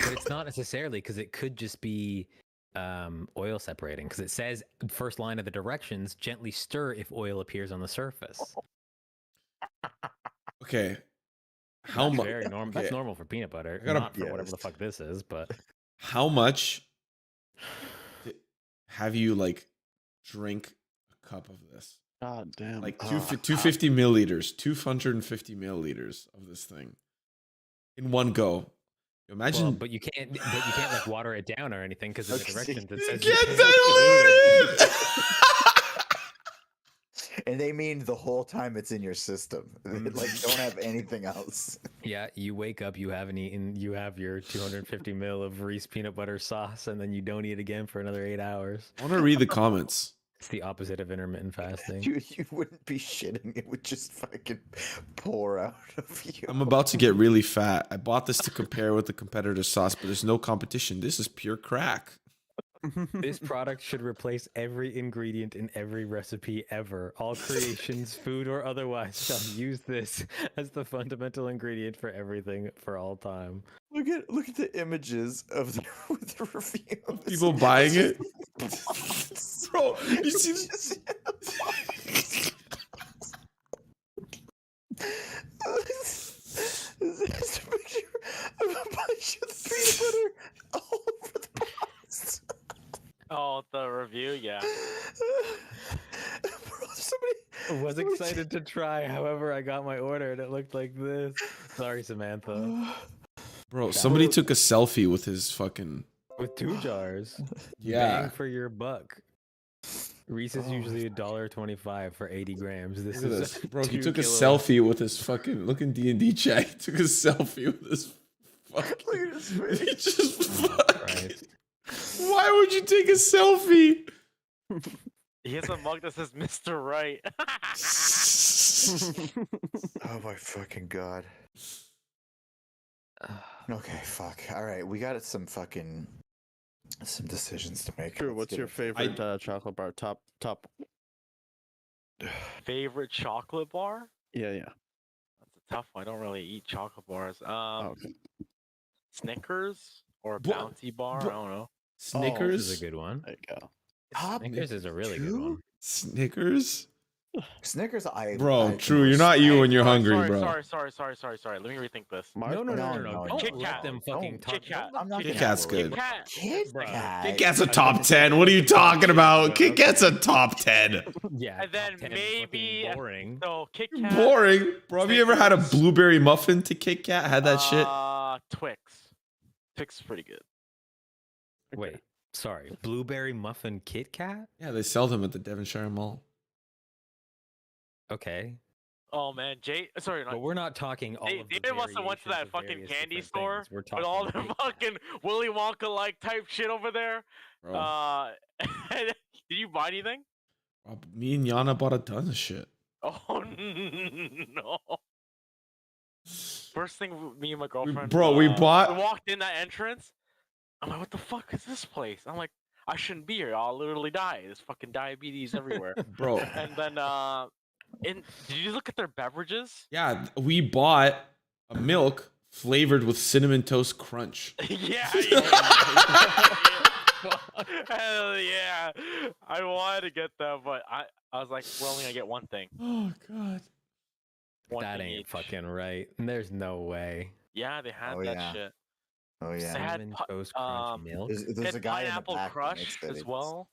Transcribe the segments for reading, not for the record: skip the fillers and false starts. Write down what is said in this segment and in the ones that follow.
But it's not necessarily, because it could just be oil separating, because it says first line of the directions, gently stir if oil appears on the surface. Okay. How That's much? very normal. Okay. That's normal for peanut butter, I gotta- not for whatever the fuck this is. But How much have you like drink a cup of this? God damn. Like 250 milliliters, 250 milliliters of this thing in one go. Imagine, well, but you can't like water it down or anything, because in the directions it says get you can't diluted. And they mean the whole time it's in your system. Like, don't have anything else. Yeah, you wake up, you haven't eaten, you have your 250 mil of Reese peanut butter sauce, and then you don't eat again for another 8 hours. I want to read the comments. It's the opposite of intermittent fasting. You wouldn't be shitting. It would just fucking pour out of you. I'm about to get really fat. I bought this to compare with the competitor sauce, but there's no competition. This is pure crack. This product should replace every ingredient in every recipe ever. All creations, food or otherwise, shall use this as the fundamental ingredient for everything for all time. Look at the images of the review. People buying it. Bro, you see this? There's a picture of a bunch of the peanut butter all over the box. Oh, the review, yeah. Bro, somebody I was excited to try, however, I got my order and it looked like this. Sorry, Samantha. Bro, somebody took a selfie with his fucking... With 2 jars. Yeah. Bang for your buck. Reese is usually $1.25 for 80 grams. This Look at is this. Bro, he 2 took a kilos. selfie with his fucking... Look in DnD chat. He took a selfie with his fucking... Look at his face. He just fucking... Right. Why would you take a selfie? He has a mug that says Mr. Right. Oh my fucking god. Okay, fuck. All right, we got some decisions to make. Drew, Let's what's get your it. favorite chocolate bar? Top. Favorite chocolate bar? Yeah. That's a tough one. I don't really eat chocolate bars. Okay. Snickers or Bro- Bounty bar? bro- I don't know. Snickers? This is a good one. There you go. Top Snickers is a really good two? one. Snickers? Snickers, Bro, I true. You're not you when you're hungry, sorry, bro. Sorry. Let me rethink this. No. no, Don't Kit let Kat. them fucking Don't. talk. Kit Kat. I'm not Kit gonna Kat's worry. good. Kit Kat. Kit Bro. Kat. Kit Kat's a top 10. What are you talking about? Kit Kat's a top 10. Yeah. And then top 10 is maybe fucking boring. So Kit Kat. Boring. Bro, have you ever had a blueberry muffin to Kit Kat? Had that shit? Twix. Twix is pretty good. Wait, sorry. Blueberry muffin Kit Kat? Yeah, they sell them at the Devonshire Mall. Okay. Oh man, sorry, But not. we're not talking all of the They must have went to that variations of fucking various candy different store things. We're with talking all the Kit Kat. fucking Willy Wonka like type shit over there. Bro, Did you buy anything? me and Yana bought a ton of shit. Oh no! First thing, me and my girlfriend. we bought- We walked in that entrance. I'm like, what the fuck is this place? I'm like, I shouldn't be here. I'll literally die. There's fucking diabetes everywhere. Bro. And then, did you look at their beverages? Yeah, we bought a milk flavored with cinnamon toast crunch. Yeah. Hell yeah. I wanted to get that, but I was like, we're only gonna get one thing. Oh god. One That thing ain't each. fucking right. There's no way. Yeah, they had Oh, that yeah. shit. Oh They yeah. had Cinnamon pi- toast crunch um, milk. There's They a had guy in the pineapple back that makes crush it. as It's- well.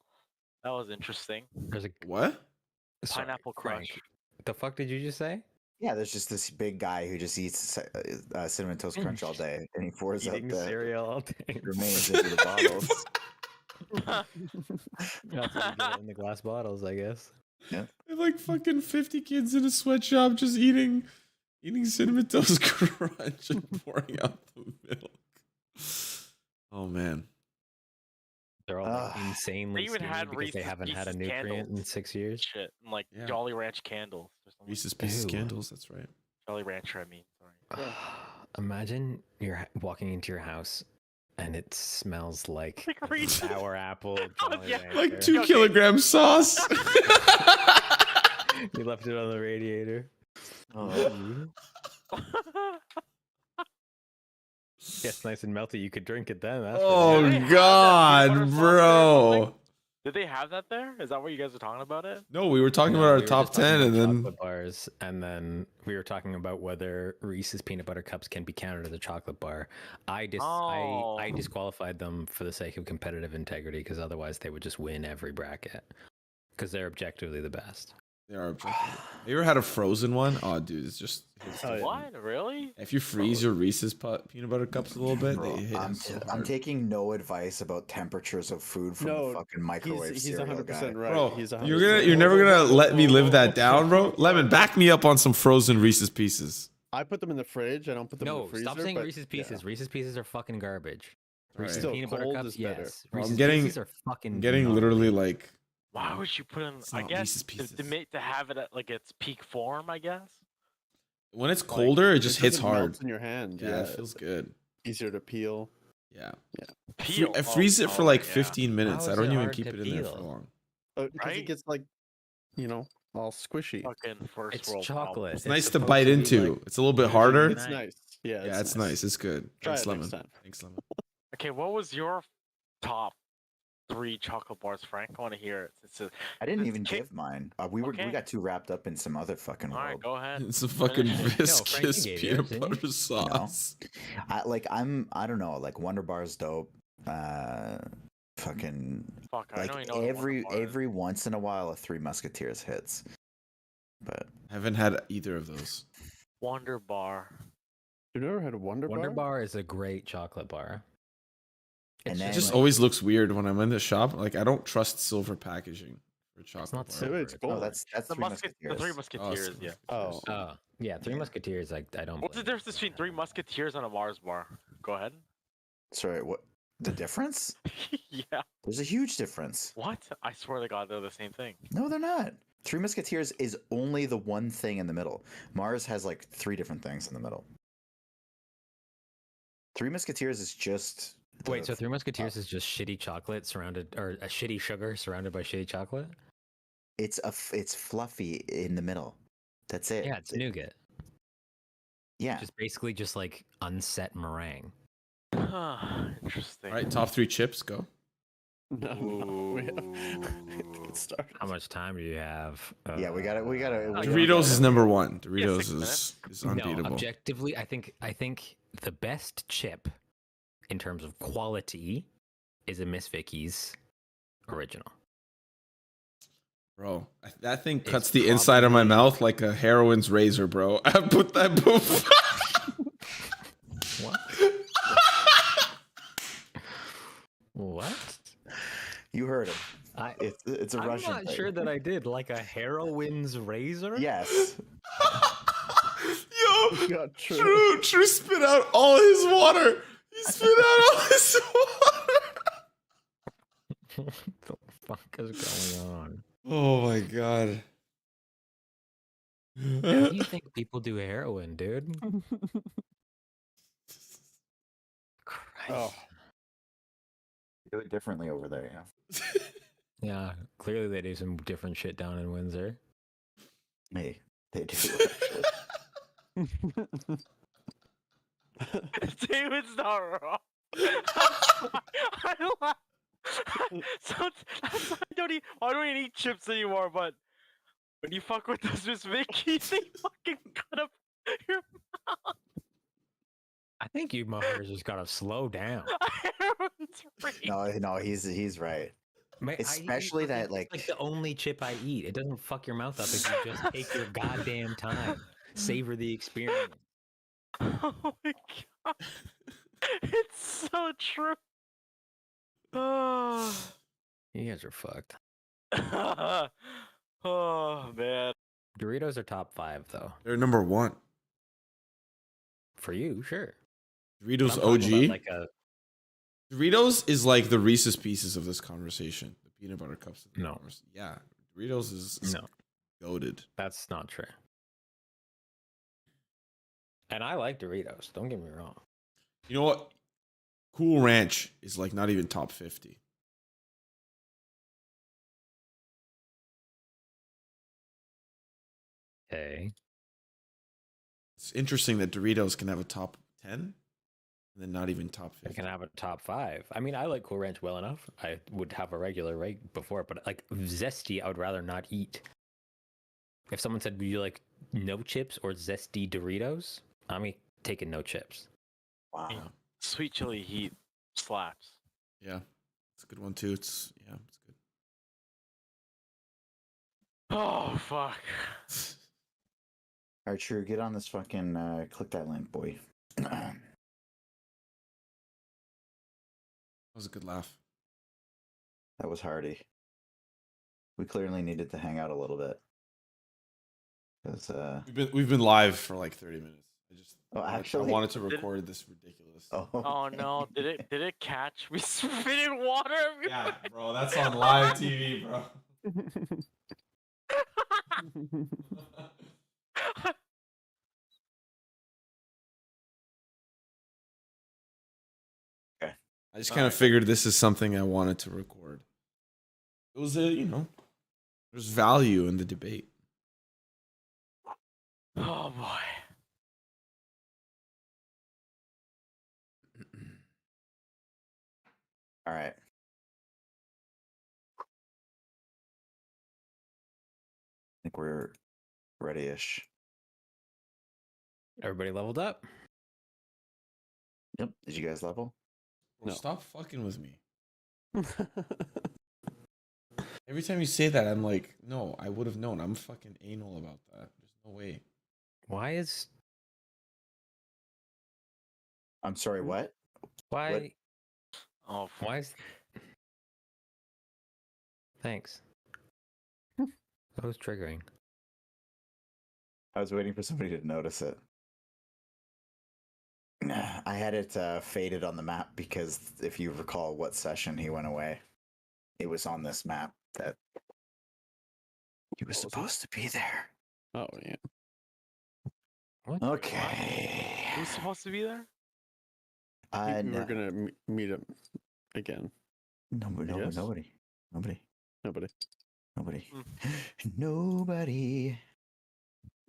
That was interesting. There's a What? sorry, Pineapple Frank. crush. The fuck did you just say? Yeah, there's just this big guy who just eats cinnamon toast crunch all day, and he pours out Eating the cereal all day. remains into the bottles. That's how you get it in the glass bottles, I guess. There's like fucking 50 kids in a sweatshop just eating cinnamon toast crunch and pouring out the milk. Oh man. They're all like, Ugh. insanely They even skinny had because they Reese's haven't had a Pieces nutrient in candles. 6 years. Shit, and like Yeah. Jolly Ranch candles. Or something. Reese's Pieces Ew. candles, that's right. Jolly Rancher, I mean. Sorry. Imagine you're walking into your house and it smells like Like Reese's. sour apple. Oh, Jolly yeah. Like Rancher. 2 Okay. kilogram sauce. You left it on the radiator. Oh, Yes, nice and melty. You could drink it then. That's for Oh Did they have that peanut butter god, sauce there or bro. something? Did they have that there? Is that what you guys were talking about it? No, we were talking No, about our we were top just talking 10 and about then chocolate bars, and then we were talking about whether Reese's peanut butter cups can be counted as a chocolate bar. I Oh. disqualified them for the sake of competitive integrity because otherwise they would just win every bracket because they're objectively the best. they are objective. Have you ever had a frozen one? Oh dude, it's just hits Oh, yeah. different. What? Really? If you freeze your Reese's peanut butter cups a little bit, bro, they hit I'm, so I'm hard. taking no advice about temperatures of food from No, the fucking microwave He's cereal 100% guy. right. Bro, He's 100% you're never gonna let me live that down, bro. right. Lemon, back me up on some frozen Reese's Pieces. I put them in the fridge. I don't put them in No, the freezer. stop saying but Reese's yeah. Pieces. Reese's Pieces are fucking garbage. Alright. Reese's Still, peanut butter cold cups, is better. yes. Well, I'm Reese's getting- Pieces are fucking. I'm getting gnarly. literally like Why would you put in? It's I not guess Reese's to Pieces. to have it at like its peak form. I guess. when it's Like, colder, it just hits doesn't melt hard. in your hand. Yeah, it feels good. easier to peel. Yeah. Peel. I freeze it for Oh, like yeah. 15 minutes. How I is don't it even hard keep to it in there for peel? long. Because Right? it gets like, all squishy. Fucking first It's world chocolate. problem. It's nice to supposed bite to be into. like- It's a little bit harder. It's nice. Yeah, Yeah, it's nice. It's good. Try Thanks, it next Lemon. time. Thanks, Lemon. Okay, what was your top 3 chocolate bars, Frank? I want to hear it. I didn't It's even kick- give mine. We Okay. got too wrapped up in some other fucking All right, world. go ahead. It's a fucking Finish it. viscous gave peanut yours, didn't butter sauce. I don't know, like Wonder Bar's dope. Fucking Fuck, I like know you know what a Wonder Bar is. every once in a while a Three Musketeers hits. But I haven't had either of those. Wonder Bar. You've never had a Wonder Bar? Wonder Bar is a great chocolate bar. And It's then- It just just like- always looks weird when I'm in the shop. Like I don't trust silver packaging for chocolate. not bar. silver. It's Oh, gold. oh, that's The Three the Three Musketeers. Musketeers, yeah. Oh. yeah, Three Yeah. Musketeers. I don't. What's the blame difference you for between that. Three Musketeers and a Mars bar? Go ahead. Sorry, what the difference? Yeah. There's a huge difference. What? I swear to God, they're the same thing. No, they're not. Three Musketeers is only the one thing in the middle. Mars has like 3 different things in the middle. Three Musketeers is just Wait, so the- Three Musketeers is just shitty chocolate surrounded, or a shitty sugar surrounded by shitty chocolate? it's fluffy in the middle. That's it. Yeah, it's nougat. Yeah. Just basically just like unset meringue. Interesting. All right, top 3 chips. Go. No, no. We have get started. How much time do you have? Yeah, we gotta. Oh, Doritos is number 1. Doritos 6 is minutes. is unbeatable. No, objectively, I think the best chip in terms of quality is a Miss Vicky's original. Bro, that thing It's cuts the inside of my probably- mouth like a heroin's razor, bro. I put that boof. What? What? You heard it. It's a I'm Russian. not thing. sure that I did. Like a heroine's razor? Yes. Yo, Yeah, true. True spit out all his water. He spit out all his water. What the fuck is going on? Oh my god. How do you think people do heroin, dude? Christ. Oh. Do it differently over there, yeah. Yeah, clearly they do some different shit down in Windsor. Hey, they do actually. David's not wrong. I laugh. So that's why I don't even eat chips anymore. But when you fuck with those Miss Vickies, they fucking cut up your I think you motherfuckers just gotta slow down. everyone's brain. No, he's right. Man, Especially that, it's like the only chip I eat. It doesn't fuck your mouth up if you just take your goddamn time, savor the experience. Oh my god, it's so true. Oh, You guys are fucked. oh man. Doritos are top 5 though. They're number 1. For you, sure. Doritos I'm talking about OG. like a Doritos is like the Reese's Pieces of this conversation. The peanut butter cups. No. Yeah, Doritos is no. goated. That's not true. And I like Doritos. Don't get me wrong. You know what? Cool Ranch is like not even top 50. Okay. It's interesting that Doritos can have a top 10 and then not even top I 50. can have a top 5. I mean, I like Cool Ranch well enough. I would have a regular right before, but like zesty, I would rather not eat. If someone said, "Would you like no chips or zesty Doritos?" I'm taking no chips. Wow. Yeah. Sweet chili heat slaps. Yeah, it's a good one too. It's good. Oh fuck. All right, True, get on this fucking click that link, boy. That was a good laugh. That was Hardy. We clearly needed to hang out a little bit. Because We've been live for like 30 minutes. I wanted to Did- record this ridiculous. oh, Oh okay. no, did it catch? We spit in water everywhere. Yeah, bro, that's on live TV, bro. I just kind of figured this is something I wanted to record. It was there's value in the debate. Oh boy. All right. I think we're ready-ish. Everybody leveled up. Yep. Did you guys level? Bro, No. stop fucking with me. Every time you say that, I'm like, no, I would have known. I'm fucking anal about that. There's no way. Why is I'm sorry, what? why Oh fuck. why is Thanks. That was triggering. I was waiting for somebody to notice it. I had it faded on the map because if you recall what session he went away, it was on this map that he was supposed to be there. Oh yeah. What? Okay. Who's supposed to be there? We were gonna meet up again. Nobody. Nobody. Nobody. Mm. Nobody.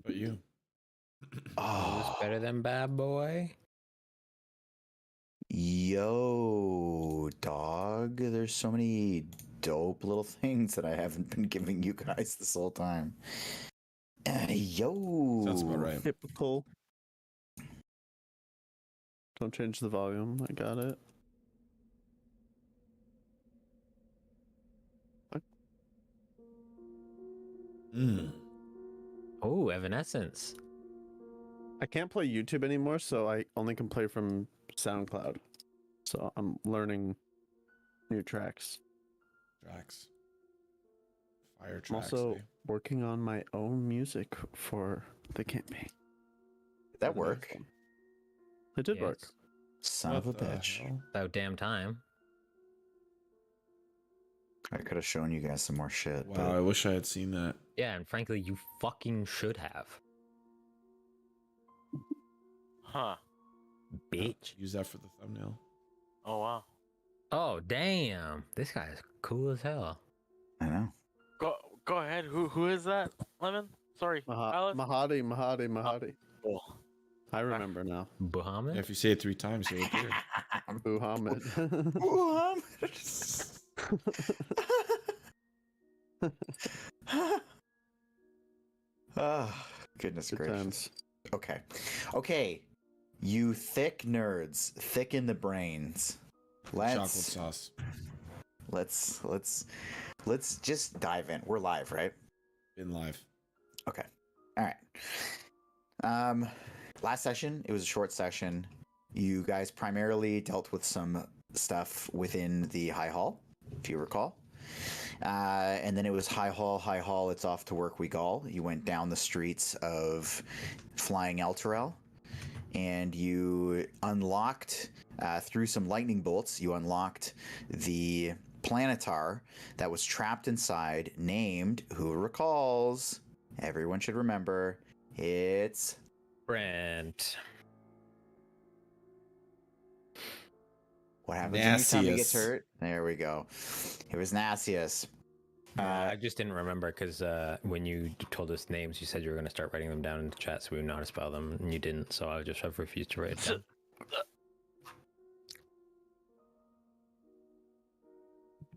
But you. Who's Oh, better than Bad Boy? yo, dog. There's so many dope little things that I haven't been giving you guys this whole time. Yo. Sounds about right. Typical. Don't change the volume. I got it. Mm. Oh, Evanescence. I can't play YouTube anymore, so I only can play from SoundCloud. So I'm learning new tracks. Tracks. Fire I'm tracks. also eh? working on my own music for the campaign. Did that work? It did work. Yes. Son of a What the bitch. hell? About damn time. I could have shown you guys some more shit. Wow, I wish I had seen that. Yeah, and frankly, you fucking should have. Huh. Bitch. Use that for the thumbnail. Oh wow. Oh, damn. This guy is cool as hell. I know. Go ahead. Who is that? Lemon. Sorry. Alice? Mahadi. Cool. I remember now. Muhammad? Yeah, if you say it 3 times, he'll appear. Muhammad. Ah, goodness Good gracious. times. Okay. You thick nerds, thick in the brains. Chocolate sauce. Let's just dive in. We're live, right? Been live. Okay. All right. Last session, it was a short session. You guys primarily dealt with some stuff within the High Hall, if you recall. And then it was High Hall, it's off to work we gall. You went down the streets of Flying Elturel, and you unlocked, through some lightning bolts, you unlocked the planetar that was trapped inside, named, who recalls, everyone should remember, it's Brent. what happens when Tommy gets Nassius. hurt. There we go. It was Nassius. I just didn't remember because when you told us names, you said you were going to start writing them down in the chat so we would know how to spell them, and you didn't, so I just have refused to write it down.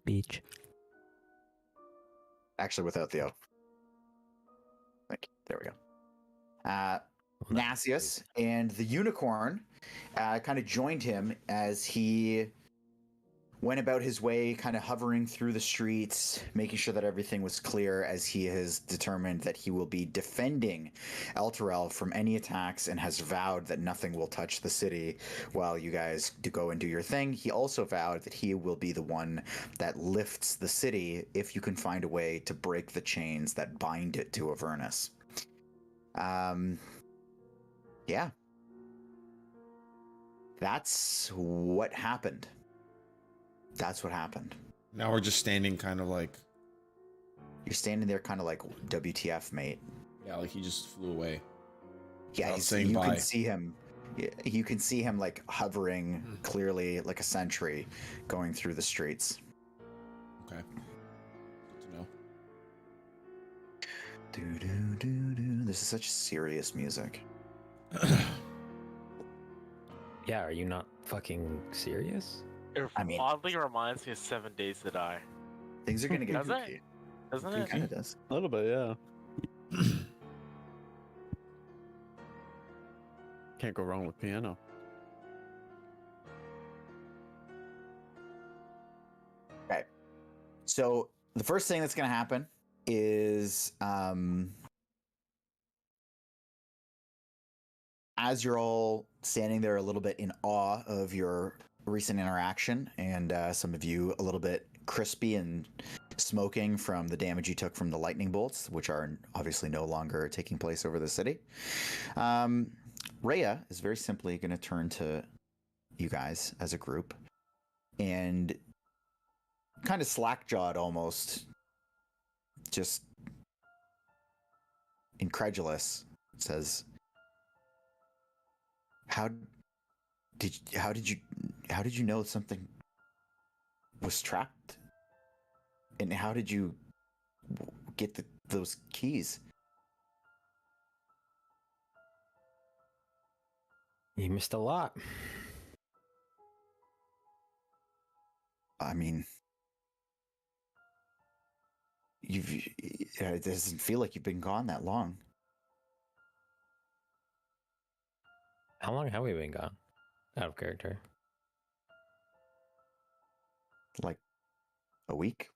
Beach. Actually, without the O. Thank you. There we go. Nassius and the unicorn kind of joined him as he went about his way, kind of hovering through the streets, making sure that everything was clear, as he has determined that he will be defending Elturel from any attacks and has vowed that nothing will touch the city while you guys go and do your thing. He also vowed that he will be the one that lifts the city if you can find a way to break the chains that bind it to Avernus. Yeah. That's what happened. That's what happened. Now we're just standing kind of like... You're standing there kind of like, WTF, mate. Yeah, like he just flew away. Yeah, Without saying you bye. can see him. You can see him like hovering clearly like a sentry going through the streets. Okay. Good to know. This is such serious music. Yeah, are you not fucking serious? It I mean- oddly reminds me of 7 Days to Die. Things are gonna get Does it? kooky. Doesn't It it? kind of does. A little bit, yeah. Can't go wrong with piano. Right. So the first thing that's gonna happen is as you're all standing there a little bit in awe of your recent interaction, and some of you a little bit crispy and smoking from the damage you took from the lightning bolts, which are obviously no longer taking place over the city, Rhea is very simply going to turn to you guys as a group and kind of slack-jawed almost, just incredulous, says, How did you know something was trapped? And how did you get those keys? You missed a lot. I mean, it doesn't feel like you've been gone that long. How long have we been gone? Out of character. Like a week?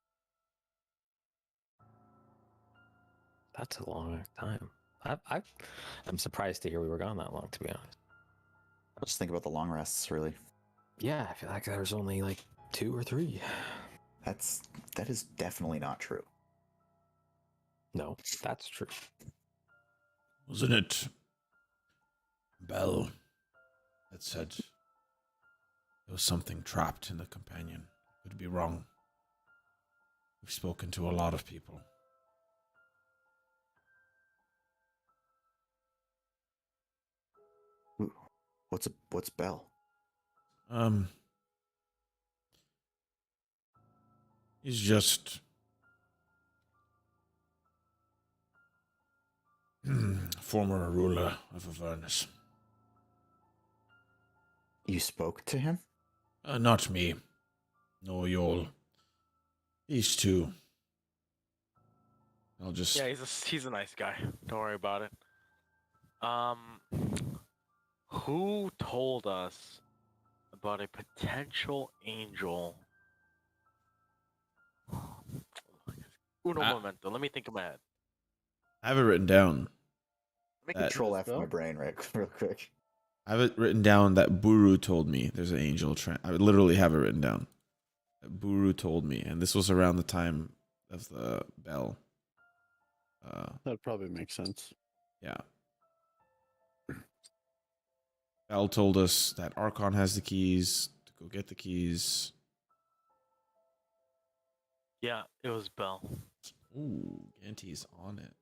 That's a long time. I'm surprised to hear we were gone that long, to be honest. Just think about the long rests, really. Yeah, I feel like there was only like 2 or 3. That is definitely not true. No, that's true. Wasn't it Bell that said there was something trapped in the companion? Could be wrong. We've spoken to a lot of people. What's Bell? He's just former ruler of Avernus. You spoke to him? Not me. Nor y'all. These two. I'll just... Yeah, he's a nice guy. Don't worry about it. Who told us about a potential angel? Uno Ah. momento. Let me think in my head. I have it written down. Make That- Control This F my bill? brain real quick. I have it written down that Buru told me there's an angel. I would literally have it written down. That Buru told me, and this was around the time of the bell. That probably makes sense. Yeah. Bell told us that Archon has the keys to go get the keys. Yeah, it was Bell. Ooh, Ganty's on it.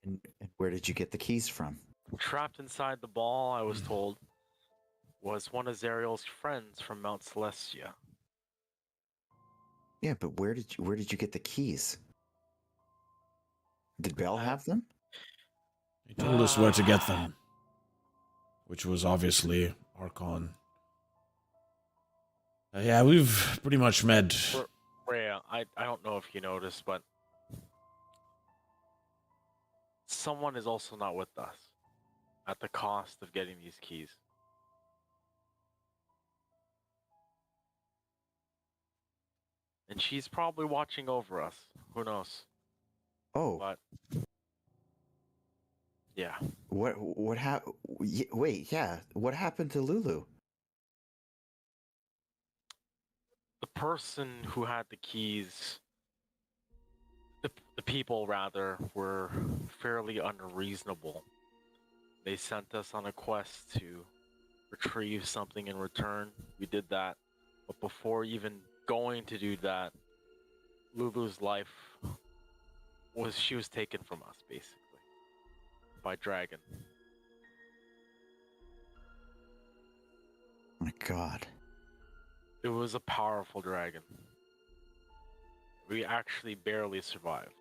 And where did you get the keys from? Trapped inside the ball, I was told, was one of Zariel's friends from Mount Celestia. Yeah, but where did you get the keys? Did Bell I- have them? He told us where to get them, which was obviously Archon. Yeah, we've pretty much met. Rhea, I don't know if you noticed, but someone is also not with us at the cost of getting these keys. And she's probably watching over us. Who knows? Oh, But yeah. what happened? Wait, yeah. What happened to Lulu? The person who had the keys, the people rather, were fairly unreasonable. They sent us on a quest to retrieve something in return. We did that. But before even going to do that, Lulu's life she was taken from us, basically. By Dragon. My God. It was a powerful dragon. We actually barely survived.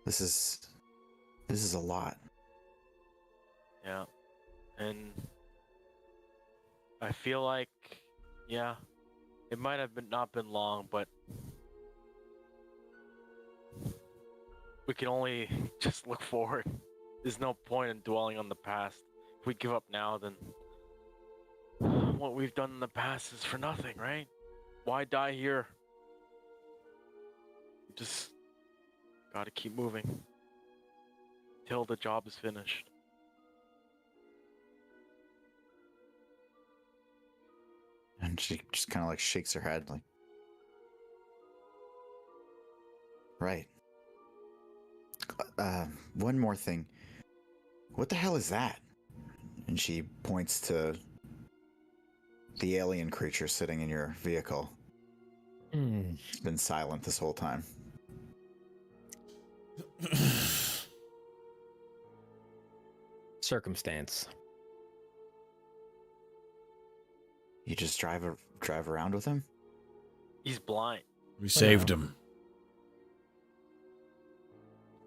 This is a lot. Yeah. And I feel like, yeah, it might have not been long, but we can only just look forward. There's no point in dwelling on the past. If we give up now, then what we've done in the past is for nothing, right? Why die here? Just gotta keep moving till the job is finished. And she just kind of like shakes her head, like, right. One more thing. What the hell is that? And she points to the alien creature sitting in your vehicle. It's been silent this whole time. Circumstance. You just drive around with him? He's blind. We saved him.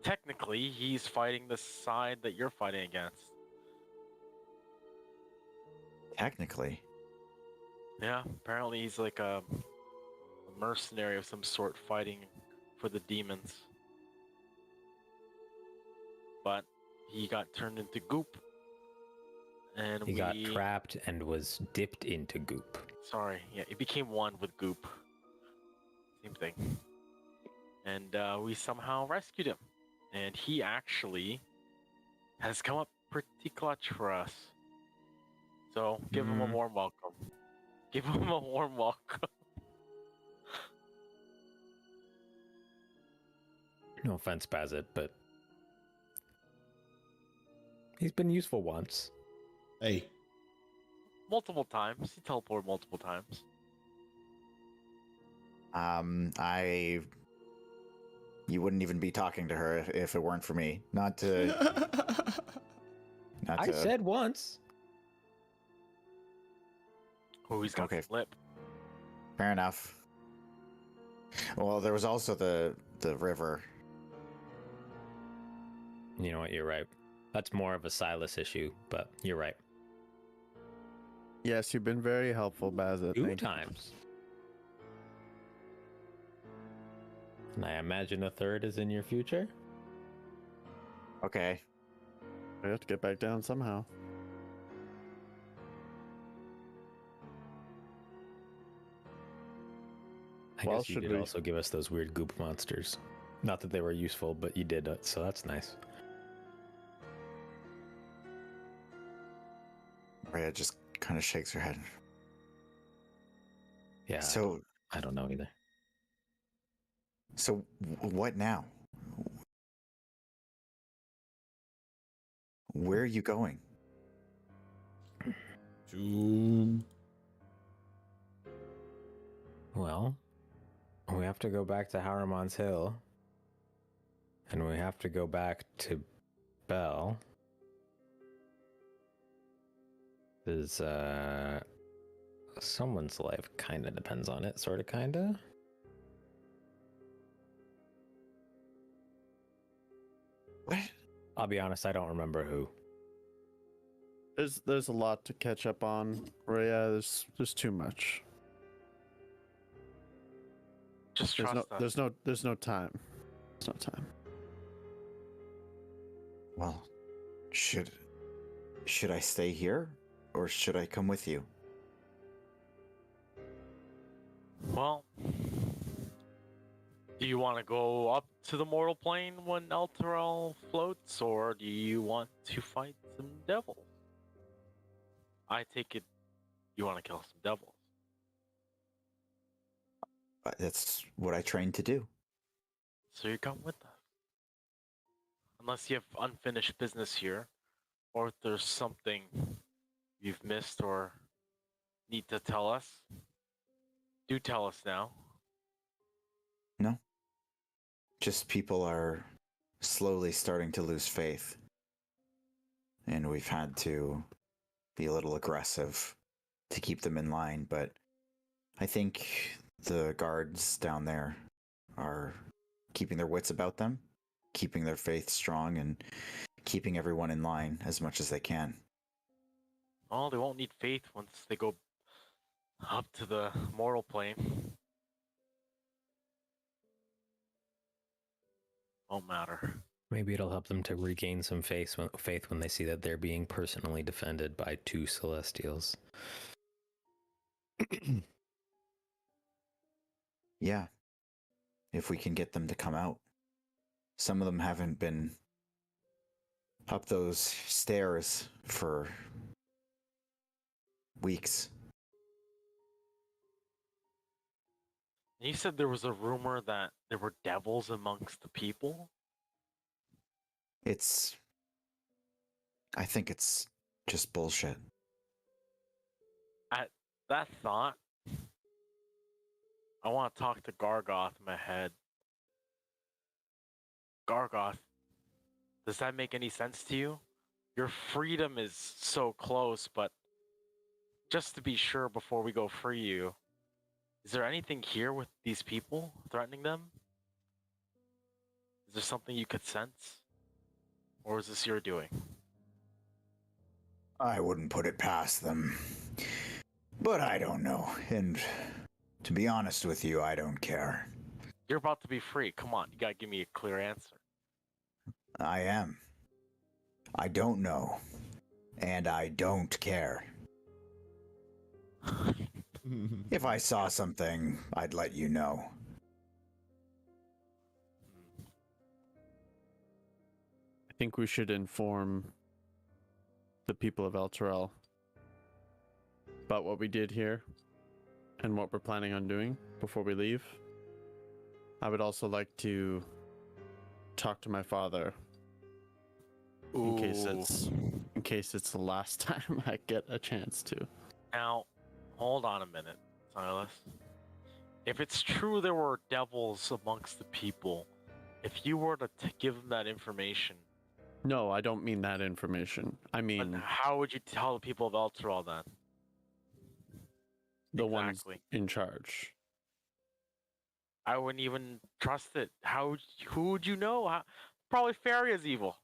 Technically, he's fighting the side that you're fighting against. Technically. Yeah, apparently he's like a mercenary of some sort fighting for the demons. But he got turned into goop. And He got trapped and was dipped into goop. Sorry, yeah, he became one with goop. Same thing. And we somehow rescued him. And he actually has come up pretty clutch for us. So give him a warm welcome. Give him a warm welcome. No offense, Bazit, but he's been useful once. Hey, Multiple times. He teleported multiple times. You wouldn't even be talking to her if it weren't for me. Not to. I said once. Oh, he's got Okay. some lip. Fair enough. Well, there was also the river. You know what? You're right. That's more of a Silas issue, but you're right. Yes, you've been very helpful, Bazit. Two Thank you. times. And I imagine a third is in your future. Okay. We have to get back down somehow. I Well, guess you should did we- also give us those weird goop monsters. Not that they were useful, but you did, so that's nice. Rhea just kind of shakes her head. Yeah. So, I don't know either. so what now? Where are you going? To Well, we have to go back to Haramon's Hill. And we have to go back to Bell. There's, someone's life kind of depends on it, sort of, kind of. What? I'll be honest, I don't remember who. There's a lot to catch up on, Rhea. There's too much. Just trust us. There's no time. There's no time. Well, should I stay here or should I come with you? Well, do you want to go up to the mortal plane when Elturel floats, or do you want to fight some devils? I take it you want to kill some devils. That's what I trained to do. So you come with us. Unless you have unfinished business here, or if there's something you've missed or need to tell us, do tell us now. No. Just people are slowly starting to lose faith. And we've had to be a little aggressive to keep them in line, but I think the guards down there are keeping their wits about them, keeping their faith strong, and keeping everyone in line as much as they can. Oh, they won't need faith once they go up to the mortal plane. Won't matter. Maybe it'll help them to regain some faith when they see that they're being personally defended by two Celestials. Yeah. If we can get them to come out. Some of them haven't been up those stairs for weeks. You said there was a rumor that there were devils amongst the people? I think it's just bullshit. At that thought, I want to talk to Gargoth in my head. Gargoth, does that make any sense to you? Your freedom is so close, but just to be sure before we go free you, is there anything here with these people threatening them? Is there something you could sense? Or is this your doing? I wouldn't put it past them. But I don't know. And to be honest with you, I don't care. You're about to be free. Come on, you gotta give me a clear answer. I am. I don't know. And I don't care. If I saw something, I'd let you know. I think we should inform the people of Elturel about what we did here and what we're planning on doing before we leave. I would also like to talk to my father in case it's the last time I get a chance to. Now, hold on a minute, Silas. If it's true there were devils amongst the people, if you were to give them that information, No, I don't mean that information. I then mean, how would you tell the people of Elturel then? the ones Exactly. in charge. I wouldn't even trust it. Who would you know? Probably Fairy is evil.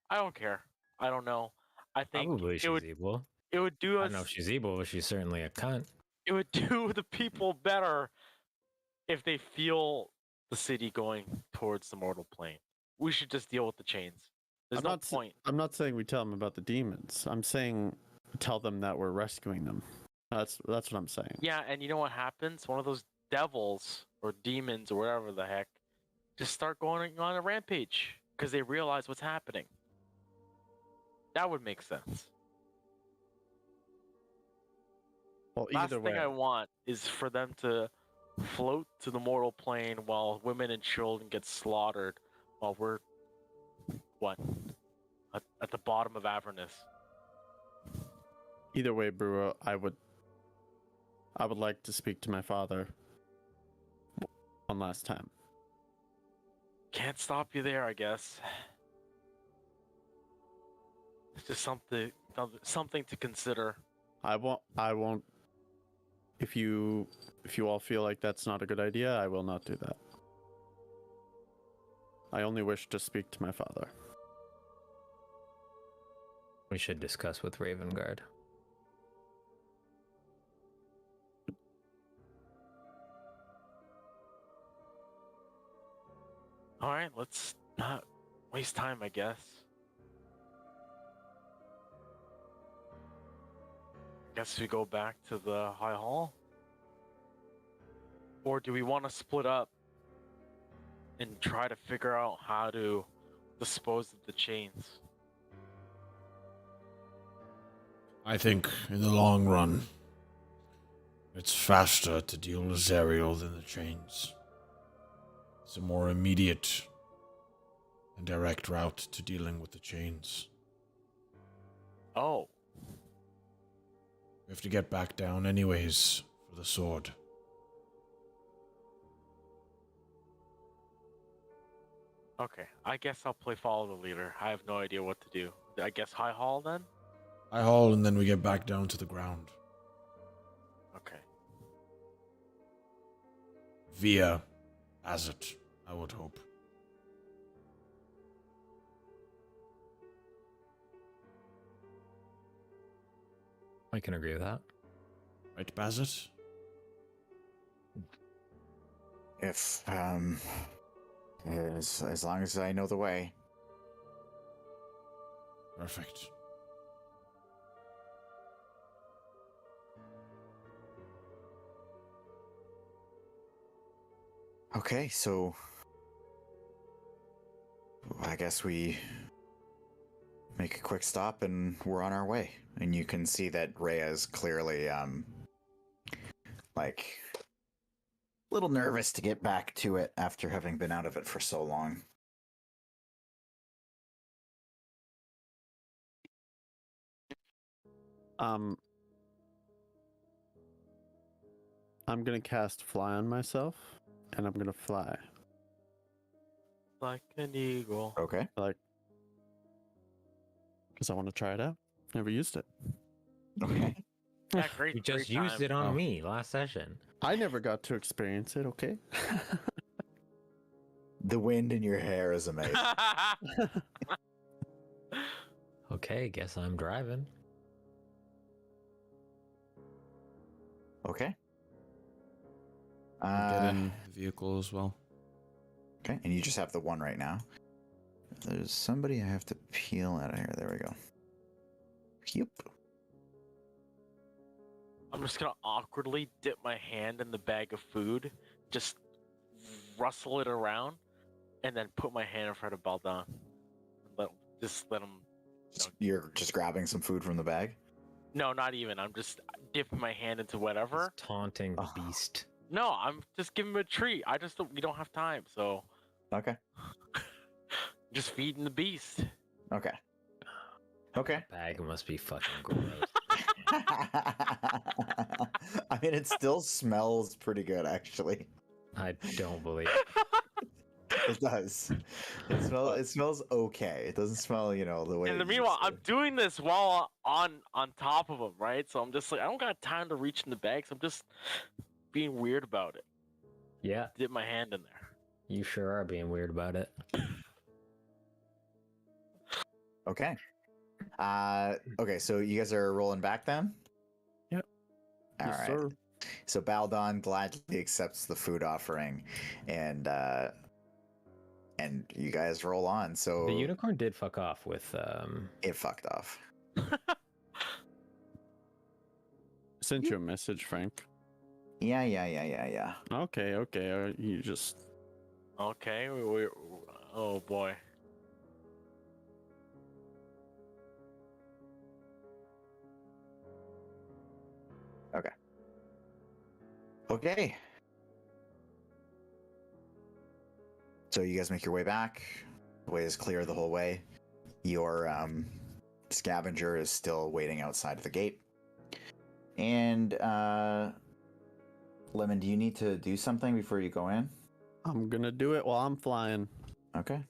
I don't care. I don't know. I think Probably it she's would evil. it would do I us don't know if she's evil, but she's certainly a cunt. it would do the people better if they feel the city going towards the mortal plane. We should just deal with the chains. There's no point. I'm not saying we tell them about the demons. I'm saying tell them that we're rescuing them. That's what I'm saying. Yeah, and you know what happens? One of those devils or demons or whatever the heck just start going on a rampage because they realize what's happening. That would make sense. Well, Last either thing way, I want is for them to float to the mortal plane while women and children get slaughtered while we're at the bottom of Avernus. Brewer, I would like to speak to my father one last time. Can't stop you there, I guess. It's just something to consider. I won't. If you all feel like that's not a good idea, I will not do that. I only wish to speak to my father. We should discuss with Ravengard. All right, let's not waste time, I guess. Guess we go back to the High Hall? Or do we want to split up and try to figure out how to dispose of the chains? I think in the long run, it's faster to deal with Zerial than the chains. It's a more immediate and direct route to dealing with the chains. Oh, We have to get back down anyways for the sword. okay. I guess I'll play follow the leader. I have no idea what to do. I guess High Hall then? I haul and then we get back down to the ground. Okay. Via Azet, I would hope. I can agree with that. Right, Bazet? If as long as I know the way. Perfect. Okay, so I guess we make a quick stop and we're on our way. And you can see that Rhea is clearly like a little nervous to get back to it after having been out of it for so long. I'm gonna cast fly on myself, and I'm gonna fly. Like an eagle. Okay. Because I want to try it out. Never used it. Okay. Yeah, great. You just great used time. it on Oh. me last session. I never got to experience it. Okay. The wind in your hair is amazing. Okay, guess I'm driving. Okay. Get in the vehicle as well. Okay, and you just have the one right now. There's somebody I have to peel out of here. There we go. Yep. I'm just gonna awkwardly dip my hand in the bag of food, just rustle it around, and then put my hand in front of Baldan. Let him. You're just grabbing some food from the bag? No, not even. I'm just dipping my hand into whatever. He's taunting the Oh. beast. No, I'm just giving him a treat. We don't have time, so Okay. just feeding the beast. Okay. Okay. Bag must be fucking gross. I mean, it still smells pretty good, actually. I don't believe. It does. It smells okay. It doesn't smell, the way. In the it meanwhile, used to. I'm doing this while on top of him, right? So I'm just like, I don't got time to reach in the bag. So I'm just being weird about it. Yeah, Dip my hand in there. you sure are being weird about it. Okay. Okay, so you guys are rolling back then? Yep. All Yes, right. sir. So Baldon gladly accepts the food offering, and you guys roll on. So The unicorn did fuck off with it fucked off. Sent you a message, Frank. Yeah. Okay. You just Okay, oh boy. Okay. So you guys make your way back. The way is clear the whole way. Your scavenger is still waiting outside of the gate. And Lemon, do you need to do something before you go in? I'm gonna do it while I'm flying. Okay.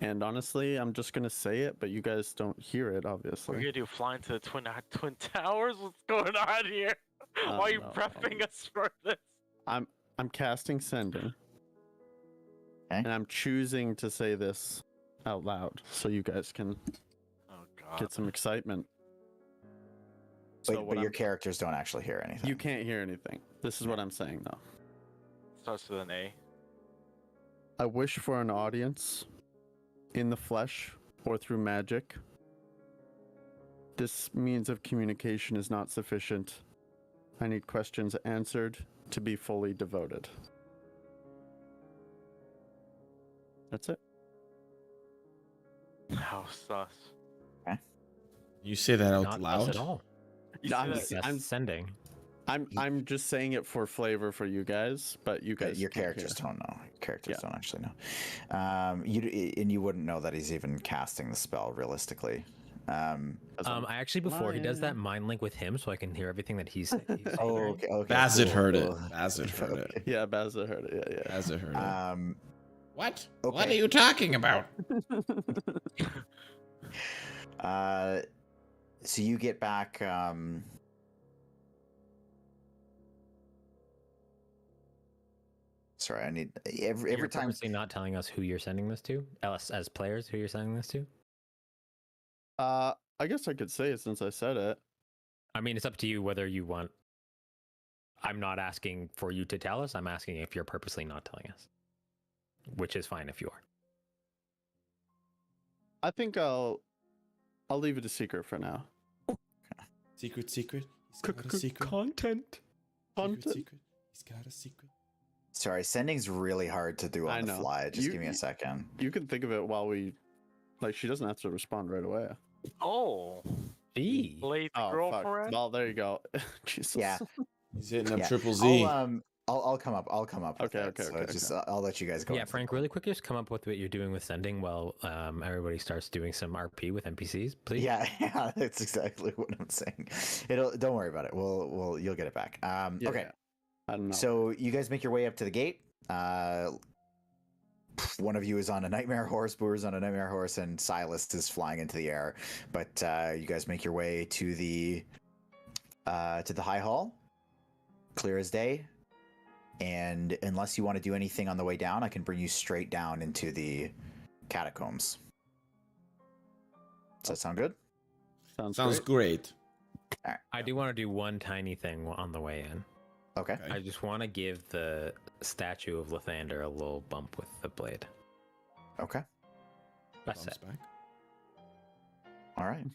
And honestly, I'm just gonna say it, but you guys don't hear it, We're obviously. gonna do flying to the twin towers. What's going on here? Why are you no. prepping us for this? I'm casting sending. Okay. And I'm choosing to say this out loud so you guys can Oh god. get some excitement. But your characters don't actually hear anything. You can't hear anything. This is what I'm saying though. Starts with an A. I wish for an audience in the flesh or through magic. This means of communication is not sufficient. I need questions answered to be fully devoted. That's it. How sus. You say that out not us loud? at all. You No, see I'm- that? That's I'm- sending. I'm just saying it for flavor for you guys, but you But guys your can't characters hear. don't know. Your characters Yeah. don't actually know. You wouldn't know that he's even casting the spell realistically. As I'm I actually before he does that flying. mind link with him so I can hear everything that he's saying. Oh, right? okay. Bazit cool, heard it. cool. Bazit heard it. Okay. Yeah, Bazza heard it. Yeah. Bazit heard it. What? What okay. are you talking about? So you get back. Sorry, I need every You're time. purposely not telling us who you're sending this to, us as players, who you're sending this to. I guess I could say it since I said it. I mean, it's up to you whether you want. I'm not asking for you to tell us. I'm asking if you're purposely not telling us, which is fine if you are. I think I'll leave it a secret for now. Secret. He's got a secret. Content. Secret. He's got a secret. Sorry, sending's really hard to do I on the know. fly. Just You- give me a second. You can think of it while we, like, she doesn't have to respond right away. Oh, Gee. late Oh, fuck. girlfriend. Well, there you go. Jesus. Yeah. He's hitting up Yeah. Triple Z. I'll come up. I'll come up. With Okay, it. okay, So okay, just I'll let you guys go. Yeah, into the Frank, call. really quick, just come up with what you're doing with sending while everybody starts doing some RP with NPCs, please. Yeah, that's exactly what I'm saying. Don't worry about it. You'll get it back. Yeah, Okay. yeah. I don't know. So you guys make your way up to the gate. One of you is on a nightmare horse, Boer's on a nightmare horse, and Silas is flying into the air. But you guys make your way to the high hall, clear as day. And unless you want to do anything on the way down, I can bring you straight down into the catacombs. Does that sound good? Sounds great. I do want to do one tiny thing on the way in. Okay. Okay. I just want to give the statue of Lathander a little bump with the blade. Okay. That's Thumbs it. back. All right.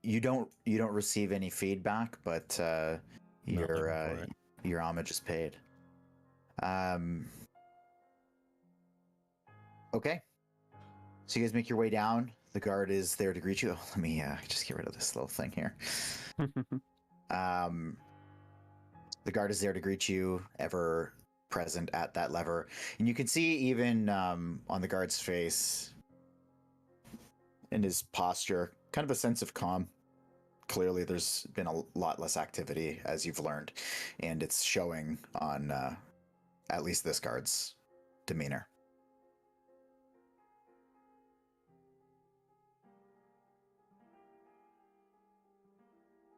You don't receive any feedback, but Not looking for it. your homage is paid. Okay. So you guys make your way down. The guard is there to greet you. Oh, let me just get rid of this little thing here. The guard is there to greet you, ever present at that lever. And you can see even on the guard's face, in his posture, kind of a sense of calm. Clearly, there's been a lot less activity, as you've learned, and it's showing on at least this guard's demeanor.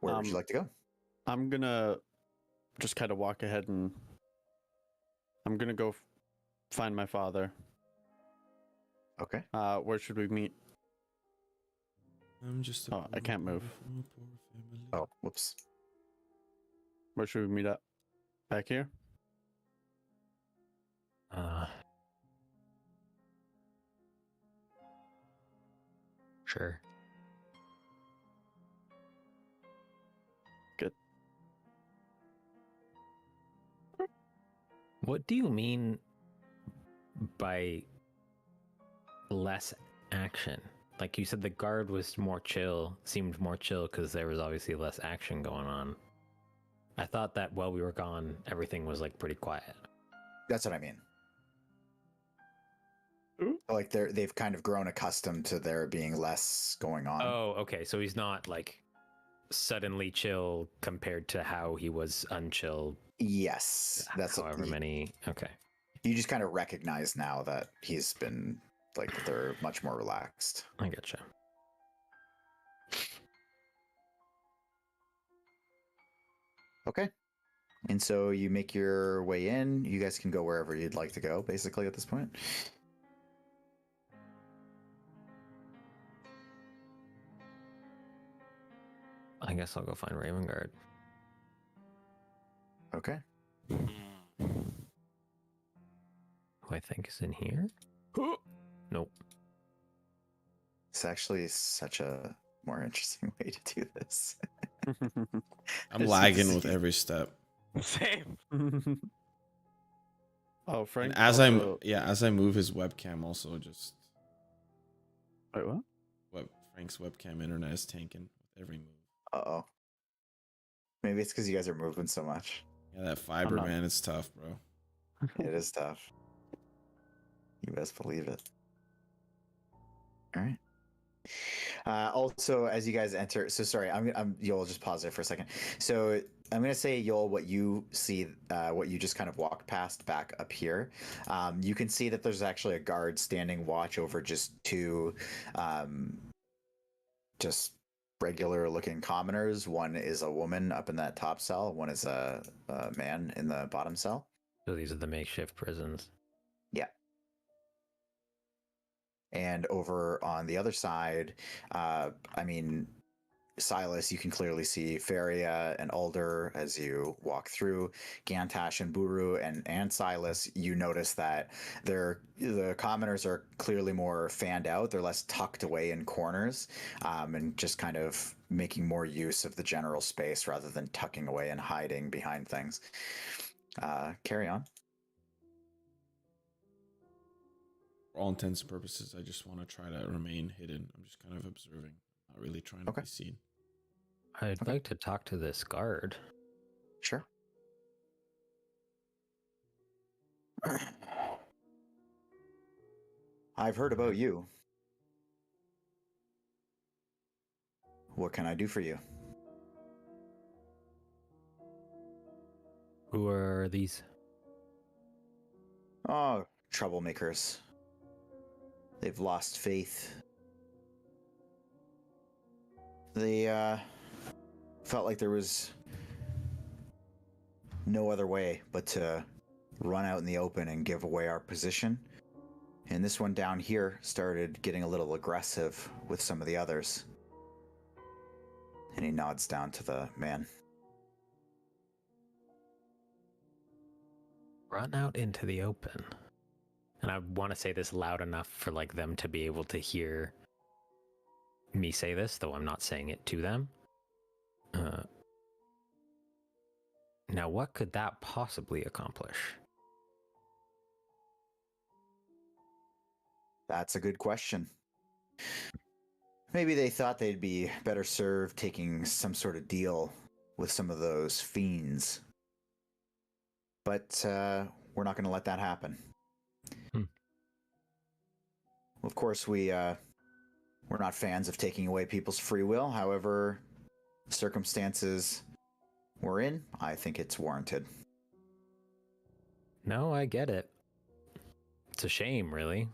Where would you like to go? I'm gonna just kind of walk ahead and I'm gonna go find my father. Okay. Where should we meet? I'm just. Oh, I can't move. Poor family. Oh, whoops. Where should we meet up? Back here? Sure. Good. What do you mean by less action? Like you said, the guard was more chill, seemed more chill because there was obviously less action going on. I thought that while we were gone, everything was like pretty quiet. That's what I mean. Ooh. Like they've kind of grown accustomed to there being less going on. Oh, okay. So he's not like suddenly chill compared to how he was unchill. Yes, that's however many. Okay. You just kind of recognize now that he's been like they're much more relaxed. I getcha. Okay. And so you make your way in. You guys can go wherever you'd like to go, basically, at this point. I guess I'll go find Raven Guard. Okay. Hmm. Who I think is in here. Nope. It's actually such a more interesting way to do this. I'm Just lagging see- with every step. Same. Oh, Frank. And as also... as I move his webcam, also just Wait, what? Frank's webcam internet is tanking with every move. Uh-oh. Maybe it's because you guys are moving so much. Yeah, that fiber, not- man, it's tough, bro. It is tough. You best believe it. All right. Also, as you guys enter, so sorry, I'm Yoel. Just pause there for a second. So I'm gonna say, Yoel, what you see, what you just kind of walked past back up here. You can see that there's actually a guard standing watch over just two, just regular-looking commoners. One is a woman up in that top cell. One is a man in the bottom cell. So these are the makeshift prisons. And over on the other side, I mean, Silas, you can clearly see Feria and Alder as you walk through. Gantash and Buru and Silas, you notice that the commoners are clearly more fanned out. They're less tucked away in corners, and just kind of making more use of the general space rather than tucking away and hiding behind things. Carry on. For all intents and purposes, I just want to try to remain hidden. I'm just kind of observing, not really trying to Okay. be seen. I'd like to talk to this guard. Sure. I've heard about you. What can I do for you? Who are these? Oh, troublemakers. They've lost faith. They felt like there was no other way but to run out in the open and give away our position. And this one down here started getting a little aggressive with some of the others. And he nods down to the man. Run out into the open. And I want to say this loud enough for like them to be able to hear me say this, though I'm not saying it to them. Now, what could that possibly accomplish? That's a good question. Maybe they thought they'd be better served taking some sort of deal with some of those fiends. But we're not going to let that happen. Of course, we're not fans of taking away people's free will. However, circumstances we're in, I think it's warranted. No, I get it. It's a shame, really.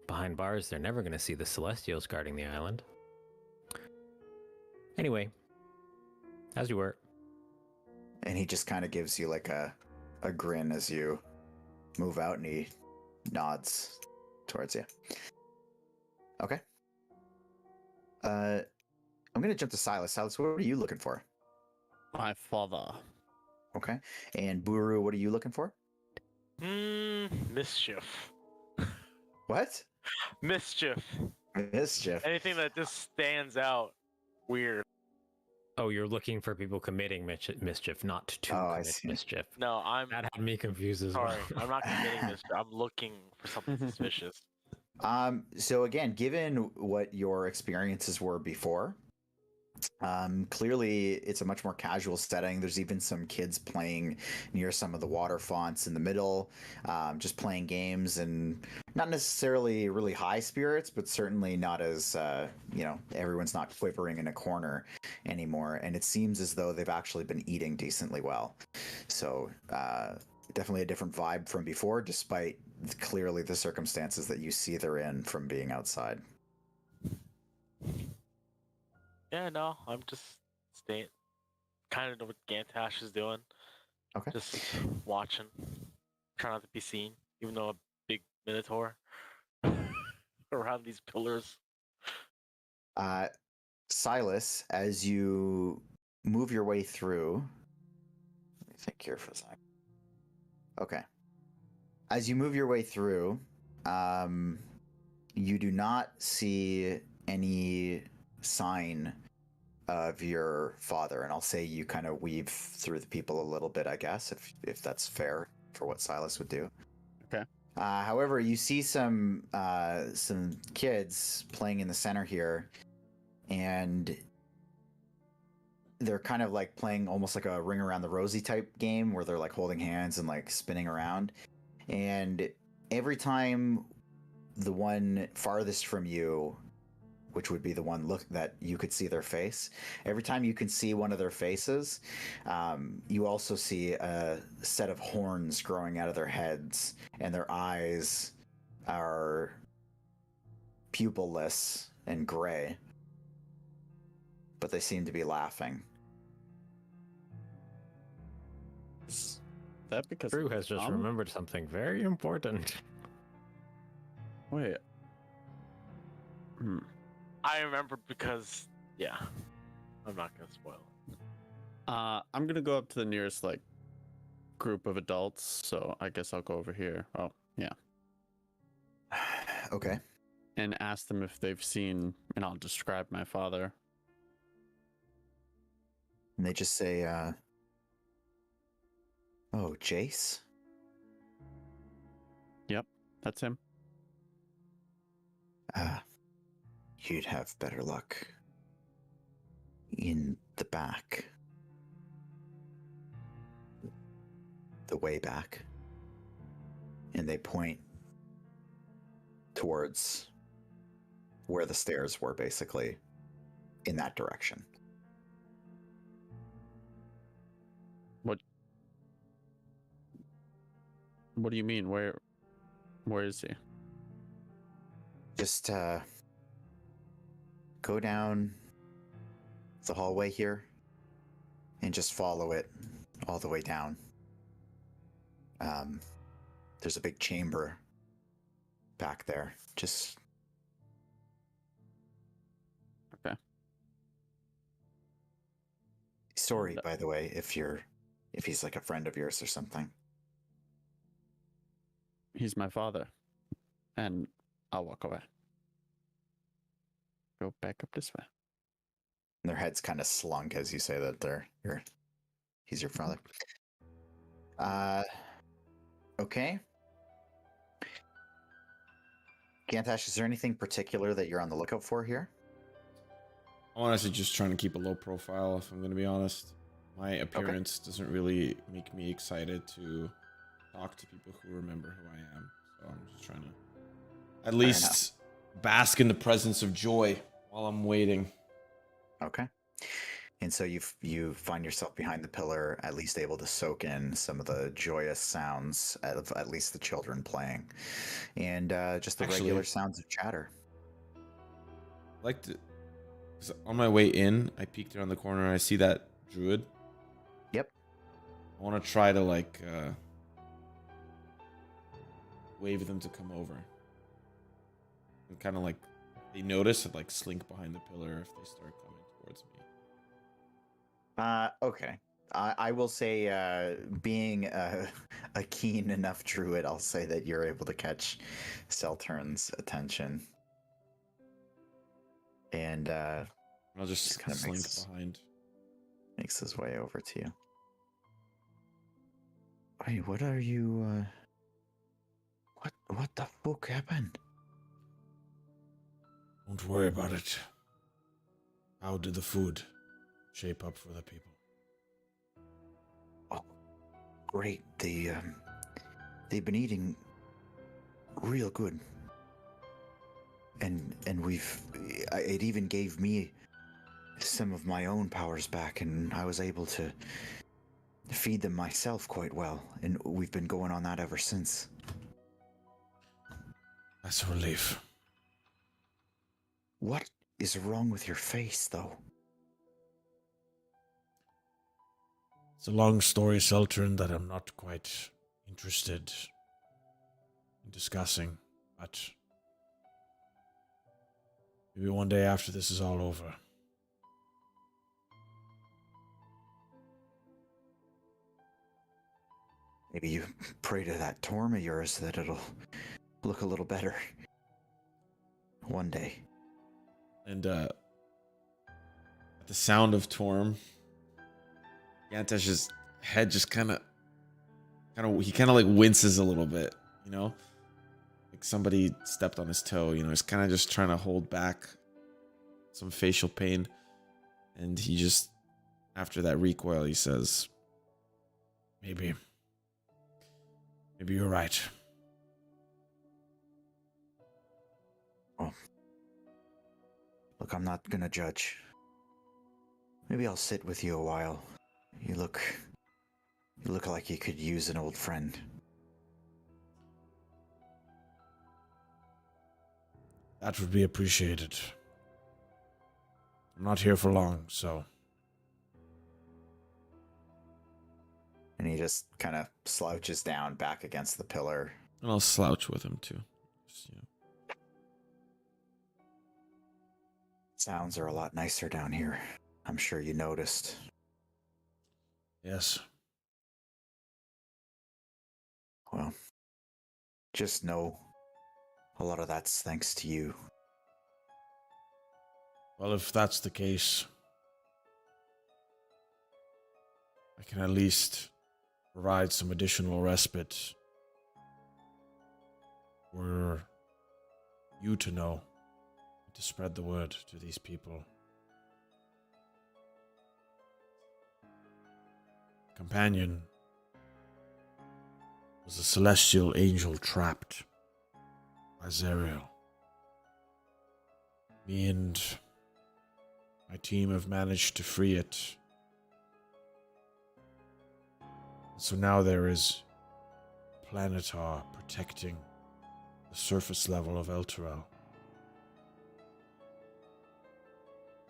Behind bars, they're never going to see the Celestials guarding the island. Anyway, As you were. And he just kind of gives you like a grin as you move out, and he nods towards you. Okay. I'm gonna jump to Silas. Silas, what are you looking for? My father. Okay. And Buru, what are you looking for? Mischief. What? Mischief. Mischief. Anything that just stands out weird. Oh, you're looking for people committing mischief, not to Oh, I commit see. mischief. No, I'm That had me confused as sorry. well. I'm not committing mischief. I'm looking for something suspicious. So again, given what your experiences were before, clearly it's a much more casual setting. There's even some kids playing near some of the water fonts in the middle, just playing games, and not necessarily really high spirits, but certainly not as everyone's not quivering in a corner anymore. And it seems as though they've actually been eating decently well. So definitely a different vibe from before, despite clearly the circumstances that you see they're in from being outside. Yeah, no, I'm just staying. Kind of know what Gantash is doing. Okay. Just watching. Try not to be seen, even though a big minotaur around these pillars. Silas, as you move your way through, let me think here for a second. Okay. As you move your way through, you do not see any sign of your father, and I'll say you kind of weave through the people a little bit, I guess, if that's fair for what Silas would do. Okay. However, you see some kids playing in the center here, and they're kind of like playing almost like a ring around the rosy type game where they're like holding hands and like spinning around. And every time the one farthest from you, which would be the one look that you could see their face, every time you can see one of their faces, you also see a set of horns growing out of their heads, and their eyes are pupilless and gray, but they seem to be laughing. Is that because Drew has just remembered something very important. Wait. I remember because, yeah, I'm not gonna spoil it. I'm gonna go up to the nearest like group of adults, so I guess I'll go over here. Oh, yeah. Okay. And ask them if they've seen, and I'll describe my father. And they just say, oh, Jace? Yep, that's him. You'd have better luck in the back. The way back. And they point towards where the stairs were, basically, in that direction. What do you mean? Where is he? Just go down the hallway here and just follow it all the way down. There's a big chamber back there. Just okay. Sorry, by the way, if he's like a friend of yours or something. He's my father. And I'll walk away. Go back up this way. And their heads kind of slunk as you say that he's your father. Okay. Gantash, is there anything particular that you're on the lookout for here? I'm honestly just trying to keep a low profile, if I'm going to be honest. My appearance doesn't really make me excited to talk to people who remember who I am. So I'm just trying to at least bask in the presence of joy while I'm waiting. Okay. And so you find yourself behind the pillar, at least able to soak in some of the joyous sounds of at least the children playing, and just the regular sounds of chatter. I'd like to, 'cause on my way in, I peeked around the corner and I see that druid. Yep. I want to try to like wave them to come over. And kind of like they notice and like slink behind the pillar if they start coming towards me. Okay. I will say, being a keen enough druid, I'll say that you're able to catch Seltern's attention. And I'll just kinda slink makes- behind. makes his way over to you. Hey, what are you, What the fuck happened? Don't worry about it. How did the food shape up for the people? Great. They've been eating real good. And it even gave me some of my own powers back, and I was able to feed them myself quite well, and we've been going on that ever since. That's a relief. What is wrong with your face, though? It's a long story, Sultern, that I'm not quite interested in discussing, but maybe one day after this is all over. Maybe you pray to that Torm of yours that it'll look a little better one day. And at the sound of Torm, Yantesh's head just kind of like winces a little bit, you know? Like somebody stepped on his toe, you know? He's kind of just trying to hold back some facial pain. And he just, after that recoil, he says, maybe you're right. Oh. Look, I'm not gonna judge. Maybe I'll sit with you a while. You look like you could use an old friend. That would be appreciated. I'm not here for long, so. And he just kind of slouches down back against the pillar. And I'll slouch with him too. Just, you know. Sounds are a lot nicer down here. I'm sure you noticed. Yes. Well, just know a lot of that's thanks to you. Well, if that's the case, I can at least provide some additional respite for you to know, to spread the word to these people. Companion was a celestial angel trapped by Zerial. Me and my team have managed to free it. So now there is Planetar protecting the surface level of Elturel.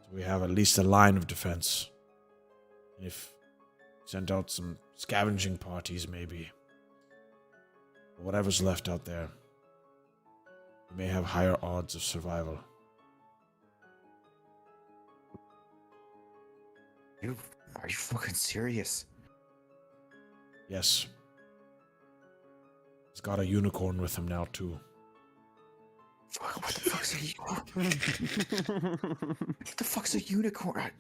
So we have at least a line of defense. And if send out some scavenging parties, maybe. But whatever's left out there, we may have higher odds of survival. Are you fucking serious? Yes. He's got a unicorn with him now, too. Fuck, what the fuck's a what the fuck's a unicorn?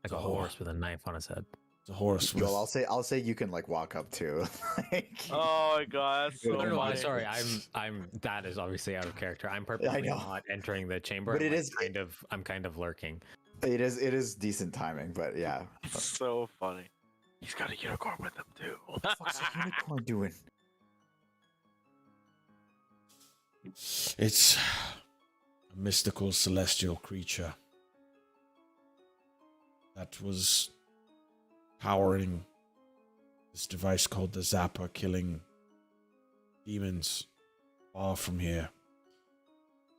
Like a horse with a knife on his head. It's a horse with... Joel, I'll say you can like walk up to. Like, Oh my god, that's so No, I'm funny. sorry. I'm. That is obviously out of character. I'm purposely know. not entering the chamber. But I'm it is- I'm kind of lurking. it is decent timing, but yeah. It's so funny. He's got a unicorn with him too. What the fuck's a unicorn doing? It's a mystical celestial creature that was powering this device called the Zapper, killing demons far from here.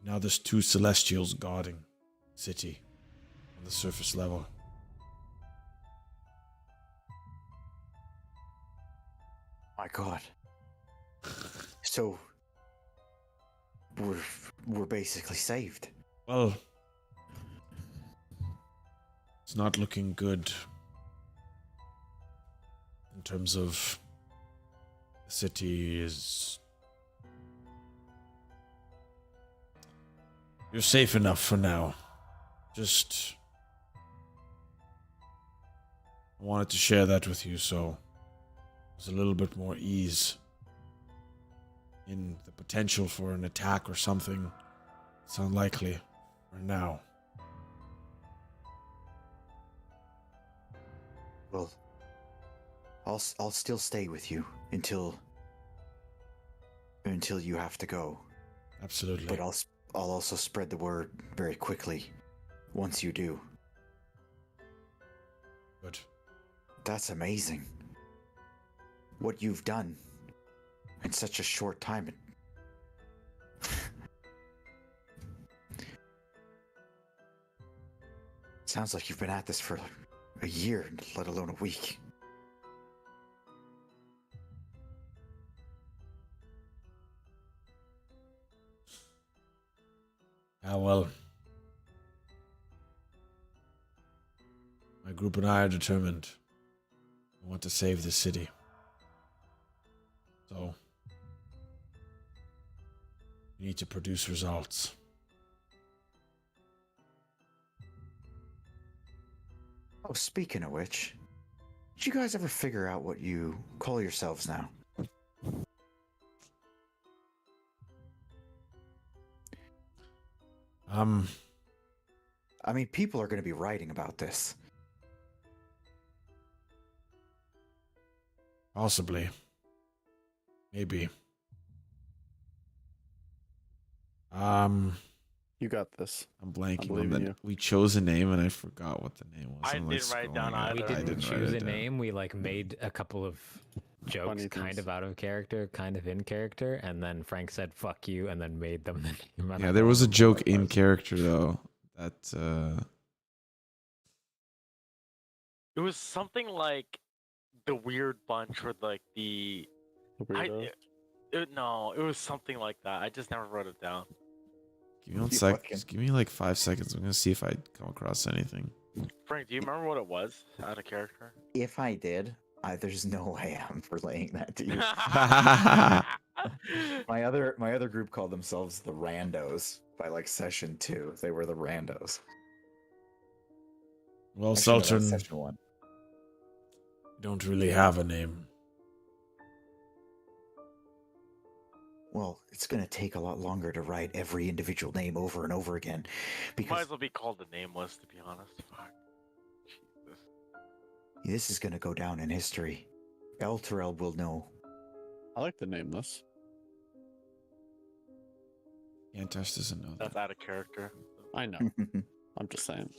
Now there's two celestials guarding the city on the surface level. My God. So we're basically saved. Well, it's not looking good in terms of the city is. You're safe enough for now. Just I wanted to share that with you so there's a little bit more ease in the potential for an attack or something. It's unlikely for now. Well, I'll still stay with you until you have to go. Absolutely. But I'll also spread the word very quickly once you do. Good. That's amazing. What you've done in such a short time. Sounds like you've been at this for a year, let alone a week. Ah, well. My group and I are determined. We want to save the city. So, we need to produce results. Oh, speaking of which, did you guys ever figure out what you call yourselves now? I mean, people are going to be writing about this. Possibly. Maybe. You got this. I'm blanking believe on in the. you. We chose a name and I forgot what the name was. I I'm, didn't write it down scrolling either. We I didn't write choose a it down. name. We like made a couple of jokes, Funny kind things. of out of character, kind of in character, and then Frank said "fuck you" and then made them the name. And I Yeah, there don't was a remember joke what it in was. character though. That It was something like the weird bunch with like the. The weirdo. No, it was something like that. I just never wrote it down. give me one You sec. fucking- Just give me like 5 seconds. I'm gonna see if I come across anything. Frank, do you remember what it was out of character? If I did, there's no way I'm relaying that to you. My other group called themselves the Randos by like session 2. They were the Randos. Well, Actually, no, that was Sultan, session 1. don't really have a name. Well, it's gonna take a lot longer to write every individual name over and over again, Might because as well be called the Nameless, to be honest. Fuck. Jesus. this is gonna go down in history. Elturel will know. I like the nameless. Yantash doesn't know That's that. out of character. I know. I'm just saying.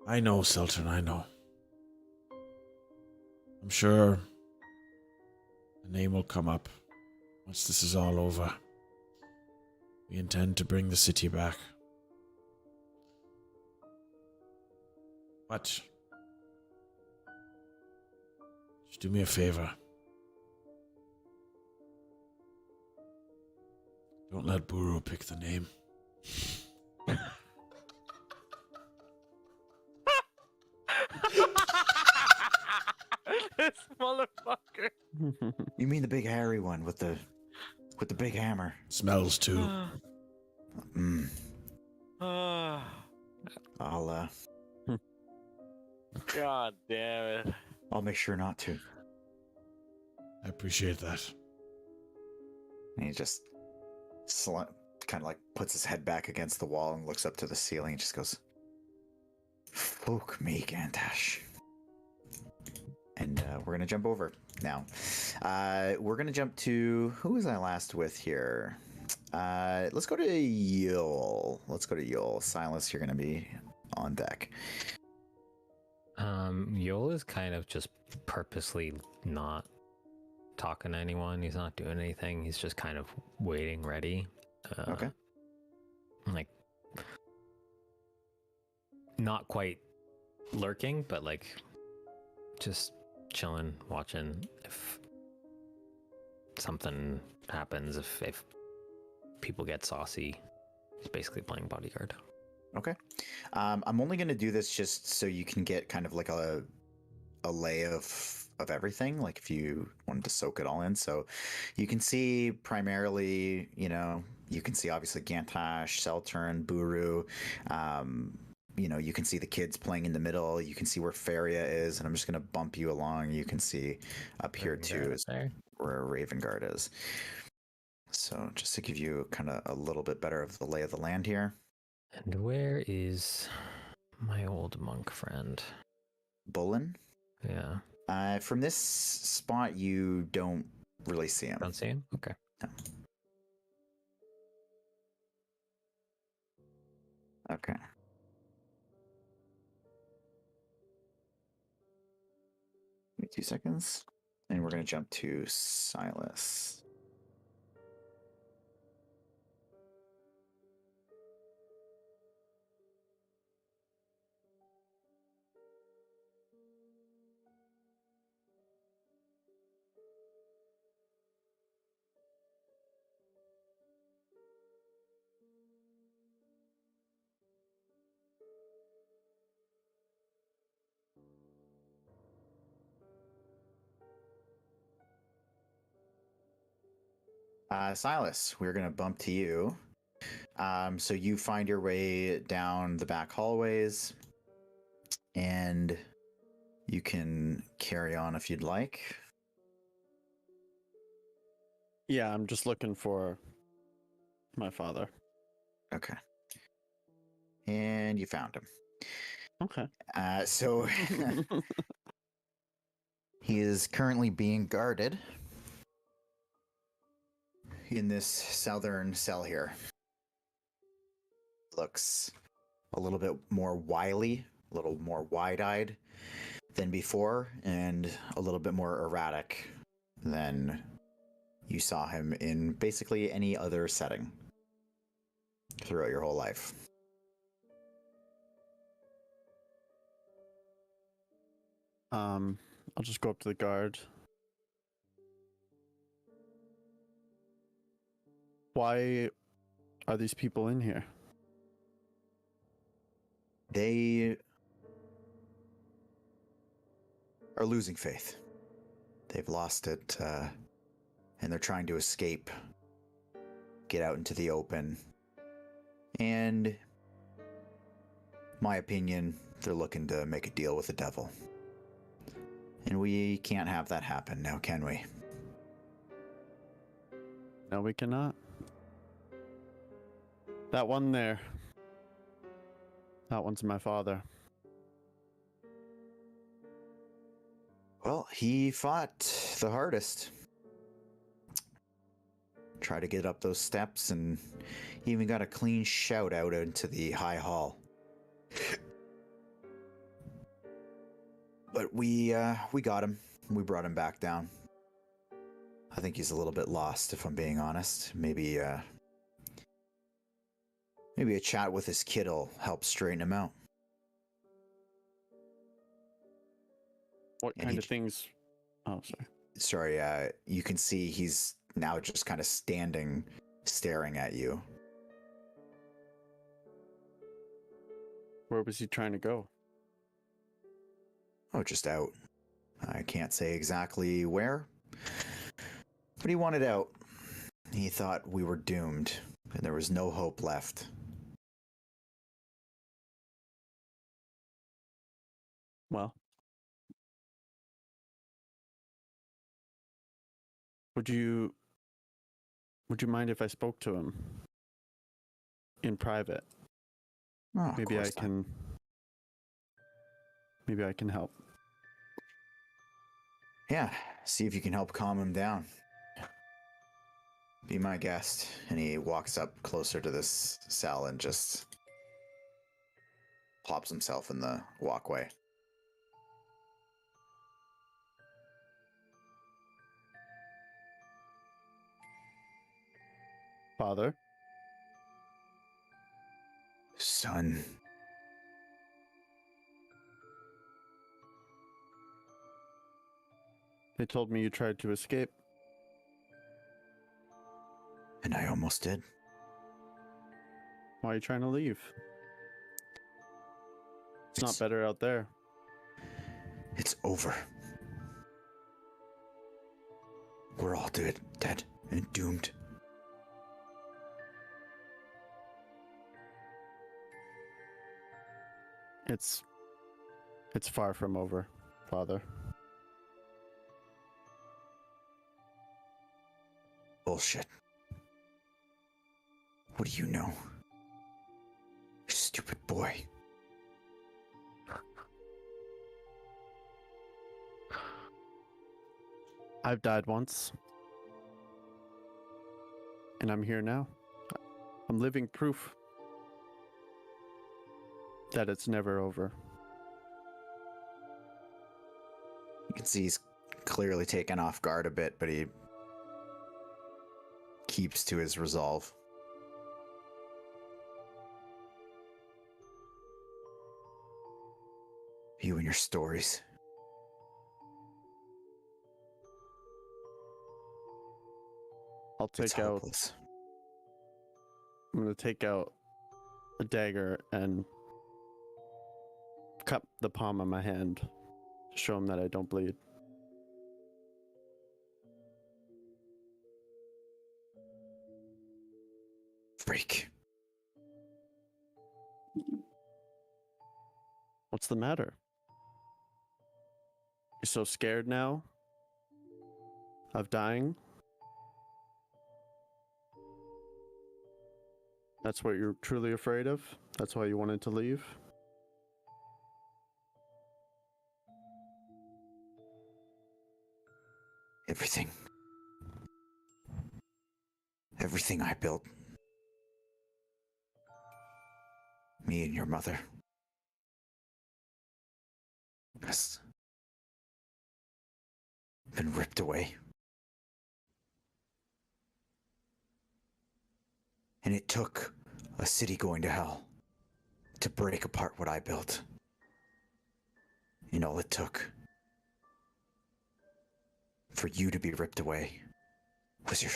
I know, Sultan, I know. I'm sure a name will come up once this is all over. We intend to bring the city back. But just do me a favor. Don't let Buru pick the name. This motherfucker. You mean the big hairy one with the big hammer? Smells too. Mm, Ah, I'll God damn it. I'll make sure not to. I appreciate that. And he just kind of like puts his head back against the wall and looks up to the ceiling and just goes, "Fuck me, Gantash." And we're gonna jump over now. We're gonna jump to who was I last with here? Let's go to Yul. Silas, you're gonna be on deck. Yol is kind of just purposely not talking to anyone. He's not doing anything. He's just kind of waiting, ready. Okay. Like not quite lurking, but like just chilling, watching if something happens, if people get saucy. He's basically playing bodyguard. Okay. I'm only going to do this just so you can get kind of like a lay of everything, like if you wanted to soak it all in. So you can see primarily, you can see obviously Gantash, Seltern, Buru. You can see the kids playing in the middle. You can see where Faria is, and I'm just going to bump you along. You can see up here too is where Raven Guard is. So just to give you kind of a little bit better of the lay of the land here. And where is my old monk friend? Bullen? Yeah. From this spot, you don't really see him. Don't see him? Okay. No. Okay. Give me 2 seconds. And we're going to jump to Silas. Silas, we're going to bump to you. So you find your way down the back hallways, and you can carry on if you'd like. Yeah, I'm just looking for my father. Okay. And you found him. Okay. So he is currently being guarded in this southern cell here. Looks a little bit more wily, a little more wide-eyed than before, and a little bit more erratic than you saw him in basically any other setting throughout your whole life. I'll just go up to the guard. Why are these people in here? They are losing faith. They've lost it, and they're trying to escape, get out into the open. And, my opinion, they're looking to make a deal with the devil. And we can't have that happen now, can we? No, we cannot. That one there. That one's my father. Well, he fought the hardest. Tried to get up those steps, and he even got a clean shout out into the high hall. But we got him. We brought him back down. I think he's a little bit lost, if I'm being honest. Maybe a chat with his kid will help straighten him out. What And kind of things? Oh, sorry. Sorry, you can see he's now just kind of standing, staring at you. Where was he trying to go? Oh, just out. I can't say exactly where, but he wanted out. He thought we were doomed, and there was no hope left. Well, would you mind if I spoke to him in private? Oh, Maybe I can help. Yeah, see if you can help calm him down. Be my guest. And he walks up closer to this cell and just plops himself in the walkway. Father? Son, They told me you tried to escape. And I almost did. Why are you trying to leave? It's not better out there. It's over. We're all dead and doomed. It's far from over, Father. Bullshit. What do you know? You stupid boy. I've died once. And I'm here now. I'm living proof that it's never over. You can see he's clearly taken off guard a bit, but he keeps to his resolve. You and your stories. I'll It's take out. hopeless. I'm gonna take out a dagger and cut the palm of my hand to show him that I don't bleed. Freak. What's the matter? You're so scared now of dying? That's what you're truly afraid of? That's why you wanted to leave? Everything. Everything I built. Me and your mother. Has been ripped away. And it took a city going to hell to break apart what I built. And all it took for you to be ripped away was your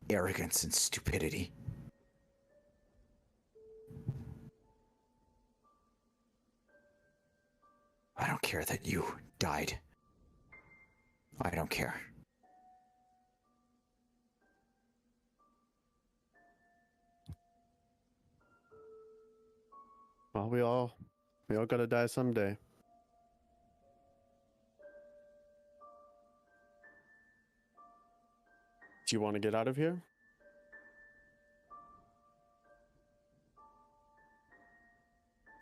arrogance and stupidity. I don't care that you died. I don't care. Well, we all gotta die someday. Do you want to get out of here?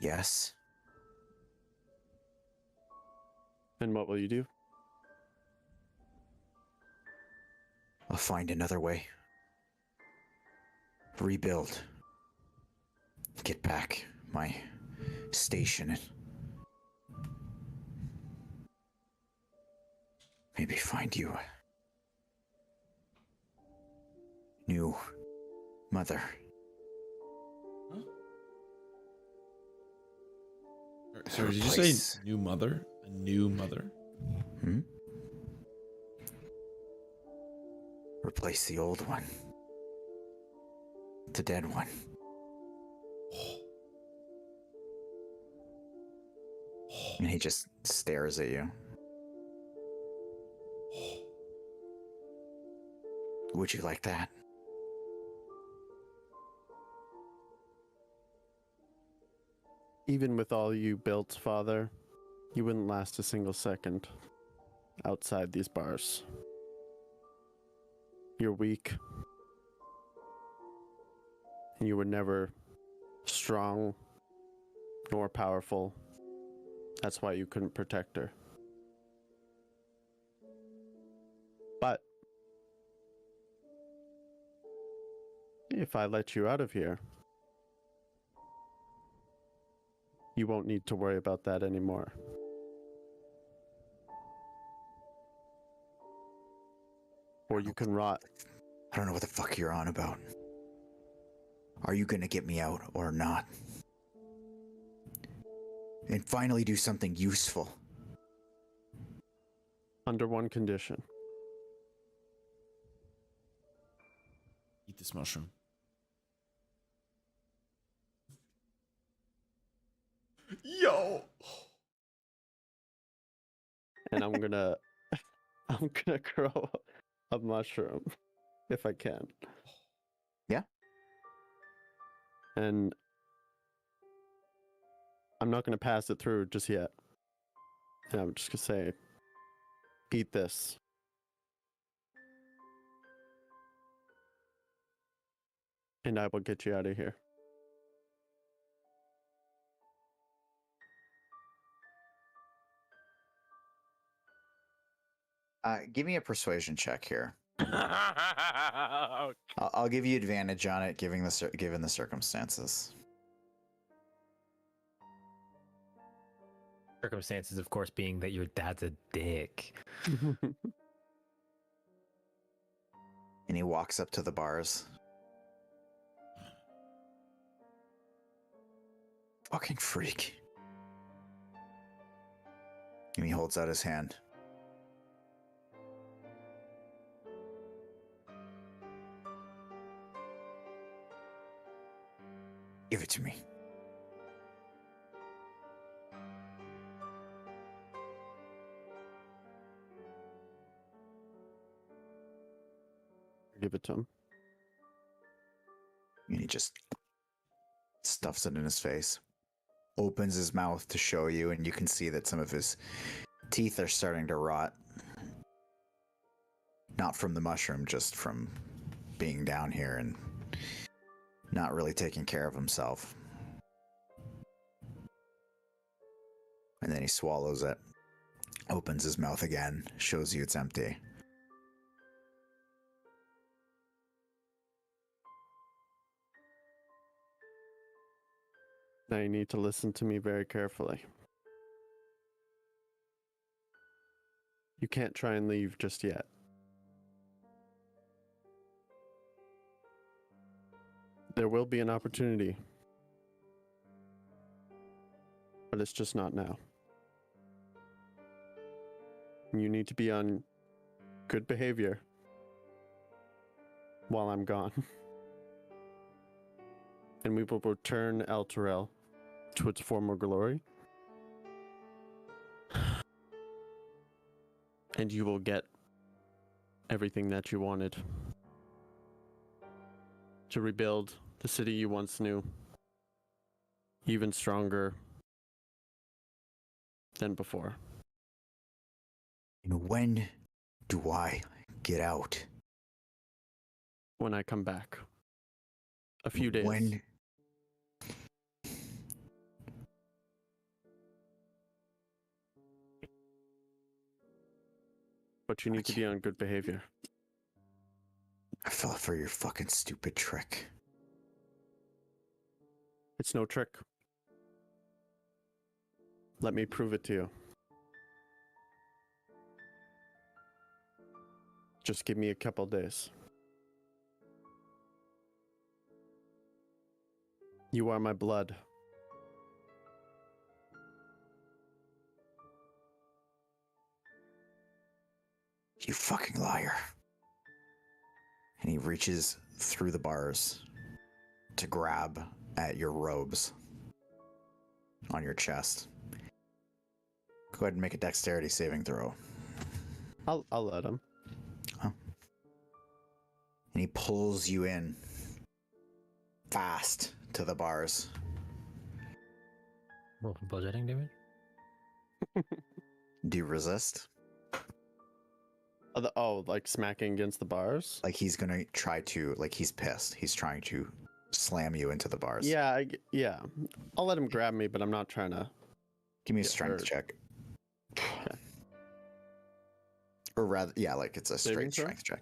Yes. And what will you do? I'll find another way. Rebuild. Get back my station and maybe find you a new mother. Sorry, did you Replace- say new mother? A new mother? Hmm? Replace the old one. The dead one. And he just stares at you. Would you like that? Even with all you built, Father, you wouldn't last a single second outside these bars. You're weak. And you were never strong nor powerful. That's why you couldn't protect her. But if I let you out of here, you won't need to worry about that anymore. Or you can rot. I don't know what the fuck you're on about. Are you gonna get me out or not? And finally do something useful. Under one condition. eat this mushroom. Yo! And I'm gonna grow a mushroom if I can. Yeah. And I'm not gonna pass it through just yet. And I'm just gonna say, eat this. And I will get you out of here. Give me a persuasion check here. Okay. I'll give you advantage on it, given the circumstances. Circumstances, of course, being that your dad's a dick. And he walks up to the bars. Fucking freak. And he holds out his hand. Give it to me. Give it to him. And he just stuffs it in his face. Opens his mouth to show you, and you can see that some of his teeth are starting to rot. Not from the mushroom, just from being down here and not really taking care of himself. And then he swallows it, opens his mouth again, shows you it's empty. Now you need to listen to me very carefully. You can't try and leave just yet. There will be an opportunity, but it's just not now. You need to be on good behavior while I'm gone. And we will return Elturel to its former glory. And you will get everything that you wanted to rebuild the city you once knew, even stronger than before. And when do I get out? When I come back. A few days. When? But you need to be on good behavior. I fell for your fucking stupid trick. It's no trick. Let me prove it to you. Just give me a couple days. You are my blood. You fucking liar. And he reaches through the bars to grab at your robes on your chest. Go ahead and make a dexterity saving throw. I'll let him. And he pulls you in fast to the bars. Roll for budgeting damage. Do you resist? Like smacking against the bars? Like he's gonna try to, like he's pissed. He's trying to slam you into the bars. Yeah, yeah. I'll let him grab me, but I'm not trying to. Give me a Get strength hurt. check. Okay. Or rather, yeah, like it's a Saving straight throw? strength check.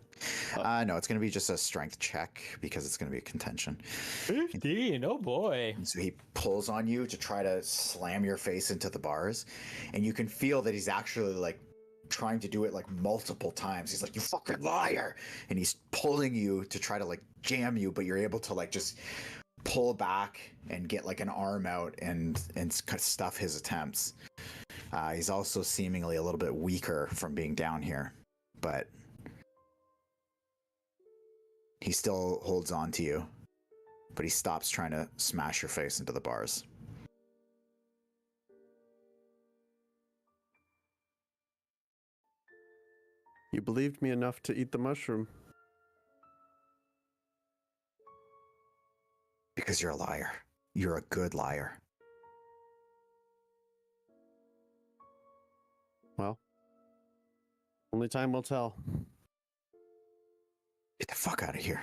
Oh. No, it's gonna be just a strength check because it's gonna be a contention. 15, oh boy. And so he pulls on you to try to slam your face into the bars, and you can feel that he's actually like trying to do it like multiple times. He's like, "You fucking liar!" And he's pulling you to try to like jam you, but you're able to like just pull back and get like an arm out and stuff his attempts. He's also seemingly a little bit weaker from being down here, but he still holds on to you, but he stops trying to smash your face into the bars. You believed me enough to eat the mushroom. Because you're a liar. You're a good liar. Well, only time will tell. Get the fuck out of here.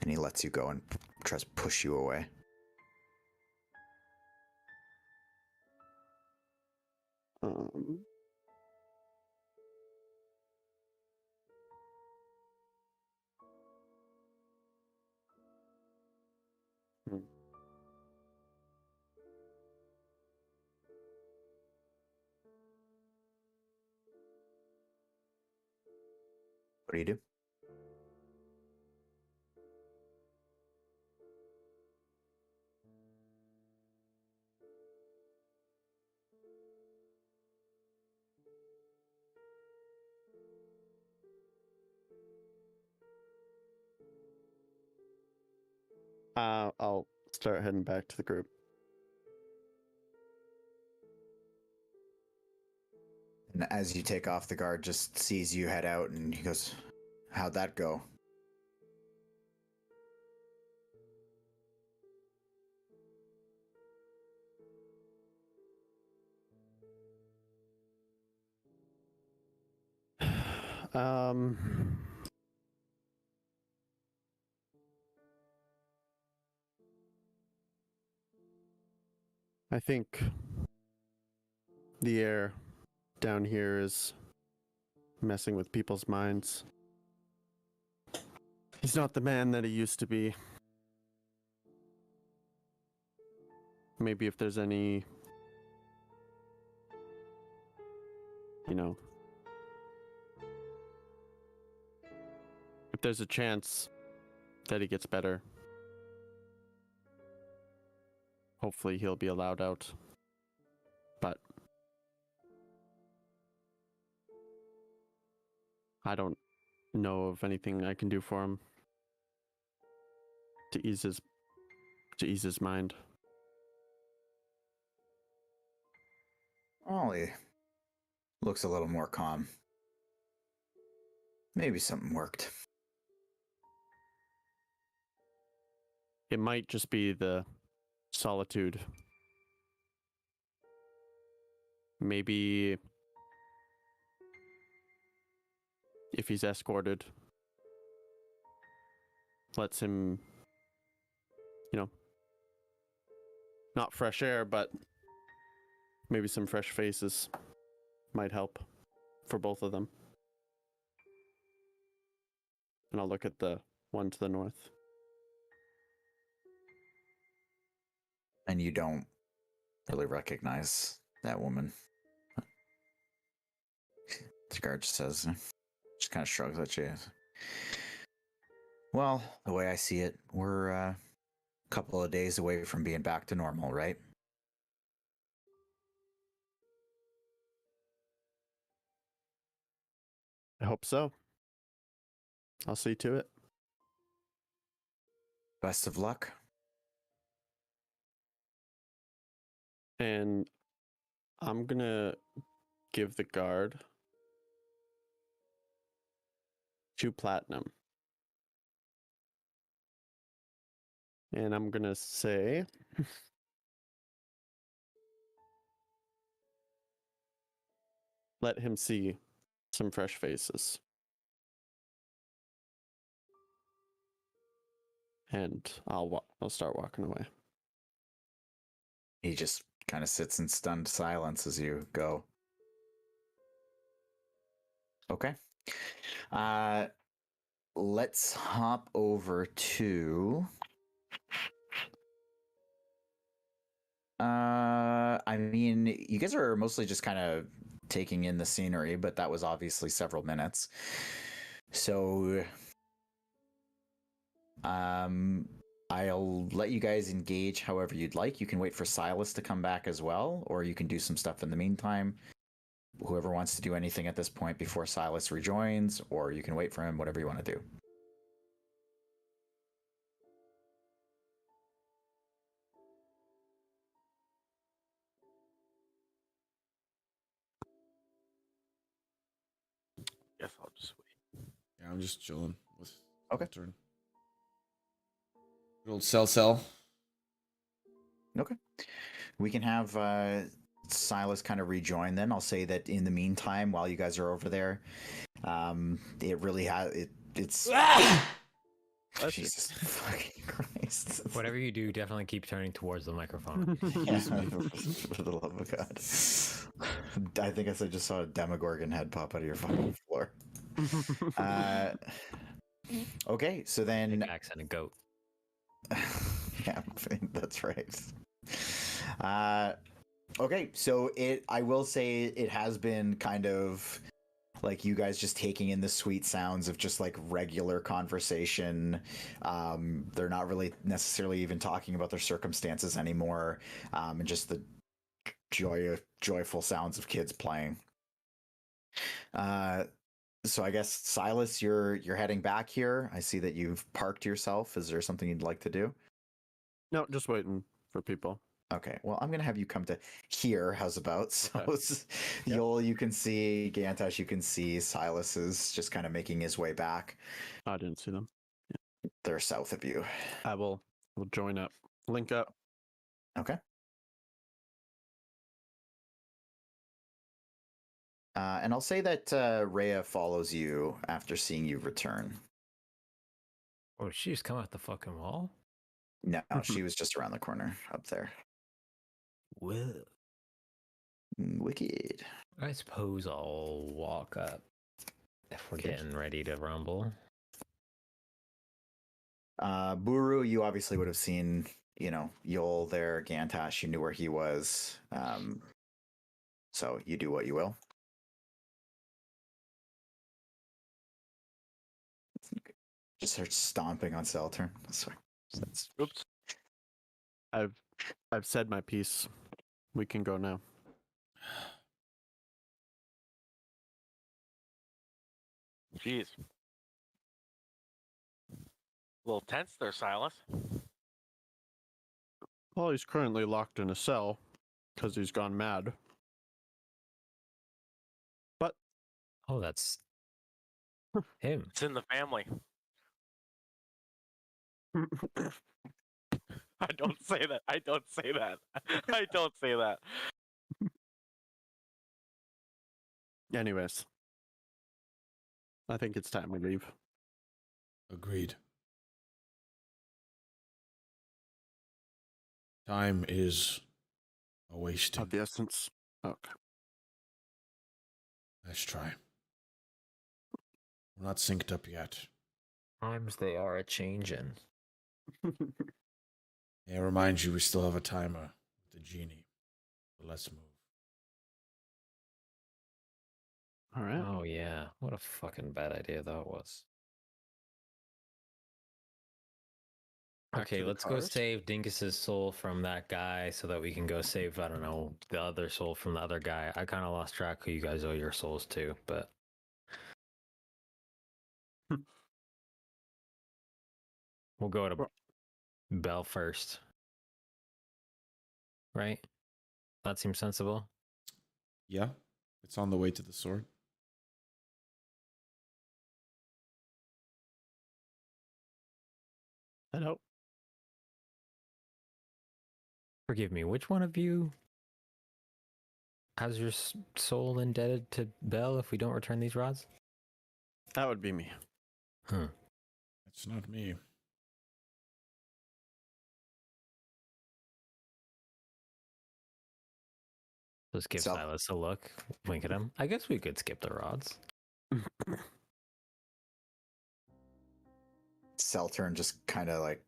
And he lets you go and tries to push you away. Um, hmm. What do you do? I'll start heading back to the group. And as you take off, the guard just sees you head out and he goes, "How'd that go?" Um, I think the air down here is messing with people's minds. He's not the man that he used to be. Maybe if there's any, if there's a chance that he gets better, hopefully he'll be allowed out. But I don't know of anything I can do for him to ease his mind. Ollie looks a little more calm. Maybe something worked. It might just be the solitude. Maybe if he's escorted, lets him, not fresh air, but maybe some fresh faces might help for both of them. And I'll look at the one to the north. And you don't really recognize that woman. The guard just says, just kind of shrugs at you. Well, the way I see it, we're a couple of days away from being back to normal, right? I hope so. I'll see to it. Best of luck. And I'm gonna give the guard 2 platinum. And I'm gonna say let him see some fresh faces. And I'll start walking away. He just kind of sits in stunned silence as you go. Okay. Let's hop over to I mean, you guys are mostly just kind of taking in the scenery, but that was obviously several minutes. So I'll let you guys engage however you'd like. You can wait for Silas to come back as well, or you can do some stuff in the meantime. Whoever wants to do anything at this point before Silas rejoins, or you can wait for him, whatever you want to do. Sweet. Yeah, I'm just chilling with Okay. Turn. Good old cell. Okay. We can have Silas kind of rejoin then. I'll say that in the meantime, while you guys are over there, it really it's Bless you. Jesus fucking Christ. Whatever you do, definitely keep turning towards the microphone. Yeah, Excuse me. for the love of God. I think I just saw a Demogorgon head pop out of your fucking floor. Okay, so then Pickaxe and a goat. yeah, that's right. Okay, so I will say it has been kind of like you guys just taking in the sweet sounds of just like regular conversation. They're not really necessarily even talking about their circumstances anymore, and just the joyful sounds of kids playing. So I guess Silas, you're heading back here. I see that you've parked yourself. Is there something you'd like to do? No, just waiting for people. Okay, well, I'm gonna have you come to here. How's about? So Okay. Yol, you can see Gantash, you can see Silas is just kind of making his way back. I didn't see them. They're south of you. I will join up. Link up. Okay. And I'll say that Rhea follows you after seeing you return. Oh, she just come out the fucking wall? No, she was just around the corner up there. Well, Wicked. I suppose I'll walk up if we're Okay. getting ready to rumble. Buru, you obviously would have seen, Yol there, Gantash, you knew where he was. So you do what you will. Just start stomping on Seltern. That's Oops. I've said my piece. We can go now. Jeez. A little tense there, Silas. Well, he's currently locked in a cell because he's gone mad. But Oh, that's him. It's in the family. I don't say that. I don't say that. I don't say that. anyways, I think it's time we leave. Agreed. Time is a wasting. Of the essence. Okay. Let's try. We're not synced up yet. Times they are a changing. May I remind you, we still have a timer with the genie. So let's move. All right. Oh yeah, what a fucking bad idea that was. Back Okay, to the let's go cars. save Dinkus's soul from that guy so that we can go save, I don't know, the other soul from the other guy. I kind of lost track who you guys owe your souls to, but... We'll go to Well- Bell first. Right? That seems sensible. Yeah, it's on the way to the sword. Hello. Forgive me, which one of you has your soul indebted to Bell if we don't return these rods? That would be me. Huh. That's not me. Let's give So- Silas a look. Wink at him. I guess we could skip the rods. Seltern just kind of like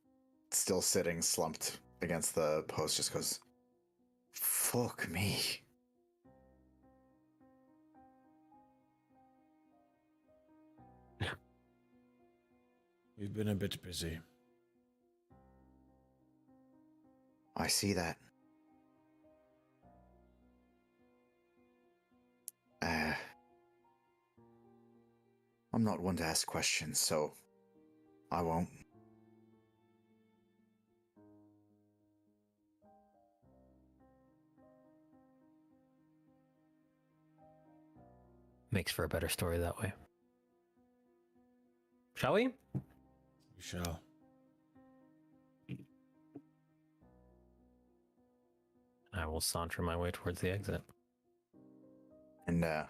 still sitting slumped against the post, just goes, fuck me. We've been a bit busy. I see that. I'm not one to ask questions, so I won't. Makes for a better story that way. Shall we? We shall. I will saunter my way towards the exit. And are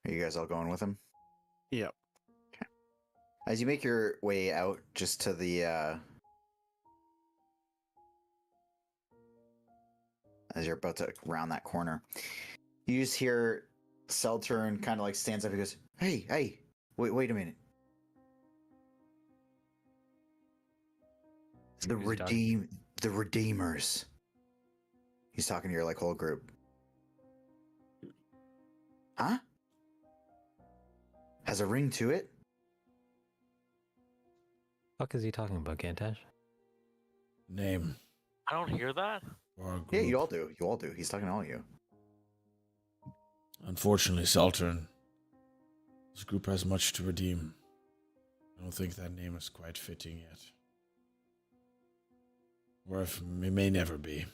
you guys all going with him? Yep. As you make your way out just to the as you're about to round that corner, you just hear Seltern kind of like stands up. He goes, "Hey, wait a minute. Who's he The Redeemers." He's talking to your like whole group. Huh? Has a ring to it? Fuck is he talking about, Gantash? Name. I don't hear that. For our group. Yeah, you all do. You all do. He's talking to all of you. Unfortunately, Saltern, this group has much to redeem. I don't think that name is quite fitting yet. Or if it may never be.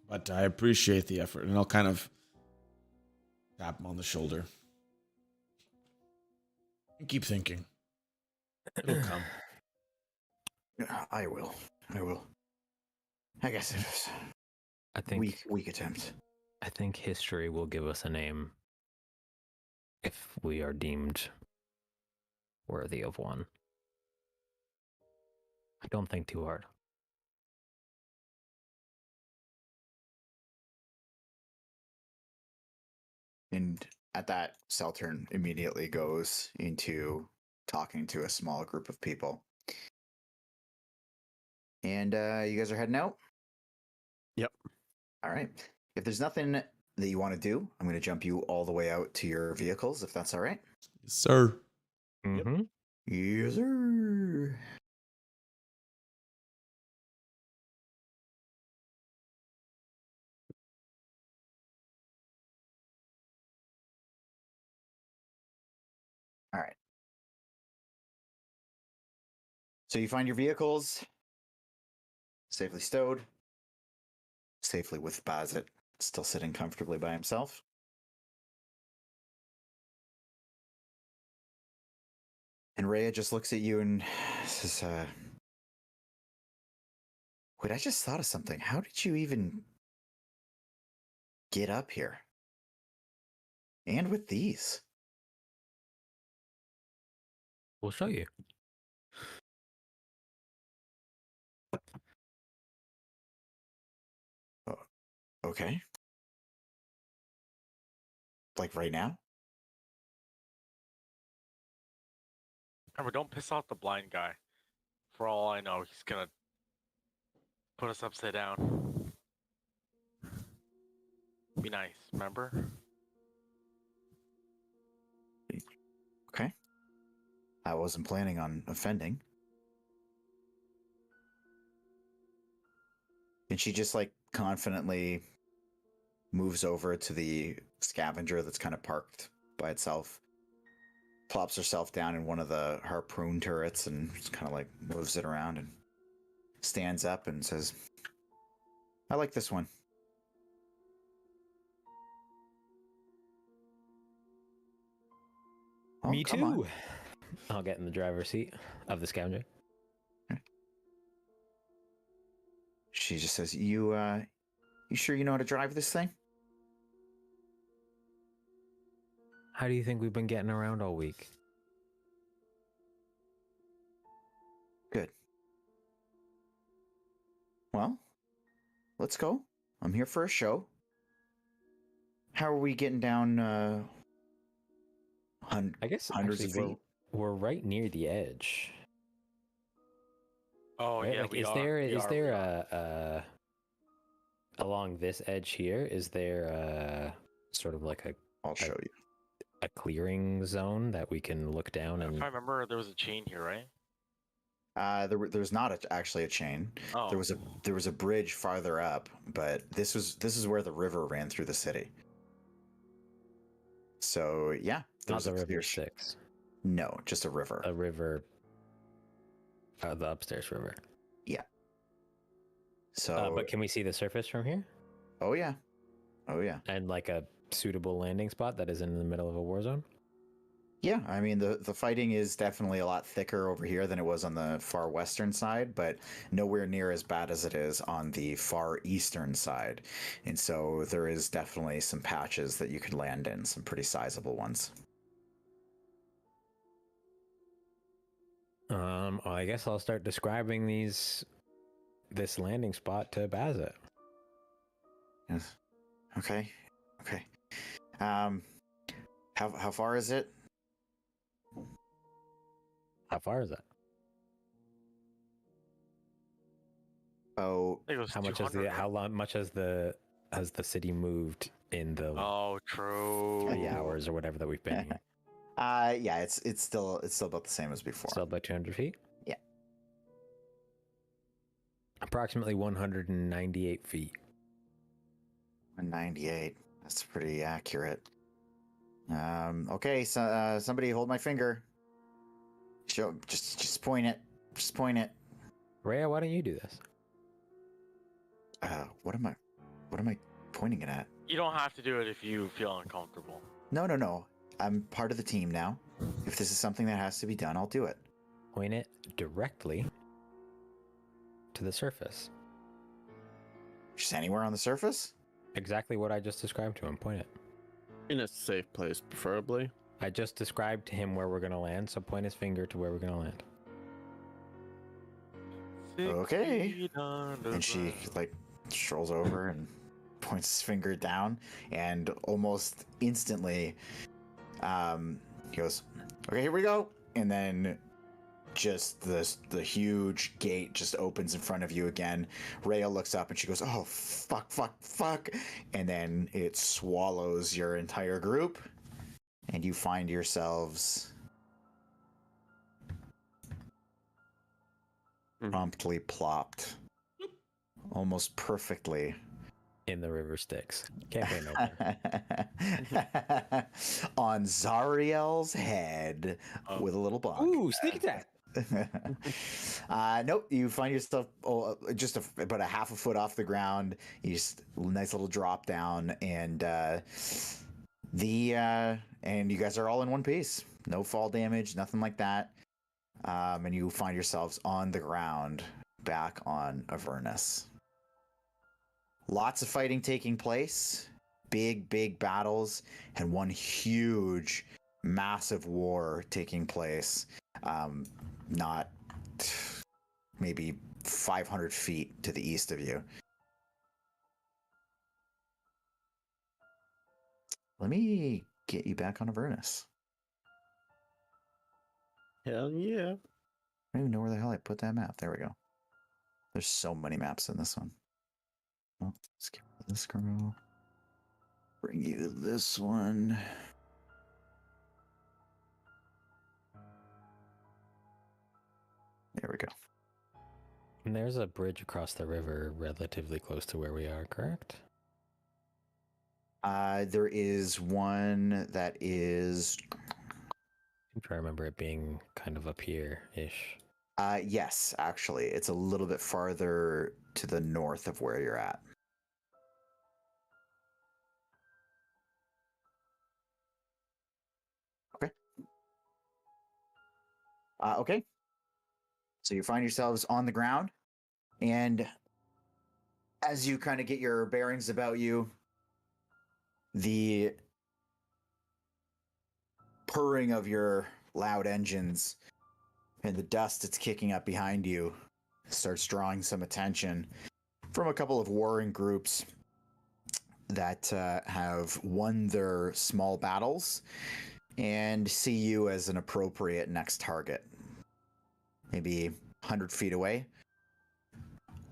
But I appreciate the effort, and I'll kind of tap him on the shoulder. And keep thinking. It'll come. I will. I guess it was I think weak attempt. I think history will give us a name if we are deemed worthy of one. I don't think too hard. And at that, Seltern immediately goes into talking to a small group of people. And you guys are heading out? Yep. All right. If there's nothing that you want to do, I'm going to jump you all the way out to your vehicles, if that's all right. Yes, sir. Mm-hmm. Yes, sir. All right. So you find your vehicles safely stowed, safely with Bazit still sitting comfortably by himself. And Rhea just looks at you and says, wait, I just thought of something. How did you even get up here? And with these? We'll show you. Okay. Like right now? Remember, don't piss off the blind guy. For all I know, he's gonna put us upside down. Be nice, remember? Okay. I wasn't planning on offending. And she just like confidently moves over to the scavenger that's kind of parked by itself, plops herself down in one of the harpoon turrets and just kind of like moves it around and stands up and says, I like this one. Oh, Me come too. on. I'll get in the driver's seat of the scavenger. She just says, you sure you know how to drive this thing? How do you think we've been getting around all week? Good. Well, let's go. I'm here for a show. How are we getting down I guess hundreds actually of feet? we're right near the edge. Oh Right? yeah, Like, we is are. there we is are, there we are. along this edge here? Is there sort of like I'll show you. a clearing zone that we can look down If and? I remember, there was a chain here, right? There's not actually a chain. Oh, There was a bridge farther up, but this is where the river ran through the city. So yeah, there Not was a the clear river Styx. No, just a river. A river. The upstairs river. So, But can we see the surface from here? oh yeah. And like a suitable landing spot that is in the middle of a war zone? Yeah, I mean the fighting is definitely a lot thicker over here than it was on the far western side, but nowhere near as bad as it is on the far eastern side. And so there is definitely some patches that you could land in, some pretty sizable ones. Well, I guess I'll start describing this landing spot to Bazet. Yes. Okay. Okay. How far is it? How far is it? Oh, I think it was How much has 200, right? how long much has the city moved in the Oh, true. 3 hours or whatever that we've been here? yeah, it's still about the same as before. Still about 200 feet? Yeah. Approximately 198 feet. 198. That's pretty accurate. Okay, so somebody hold my finger. Show, just point it. Just point it. Rhea, why don't you do this? What am I pointing it at? You don't have to do it if you feel uncomfortable. No. I'm part of the team now. If this is something that has to be done, I'll do it. Point it directly to the surface. Just anywhere on the surface? Exactly what I just described to him. Point it. In a safe place, preferably. I just described to him where we're going to land, so point his finger to where we're going to land. 6 Okay. feet underground. And she like strolls over and points his finger down, and almost instantly, he goes, "Okay, here we go!" And then just the huge gate just opens in front of you again. Rhea looks up and she goes, "Oh, fuck!" And then it swallows your entire group, and you find yourselves promptly plopped, almost perfectly In the river Styx. Can't pay no better. on Zariel's head with a little bump. Ooh, sneak attack. Nope, you find yourself just about a half a foot off the ground. You just nice little drop down, and and you guys are all in one piece. No fall damage, nothing like that. And you find yourselves on the ground, back on Avernus. Lots of fighting taking place, big battles, and one huge, massive war taking place. Not maybe 500 feet to the east of you. Let me get you back on Avernus. Hell yeah. I don't even know where the hell I put that map. There we go. There's so many maps in this one. Well, let's get rid of this girl. Bring you to this one. There we go. And there's a bridge across the river relatively close to where we are, correct? There is one that is. I'm trying to remember it being kind of up here-ish. Yes, actually. It's a little bit farther to the north of where you're at. Okay. Okay. So you find yourselves on the ground, and as you kind of get your bearings about you, the purring of your loud engines and the dust that's kicking up behind you starts drawing some attention from a couple of warring groups that have won their small battles and see you as an appropriate next target. Maybe 100 feet away.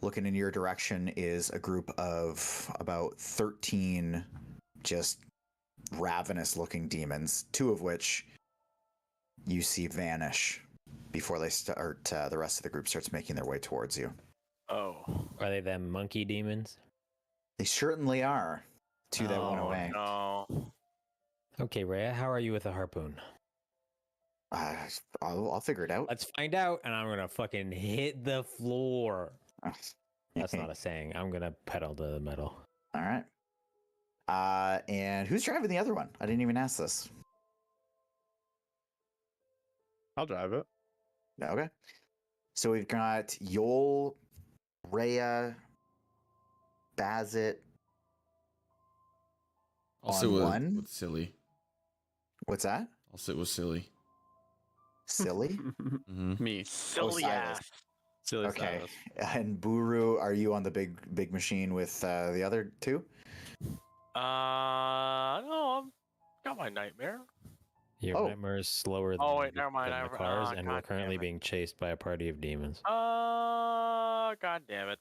Looking in your direction is a group of about 13 just ravenous looking demons, two of which you see vanish before they start, the rest of the group starts making their way towards you. Oh. Are they them monkey demons? They certainly are. Two that went away. No. Okay, Rhea, how are you with a harpoon? I'll figure it out. Let's find out, and I'm gonna fucking hit the floor. That's not a saying. I'm gonna pedal to the metal. All right. And who's driving the other one? I didn't even ask this. I'll drive it. Okay. So we've got Yol, Rhea, Bazit I'll sit on with, one. with Silly. What's that? I'll sit with Silly. Silly? Mm-hmm. Me. Silly Silas. ass. Silly Okay. Silas. And Buru, are you on the big machine with the other two? No, I've got my nightmare. Your Oh. nightmare is slower Oh, than, wait, never mind, than the I- cars, ah, and we're God damn currently it. being chased by a party of demons. God damn it.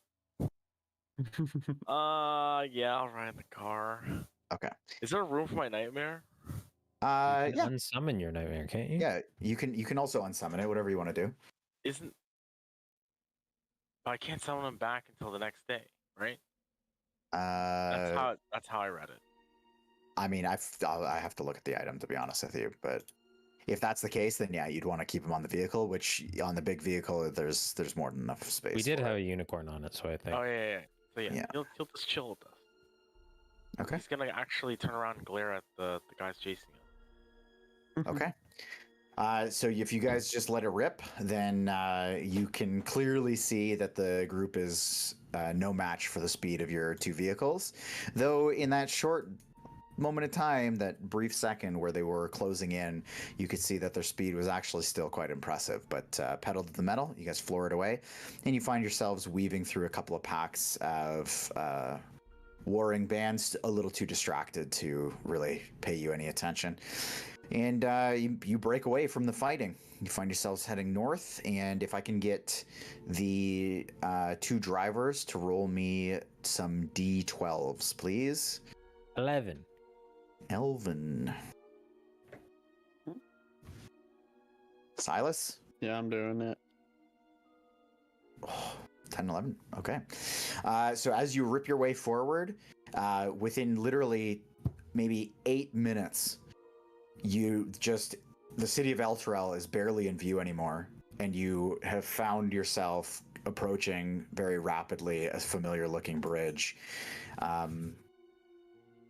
Yeah, I'll ride the car. Okay. Is there room for my nightmare? You can Yeah. unsummon your nightmare, can't you? Yeah, you can also unsummon it, whatever you want to do. Isn't. But I can't summon him back until the next day, right? That's how I read it. I mean, I have to look at the item to be honest with you, but if that's the case, then yeah, you'd want to keep him on the vehicle. Which on the big vehicle, there's more than enough space. We did for have it. a unicorn on it, so I think. Oh, yeah. So, yeah, Yeah. He'll just chill with us. Okay. He's gonna actually turn around and glare at the guys chasing him. Okay. So if you guys just let it rip, then you can clearly see that the group is no match for the speed of your two vehicles. Though in that short moment of time, that brief second where they were closing in, you could see that their speed was actually still quite impressive. But pedal to the metal, you guys floor it away, and you find yourselves weaving through a couple of packs of warring bands, a little too distracted to really pay you any attention. And you break away from the fighting. You find yourselves heading north, and if I can get the two drivers to roll me some D12s, please. 11. Elvin. Silas? Yeah, I'm doing it. Oh, 10, 11. Okay. So as you rip your way forward, within literally maybe 8 minutes, the city of Elturel is barely in view anymore, and you have found yourself approaching very rapidly a familiar looking bridge.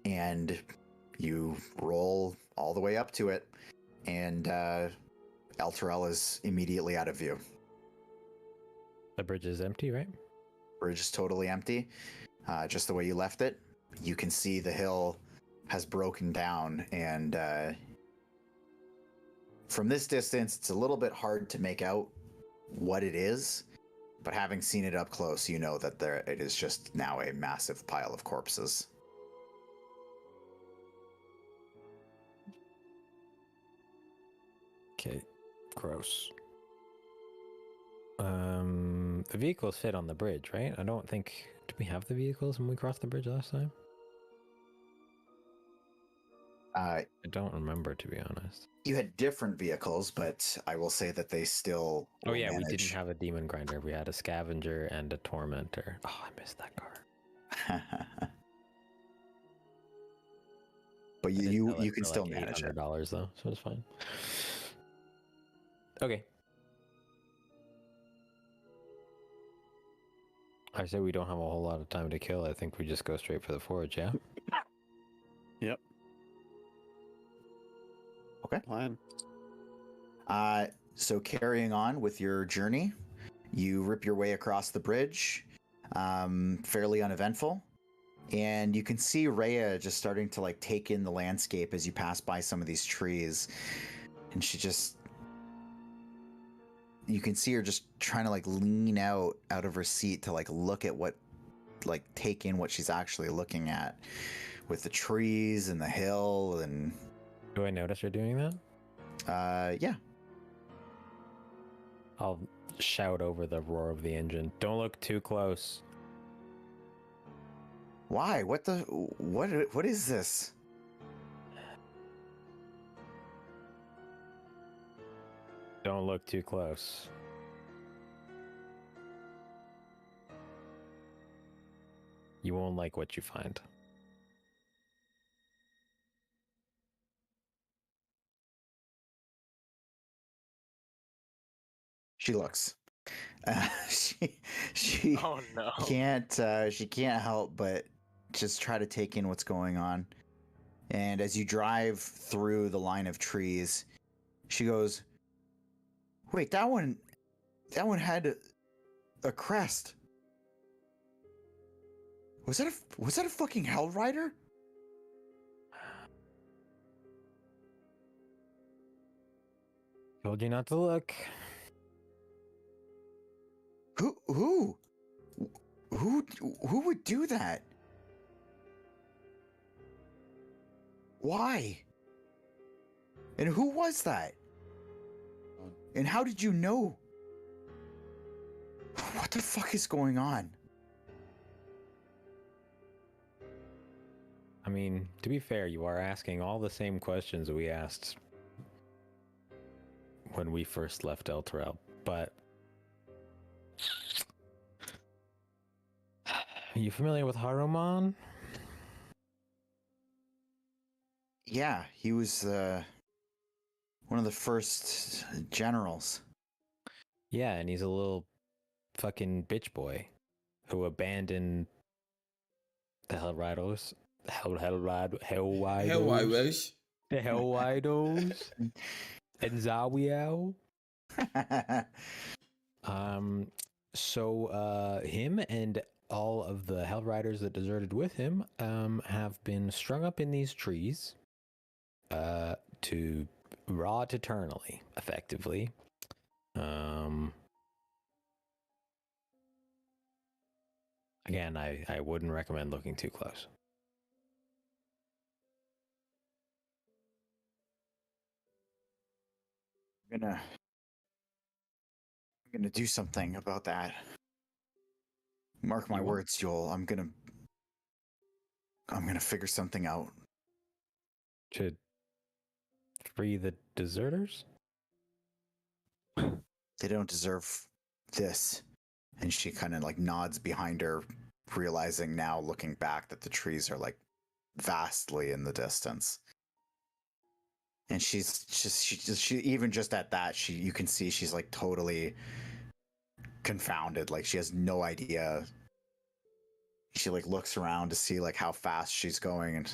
And you roll all the way up to it, and Elturel is immediately out of view. The bridge is empty, right? Bridge is totally empty, just the way you left it. You can see the hill has broken down, and from this distance, it's a little bit hard to make out what it is, but having seen it up close, you know that it is just now a massive pile of corpses. Okay, gross. The vehicles fit on the bridge, right? I don't think. Did we have the vehicles when we crossed the bridge last time? I don't remember, to be honest. You had different vehicles, but I will say that they still. Oh yeah, manage. we didn't have a demon grinder. We had a scavenger and a tormentor. Oh, I missed that car. But you can still like manage it. $800 though, so it's fine. Okay. I say we don't have a whole lot of time to kill. I think we just go straight for the forge, yeah? Yep. Okay. Plan. So carrying on with your journey, you rip your way across the bridge, fairly uneventful, and you can see Rhea just starting to like take in the landscape as you pass by some of these trees, and you can see her just trying to like lean out of her seat to like look at take in what she's actually looking at with the trees and the hill. And do I notice her doing that? Yeah. I'll shout over the roar of the engine. Don't look too close. Why? What is this? Don't look too close. You won't like what you find. She looks. She Oh no. can't help but just try to take in what's going on. And as you drive through the line of trees, she goes, Wait, that one had a crest. Was that a fucking Hell Rider? Told you not to look. Who would do that? Why? And who was that? And how did you know? What the fuck is going on? I mean, to be fair, you are asking all the same questions we asked when we first left Elturel, but are you familiar with Haruman? Yeah, he was one of the first generals. Yeah, and he's a little fucking bitch boy who abandoned the Hellriders. Hellriders. The Hellriders. And Zawiel. So him and all of the Hellriders that deserted with him have been strung up in these trees to rot eternally, effectively. Again, I wouldn't recommend looking too close. I'm gonna do something about that. Mark my words, Joel. I'm gonna figure something out. To free the deserters? They don't deserve this. And she kind of like nods behind her, realizing now, looking back, that the trees are like vastly in the distance. And she even just at that, you can see she's like totally confounded. Like she has no idea. She like looks around to see like how fast she's going,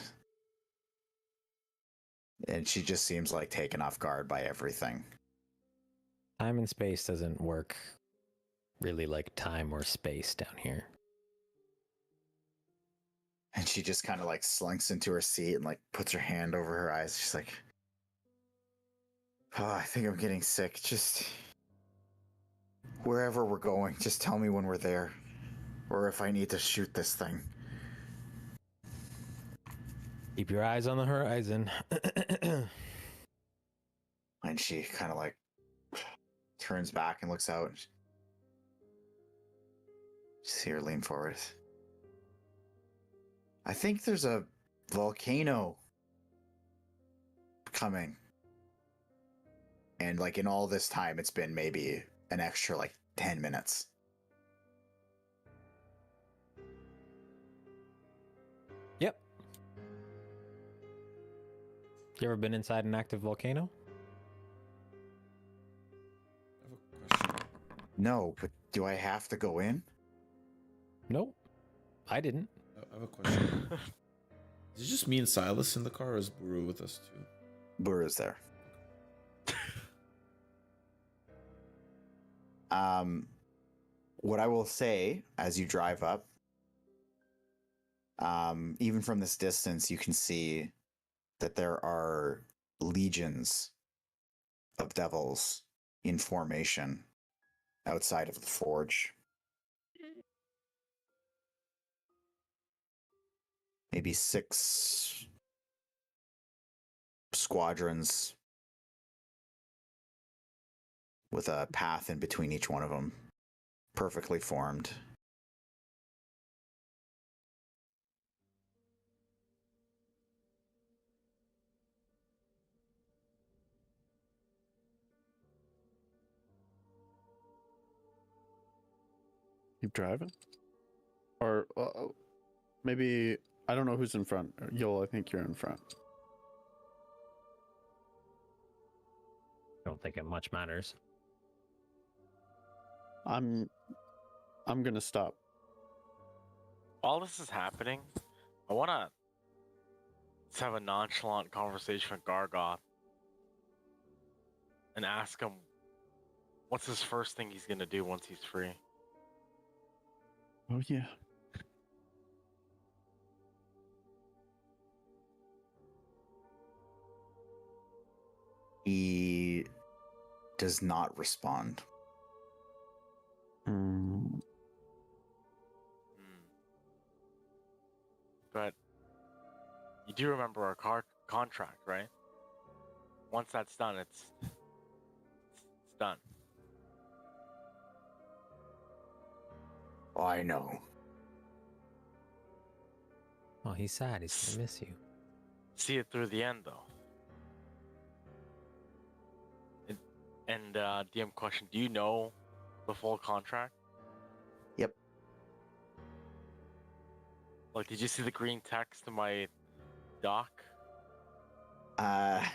and she just seems like taken off guard by everything. Time and space doesn't work really like time or space down here. And she just kind of like slunks into her seat and like puts her hand over her eyes. She's like, "Oh, I think I'm getting sick. Just wherever we're going, just tell me when we're there, or if I need to shoot this thing." Keep your eyes on the horizon. And she kind of like turns back and looks out. See her lean forward. I think there's a volcano coming. And like in all this time, it's been maybe an extra like 10 minutes. Yep. You ever been inside an active volcano? I have a question. No, but do I have to go in? Nope. I didn't. I have a question. Is it just me and Silas in the car, or is Buru with us too? Buru's there. What I will say as you drive up, even from this distance, you can see that there are legions of devils in formation outside of the forge. Maybe 6 squadrons with a path in between each one of them, perfectly formed. Keep driving? Or maybe, I don't know who's in front. Yoel, I think you're in front. Don't think it much matters. I'm gonna stop. While this is happening, I wanna let's have a nonchalant conversation with Gargoth and ask him What's his first thing he's gonna do once he's free? Oh yeah. He does not respond. Hmm. Hmm. But you do remember our contract, right? Once that's done, it's done. Oh, I know. Oh, he's sad. He's gonna miss you. See it through the end, though. And DM question: do you know the full contract? Yep. Like, did you see the green text to my doc? I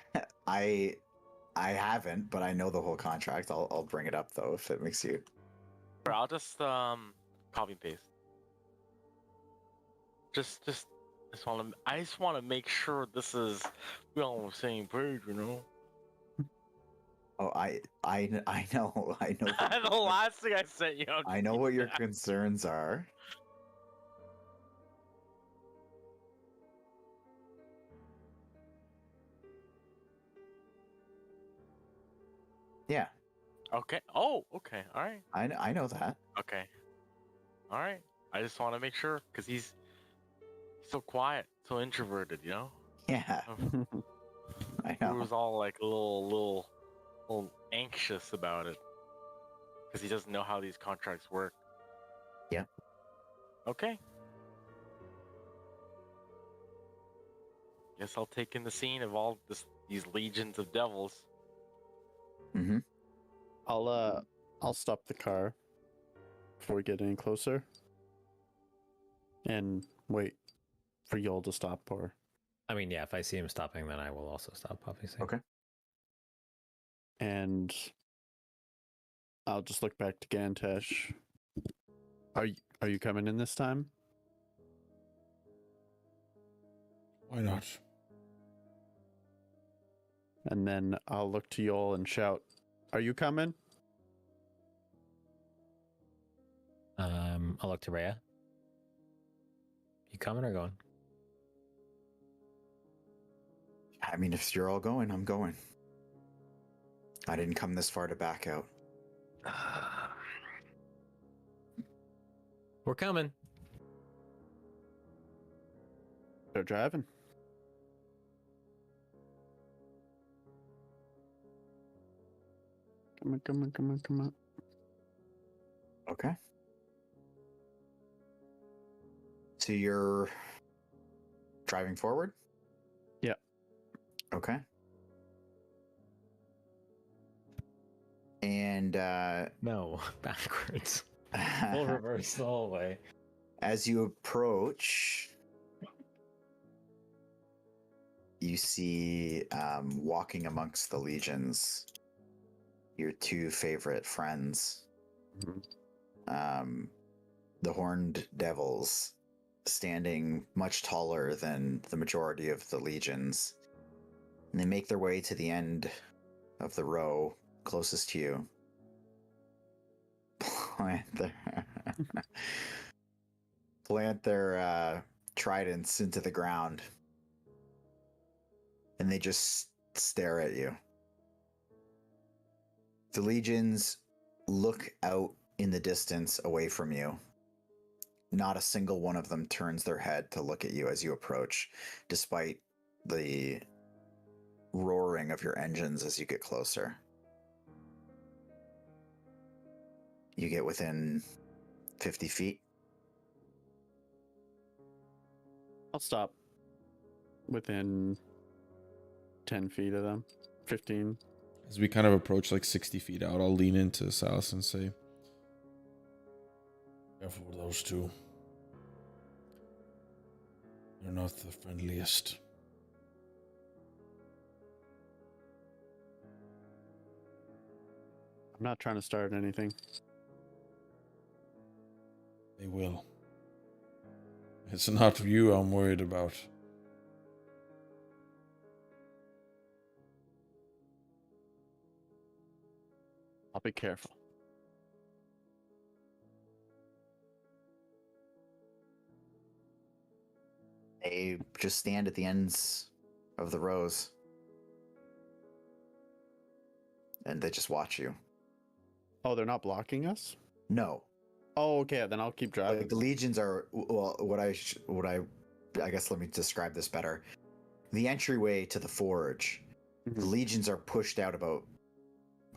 haven't, but I know the whole contract. I'll bring it up though if it makes you. Or I'll just copy and paste. Just I just want to make sure this is we're all on the same page, you know. Oh, I know. I know. The last thing I sent you. I know what your concerns are. Yeah, Okay. Oh, okay. All right. I know that. Okay. All right. I just want to make sure because he's so quiet, so introverted, you know. Yeah, I He know. was all like a little anxious about it because he doesn't know how these contracts work. Yeah. Okay. Guess I'll take in the scene of all these legions of devils. Mm-hmm. I'll stop the car before we get any closer. And wait for y'all to stop or I mean, yeah, if I see him stopping, then I will also stop, obviously. Okay. and I'll just look back to Gantesh. Are you coming in this time? Why not? And then I'll look to y'all and shout, "Are you coming?" I'll look to Rhea. You coming or going? I mean, if you're all going, I'm going. I didn't come this far to back out. We're coming. They're driving. Come on. Okay. So you're driving forward? Yeah. Okay. And No, backwards. Full reverse the whole way. as you approach, you see walking amongst the legions your two favorite friends, the horned devils, standing much taller than the majority of the legions. And they make their way to the end of the row closest to you. Plant their tridents into the ground. And they just stare at you. The legions look out in the distance away from you. Not a single one of them turns their head to look at you as you approach, despite the roaring of your engines as you get closer. You get within 50 feet. I'll stop within 10 feet of them. 15. As we kind of approach like 60 feet out, I'll lean into Salas and say, "Careful with those two. They're not the friendliest." I'm not trying to start anything. They will. It's not you I'm worried about. I'll be careful. They just stand at the ends of the rows. And they just watch you. Oh, they're not blocking us? No. Oh, okay. Then I'll keep driving. Like the legions are, well, I guess let me describe this better. The entryway to the forge, the legions are pushed out about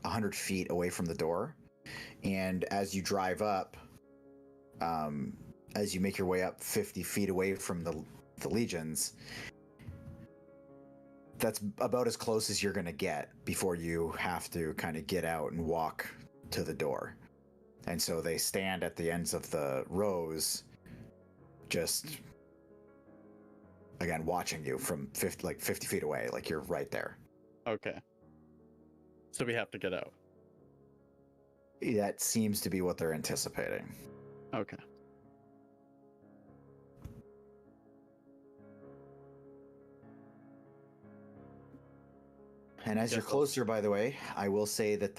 100 feet away from the door. And as you drive up, as you make your way up 50 feet away from the legions, that's about as close as you're going to get before you have to kind of get out and walk to the door. And so they stand at the ends of the rows, just, again, watching you from 50 feet away, like you're right there. Okay. So we have to get out. That seems to be what they're anticipating. Okay. And as you're closer, by the way, I will say that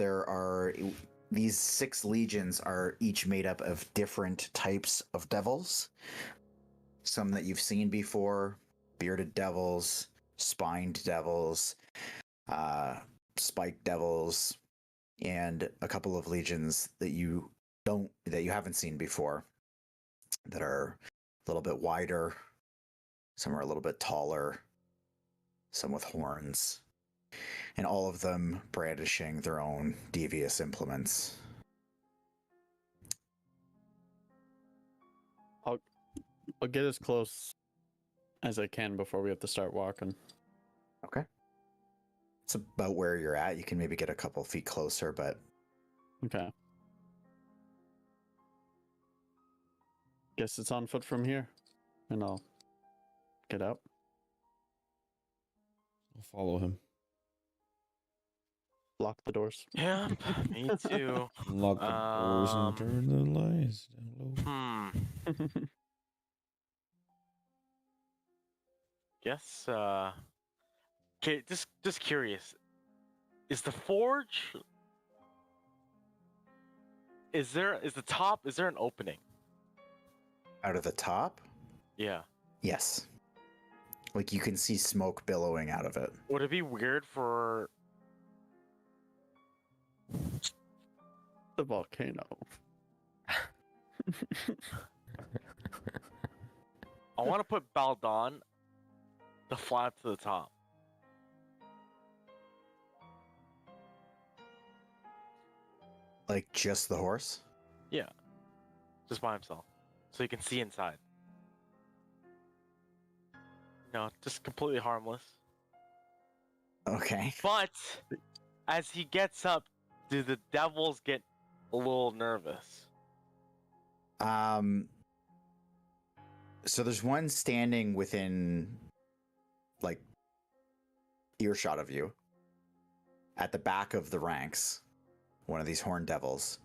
these 6 legions are each made up of different types of devils. Some that you've seen before, bearded devils, spined devils, spiked devils, and a couple of legions that you haven't seen before, that are a little bit wider, some are a little bit taller, some with horns. And all of them brandishing their own devious implements. I'll get as close as I can before we have to start walking. Okay. It's about where you're at. You can maybe get a couple feet closer, but... Okay. Guess it's on foot from here. And I'll get out. I'll follow him. Lock the doors. Yeah, me too. Lock the doors and turn the lights down low. Guess okay, just curious. Is the forge, is there an opening? Out of the top? Yeah. Yes. Like you can see smoke billowing out of it. Would it be weird for The volcano. I want to put Baldon the flap to the top. Like just the horse? Yeah. Just by himself. So you can see inside. No, just completely harmless. Okay. But as he gets up, do the devils get a little nervous? So there's one standing within, like, earshot of you, at the back of the ranks, one of these horned devils,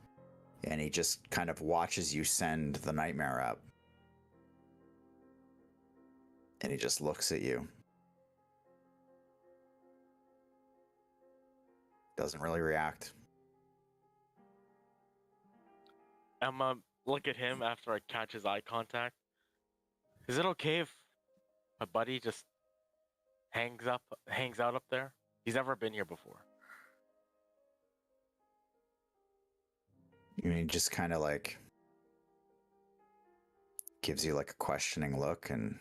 and he just kind of watches you send the nightmare up. And he just looks at you. Doesn't really react. Emma, look at him after I catch his eye contact. Is it okay if my buddy just hangs out up there? He's never been here before. I mean, just kind of like gives you like a questioning look, and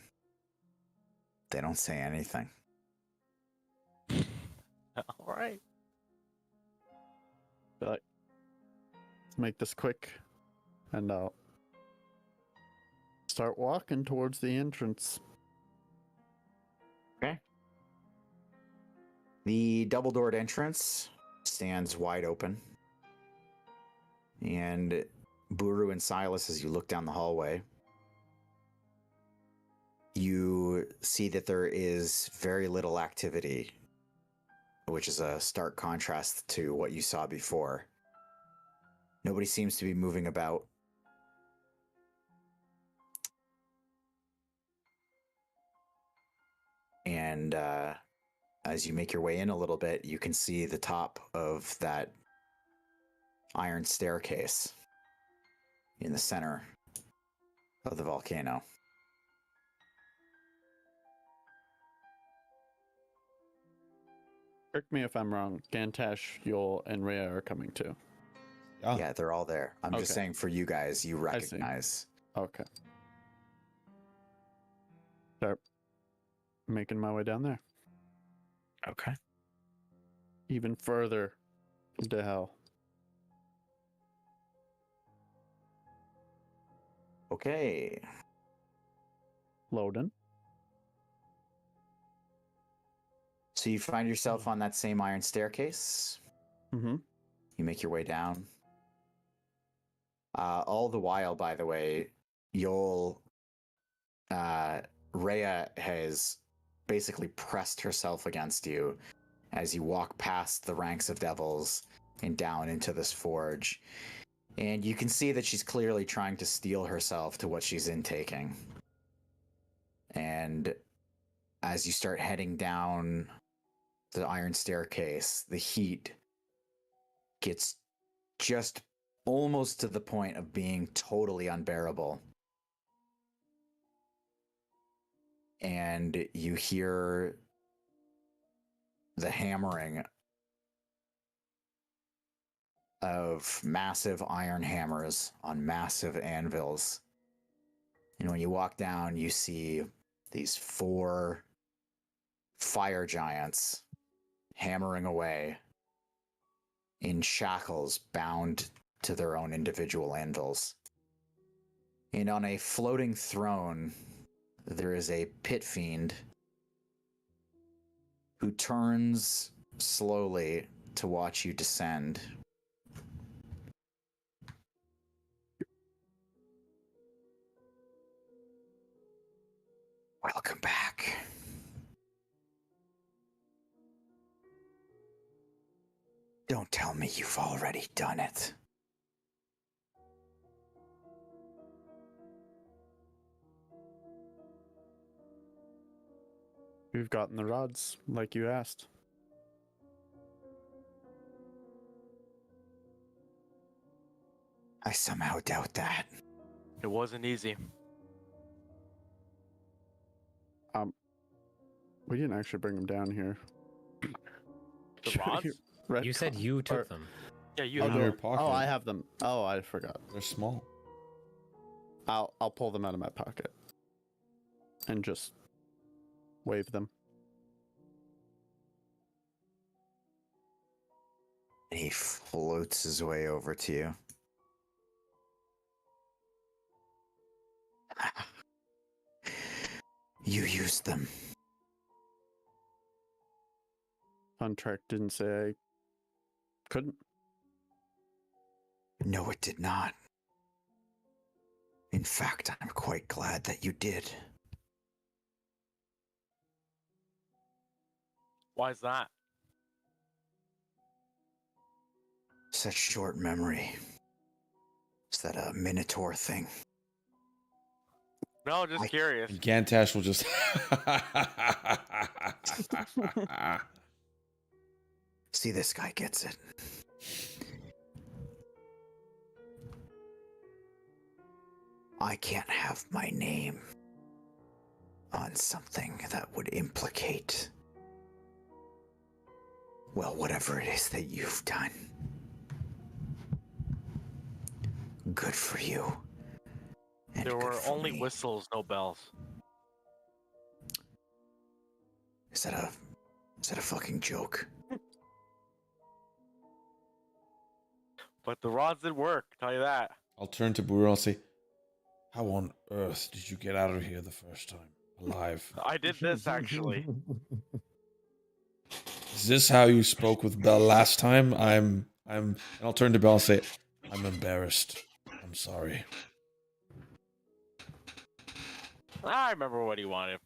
they don't say anything. All right. But let's make this quick, and I'll start walking towards the entrance. Okay. The double-doored entrance stands wide open. And Buru and Silas, as you look down the hallway, you see that there is very little activity, which is a stark contrast to what you saw before. Nobody seems to be moving about. And as you make your way in a little bit, you can see the top of that iron staircase in the center of the volcano. Correct me if I'm wrong. Gantash, Yol, and Rhea are coming too. Yeah, they're all there. I'm just Okay. saying for you guys, you see. recognize. Okay. Start making my way down there. Okay. Even further into hell. Okay. Loden. So you find yourself on that same iron staircase. Mm-hmm. You make your way down. All the while, by the way, Rhea has basically pressed herself against you as you walk past the ranks of devils and down into this forge. And you can see that she's clearly trying to steel herself to what she's intaking. And as you start heading down the iron staircase, the heat gets just almost to the point of being totally unbearable. And you hear the hammering of massive iron hammers on massive anvils. And when you walk down, you see these 4 fire giants hammering away in shackles bound to their own individual anvils. And on a floating throne, there is a pit fiend who turns slowly to watch you descend. Welcome back. Don't tell me you've already done it. We've gotten the rods, like you asked. I somehow doubt that. It wasn't easy. We didn't actually bring them down here. The rods? You said you took them. Yeah, you In have your them. pocket. Oh, I have them. Oh, I forgot. They're small. I'll pull them out of my pocket and just wave them. He floats his way over to you. You used them. Contract didn't say I couldn't. No, it did not. In fact, I'm quite glad that you did. Why is that? Such short memory. Is that a Minotaur thing? No, just curious. And Gantash will just. See, this guy gets it. I can't have my name on something that would implicate, well, whatever it is that you've done. Good for you. And There good were for only me. whistles, no bells. Is that a fucking joke? But the rods did work, tell you that. I'll turn to Buru and I'll say, how on earth did you get out of here the first time? Alive. I did this actually. Is this how you spoke with Bell last time? And I'll turn to Bell and say, I'm embarrassed. I'm sorry. I remember what he wanted.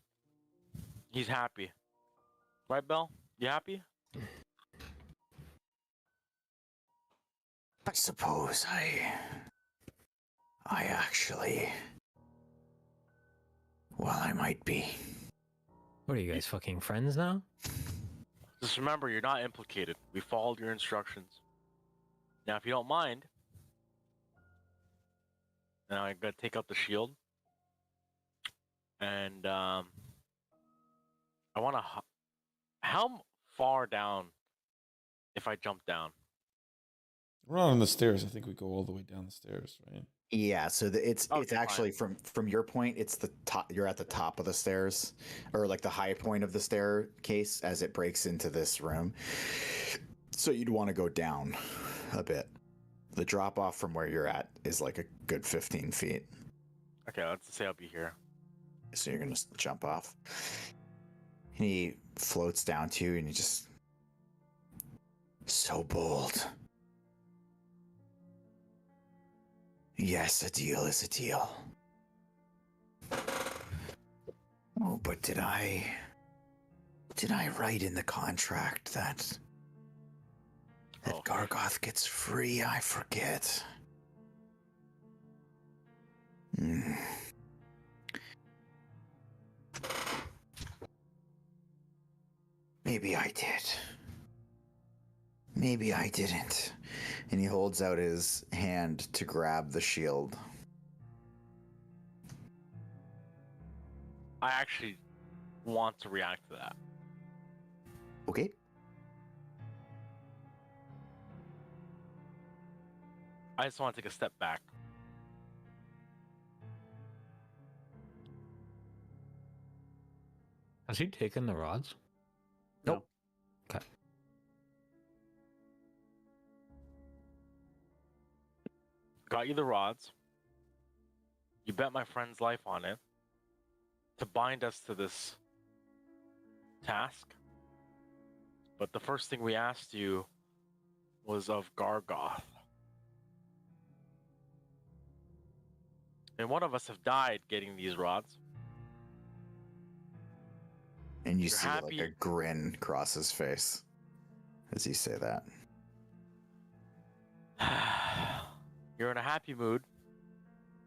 He's happy. Right, Bell? You happy? I suppose I actually, well, I might be. What are you guys, fucking friends now? Just remember, you're not implicated. We followed your instructions. Now, if you don't mind, now I'm gonna take out the shield, and I want to. How far down if I jump down? We're not on the stairs. I think we go all the way down the stairs, right? Yeah, so it's Okay, actually from your point, it's the top. You're at the top of the stairs, or like the high point of the staircase as it breaks into this room. So you'd want to go down a bit. The drop off from where you're at is like a good 15 feet. Okay, let's say I'll be here. So you're gonna jump off. And he floats down to you, and he just so bold. Yes, a deal is a deal. Oh, but did I write in the contract that Oh. Gargoth gets free? I forget. Hmm. Maybe I did. Maybe I didn't. And he holds out his hand to grab the shield. I actually want to react to that. Okay. I just want to take a step back. Has he taken the rods? Nope. Okay. Got you the rods. You bet my friend's life on it to bind us to this task. But the first thing we asked you was of Gargoth. And one of us have died getting these rods. And you You're see happy- like a grin cross his face as you say that. You're in a happy mood.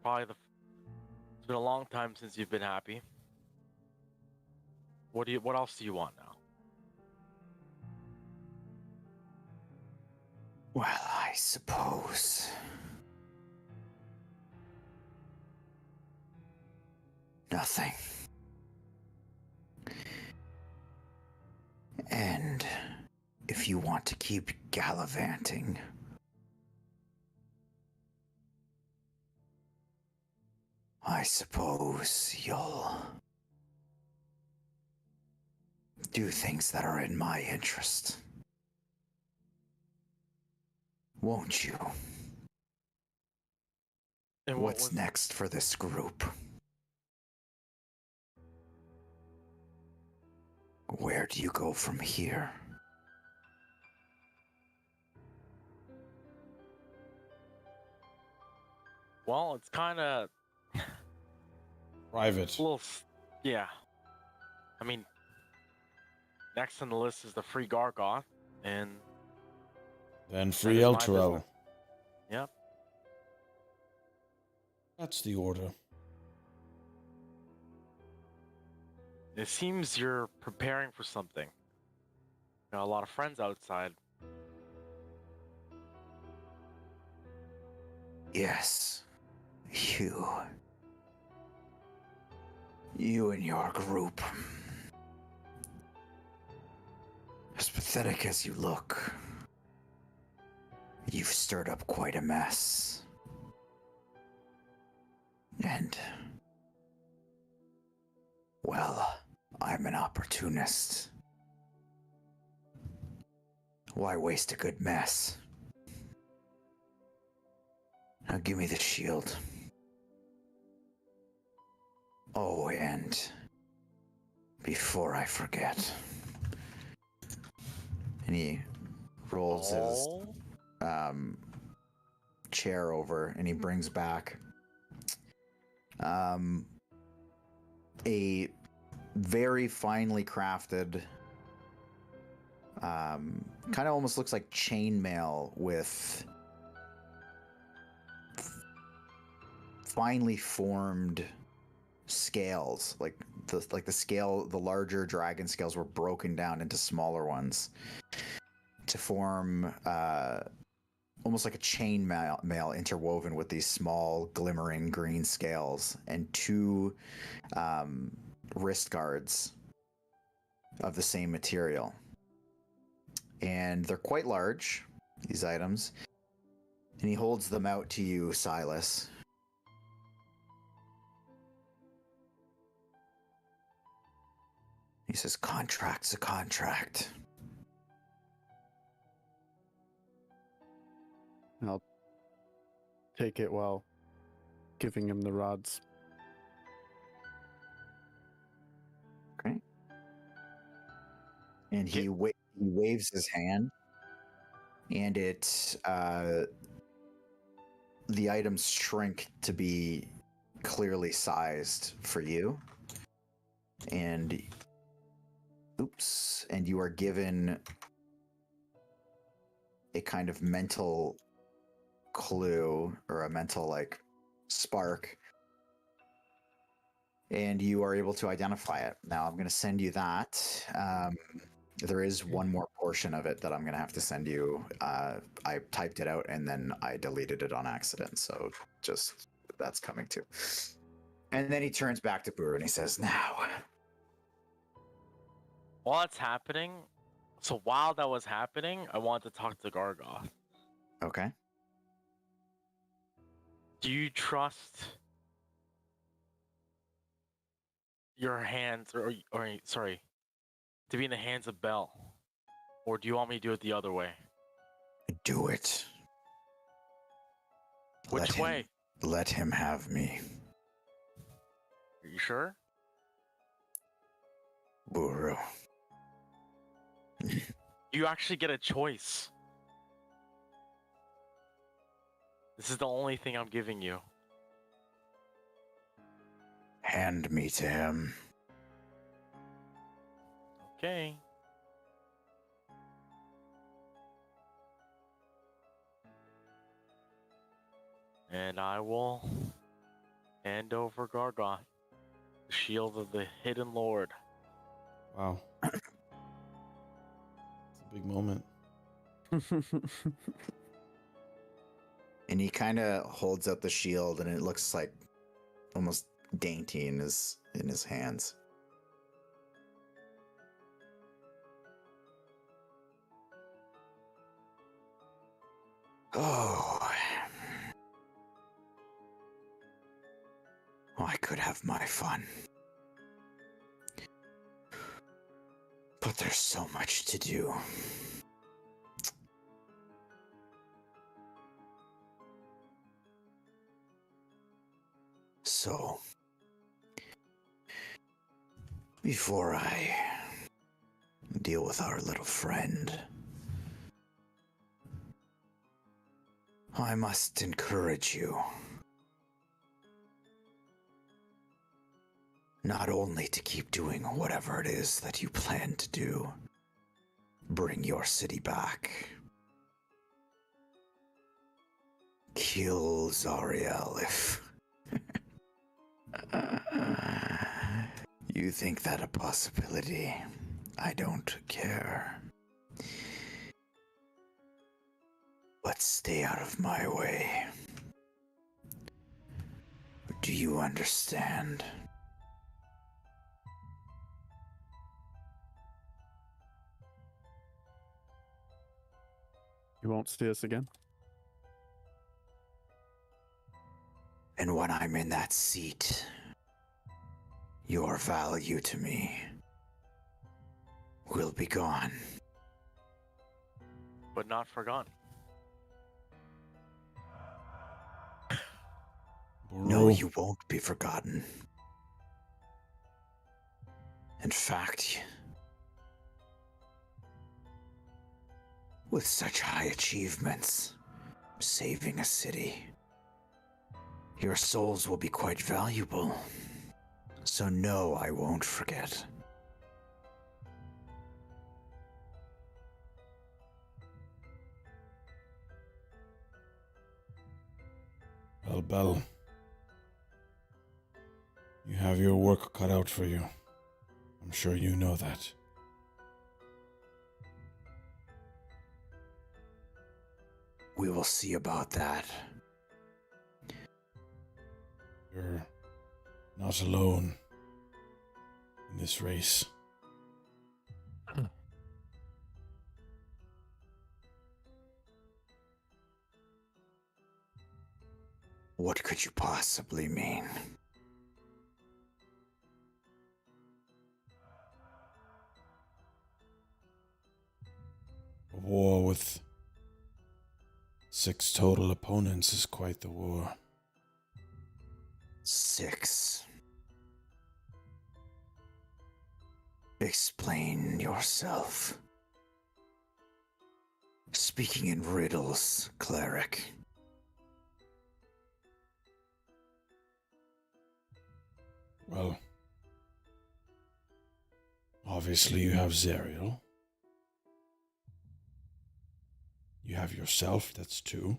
It's been a long time since you've been happy. What else do you want now? Well, I suppose. Nothing. And if you want to keep gallivanting, I suppose you'll do things that are in my interest. Won't you? And What's next for this group? Where do you go from here? Well, it's kind of Private. a little, yeah. I mean, next on the list is the free Gargoth, and Then free is my Elturel. business. Yep. That's the order. It seems you're preparing for something. Got a lot of friends outside. Yes, you and your group. As pathetic as you look, you've stirred up quite a mess. And, well, I'm an opportunist. Why waste a good mess? Now give me the shield. Oh, and before I forget. And he rolls his chair over and he brings back a very finely crafted kind of almost looks like chainmail with finely formed scales, like the larger dragon scales were broken down into smaller ones to form almost like a chain mail interwoven with these small glimmering green scales, and two wrist guards of the same material. And they're quite large, these items. And he holds them out to you, Silas. He says, contract's a contract. I'll take it while giving him the rods. Okay. And he waves his hand, and the items shrink to be clearly sized for you. And and you are given a kind of mental clue, or a mental spark, and you are able to identify it. Now I'm going to send you that. There is one more portion of it that I'm going to have to send you. I typed it out and then I deleted it on accident, so just that's coming too. And then he turns back to Buru and he says, now, While that's happening, so while that was happening, I wanted to talk to Gargoth. okay, Do you trust your hands, or sorry, to be in the hands of Bell? Or do you want me to do it the other way? do it. Which way? Let him have me. Are you sure? Buru. You actually get a choice. This is the only thing I'm giving you. Hand me to him. Okay. And I will hand over Gargoth, the shield of the hidden lord. Wow. It's a big moment. And he kind of holds up the shield, and it looks like almost dainty in his hands. Oh, I could have my fun, but there's so much to do. So, before I deal with our little friend, I must encourage you not only to keep doing whatever it is that you plan to do, bring your city back, kill Zariel if you think that a possibility. I don't care. But stay out of my way. Do you understand? You won't see us again? And when I'm in that seat, your value to me will be gone. But not forgotten. No, you won't be forgotten. In fact, with such high achievements, saving a city, your souls will be quite valuable. So no, I won't forget. Well, Bell, you have your work cut out for you. I'm sure you know that. We will see about that. You're not alone in this race. What could you possibly mean? A war with 6 total opponents is quite the war. 6. Explain yourself. Speaking in riddles, cleric. Well, obviously you have Zerial. You have yourself, that's 2.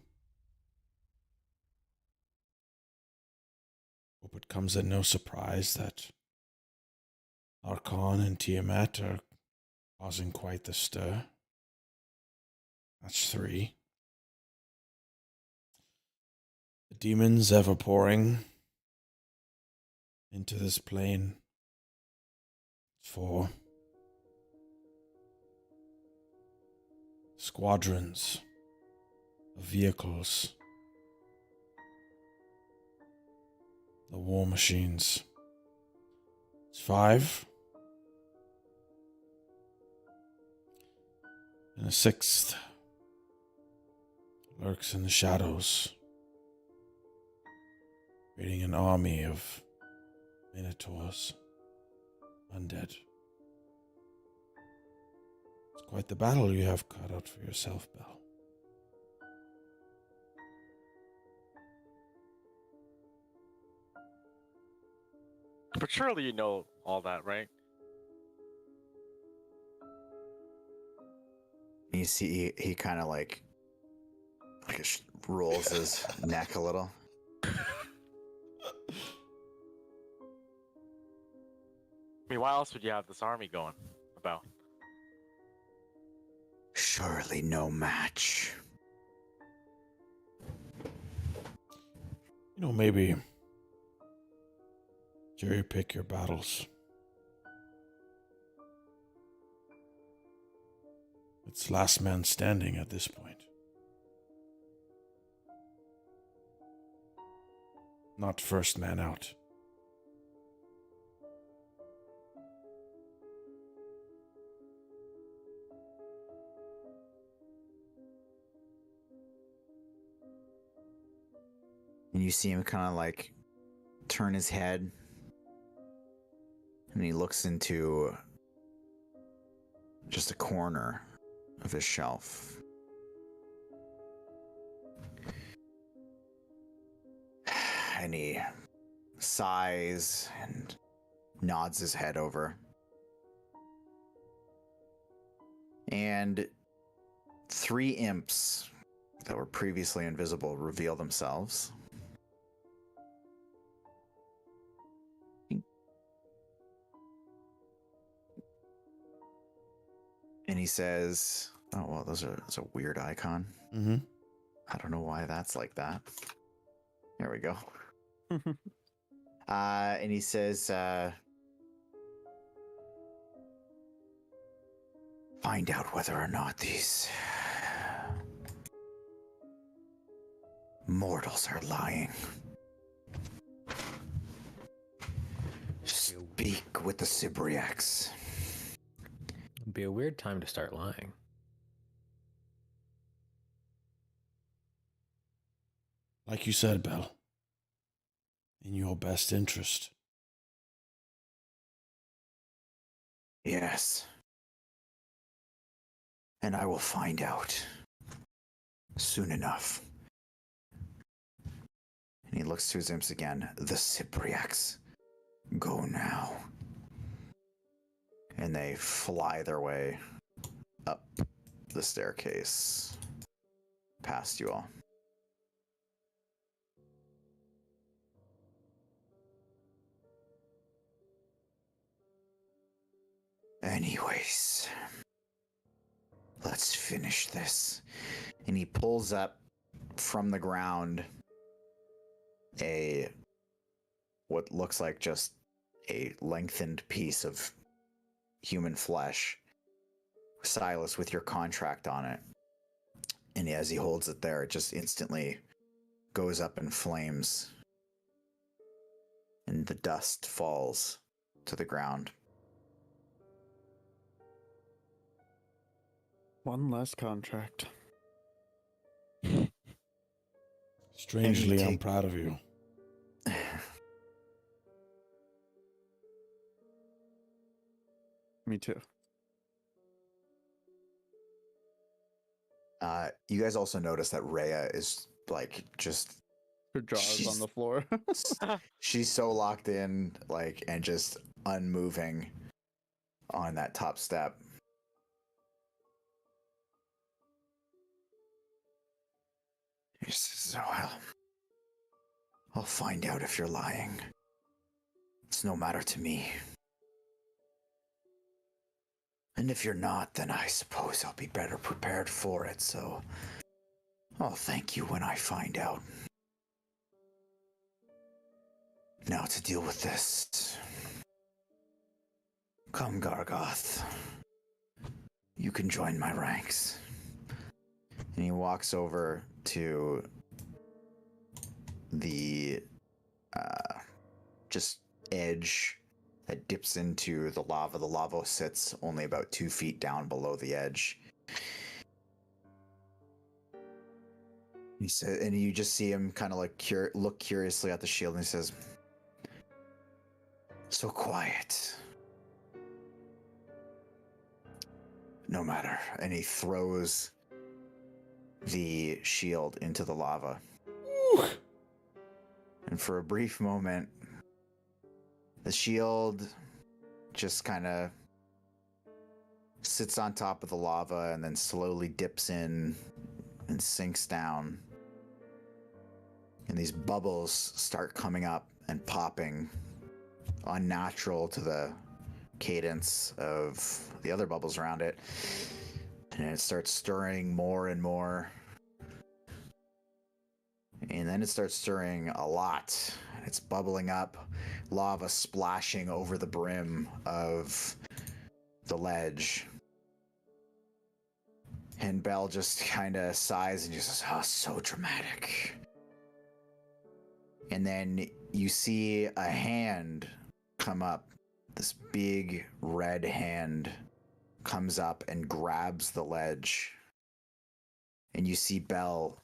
Hope it comes at no surprise that Archon and Tiamat are causing quite the stir. That's 3. The demons ever pouring into this plane. 4. Squadrons of vehicles. The war machines. It's 5. And a 6th lurks in the shadows, creating an army of minotaurs, undead. It's quite the battle you have cut out for yourself, Belle. But surely you know all that, right? You see, he kind of like rolls his neck a little. I mean, why else would you have this army going about? Surely no match. You know, maybe jury pick your battles. It's last man standing at this point. Not first man out. And you see him kind of like turn his head, and he looks into just a corner of his shelf. And he sighs and nods his head over. And 3 imps that were previously invisible reveal themselves. And he says, oh, well, that's a weird icon. Mm-hmm. I don't know why that's like that. There we go. And he says, find out whether or not these mortals are lying. Speak with the Cybriacs. It'd be a weird time to start lying. Like you said, Belle. In your best interest. Yes. And I will find out soon enough. And he looks to his imps again. The Cybriacs. Go now. And they fly their way up the staircase past you all. Anyways, let's finish this. And he pulls up from the ground, what looks like just a lengthened piece of human flesh. Silas, with your contract on it. And as he holds it there, it just instantly goes up in flames. And the dust falls to the ground. One less contract. Strangely, I'm take- proud of you. Me too. You guys also notice that Rhea is like just Her jaw's on She's- the floor. she's so locked in, like, and just unmoving on that top step. He says, "Well, I'll find out if you're lying. It's no matter to me. And if you're not, then I suppose I'll be better prepared for it, so I'll thank you when I find out. Now to deal with this. Come, Gargoth. You can join my ranks." And he walks over to the just edge that dips into the lava. The lava sits only about 2 feet down below the edge. He said, and you just see him kind of like look curiously at the shield, and he says, "So quiet. No matter." And he throws the shield into the lava. And for a brief moment, the shield just kind of sits on top of the lava and then slowly dips in and sinks down. And these bubbles start coming up and popping, unnatural to the cadence of the other bubbles around it. And it starts stirring more and more. And then it starts stirring a lot. It's bubbling up, lava splashing over the brim of the ledge. And Belle just kind of sighs and just says, "Oh, so dramatic." And then you see a hand come up. This big red hand comes up and grabs the ledge. And you see Belle,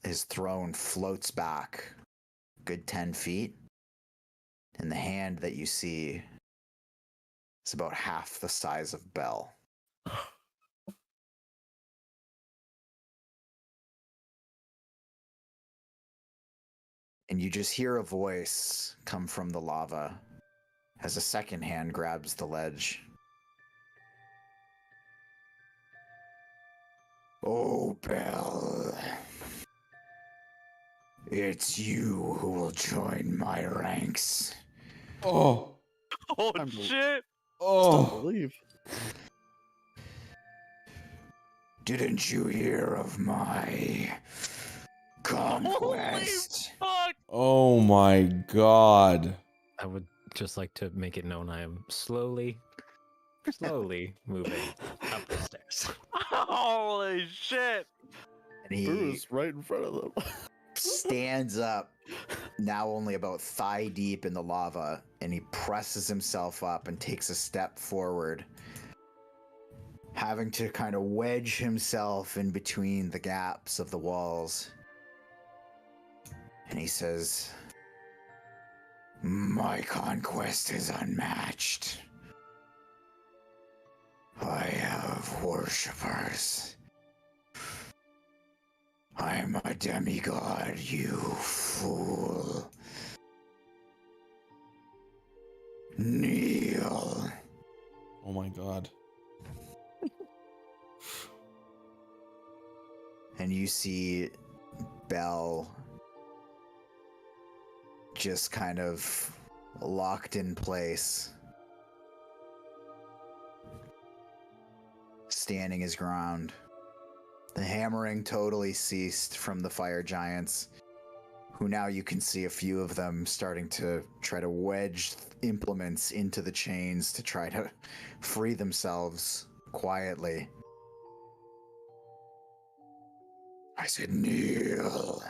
his throne floats back a good 10 feet. And the hand that you see is about half the size of Belle. And you just hear a voice come from the lava as a second hand grabs the ledge. "Oh, Belle. It's you who will join my ranks." Oh, Oh I'm- shit! oh. Believe. "Didn't you hear of my conquest?" Fuck! Oh my god. I would just like to make it known I am slowly moving up the stairs. Holy shit! And he Bruce right in front of them. stands up, now only about thigh deep in the lava, and he presses himself up and takes a step forward, having to kind of wedge himself in between the gaps of the walls. And he says, "My conquest is unmatched. I have worshippers. I'm a demigod, you fool. Kneel." Oh my god. And you see Belle just kind of locked in place, standing his ground. The hammering totally ceased from the fire giants, who now you can see a few of them starting to try to wedge implements into the chains to try to free themselves quietly. I said, kneel.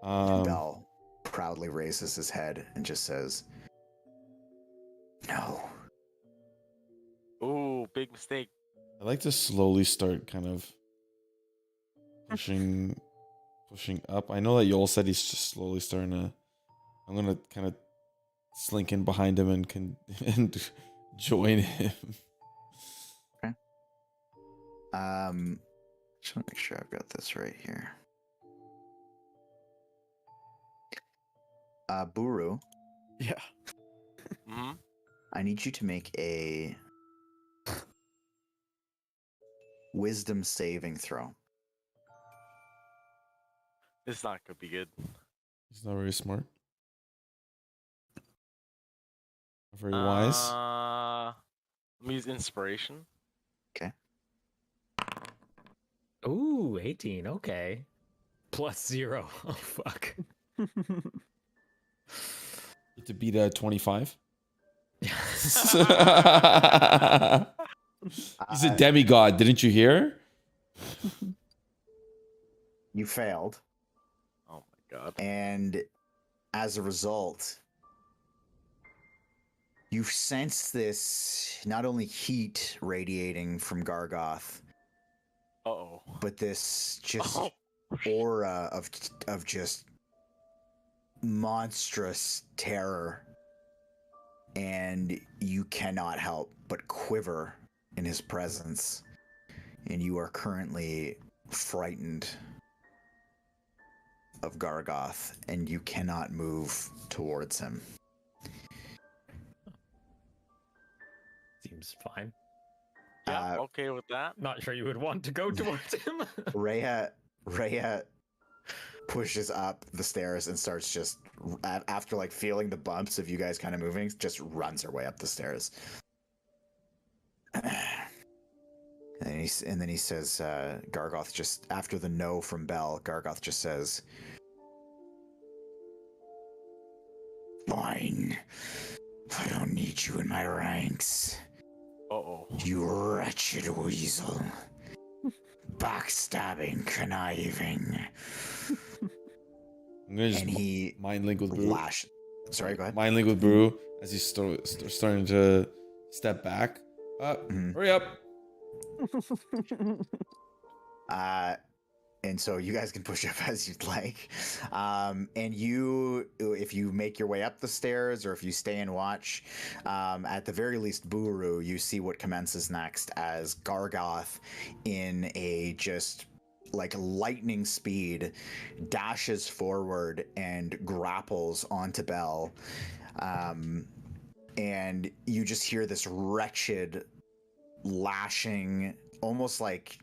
Bell proudly raises his head and just says, no. Ooh, big mistake. I like to slowly start kind of pushing up. I know that Yoel said he's just slowly starting to. I'm gonna kind of slink in behind him and join him. Okay. Just want to make sure I've got this right here. Buru, Yeah. Hmm. I need you to make a wisdom saving throw. It's not gonna be good. He's not very smart. Not very wise. Let me use inspiration. Okay. Ooh, 18. Okay. +0. Oh, fuck. To beat a 25. He's a demigod, didn't you hear? You failed, Oh my god. and as a result, you sense this not only heat radiating from Gargoth, Uh-oh. but this just Oh. aura of just monstrous terror, and you cannot help but quiver in his presence, and you are currently frightened of Gargoth, and you cannot move towards him. Seems fine. Yeah, okay with that. Not sure you would want to go towards him. Rhea pushes up the stairs and starts just, after like feeling the bumps of you guys kind of moving, just runs her way up the stairs. And then he says, Gargoth just, after the no from Bell, Gargoth just says, fine. I don't need you in my ranks. Uh-oh. You wretched weasel. Backstabbing, conniving. I'm gonna just And he mind link with Brew. Sorry, go ahead. Mind link with Brew as he's starting to step back. Hurry up. And so you guys can push up as you'd like. And you, if you make your way up the stairs or if you stay and watch, at the very least, Buru, you see what commences next as Gargoth, in a just like lightning speed, dashes forward and grapples onto Bell. And you just hear this wretched lashing, almost like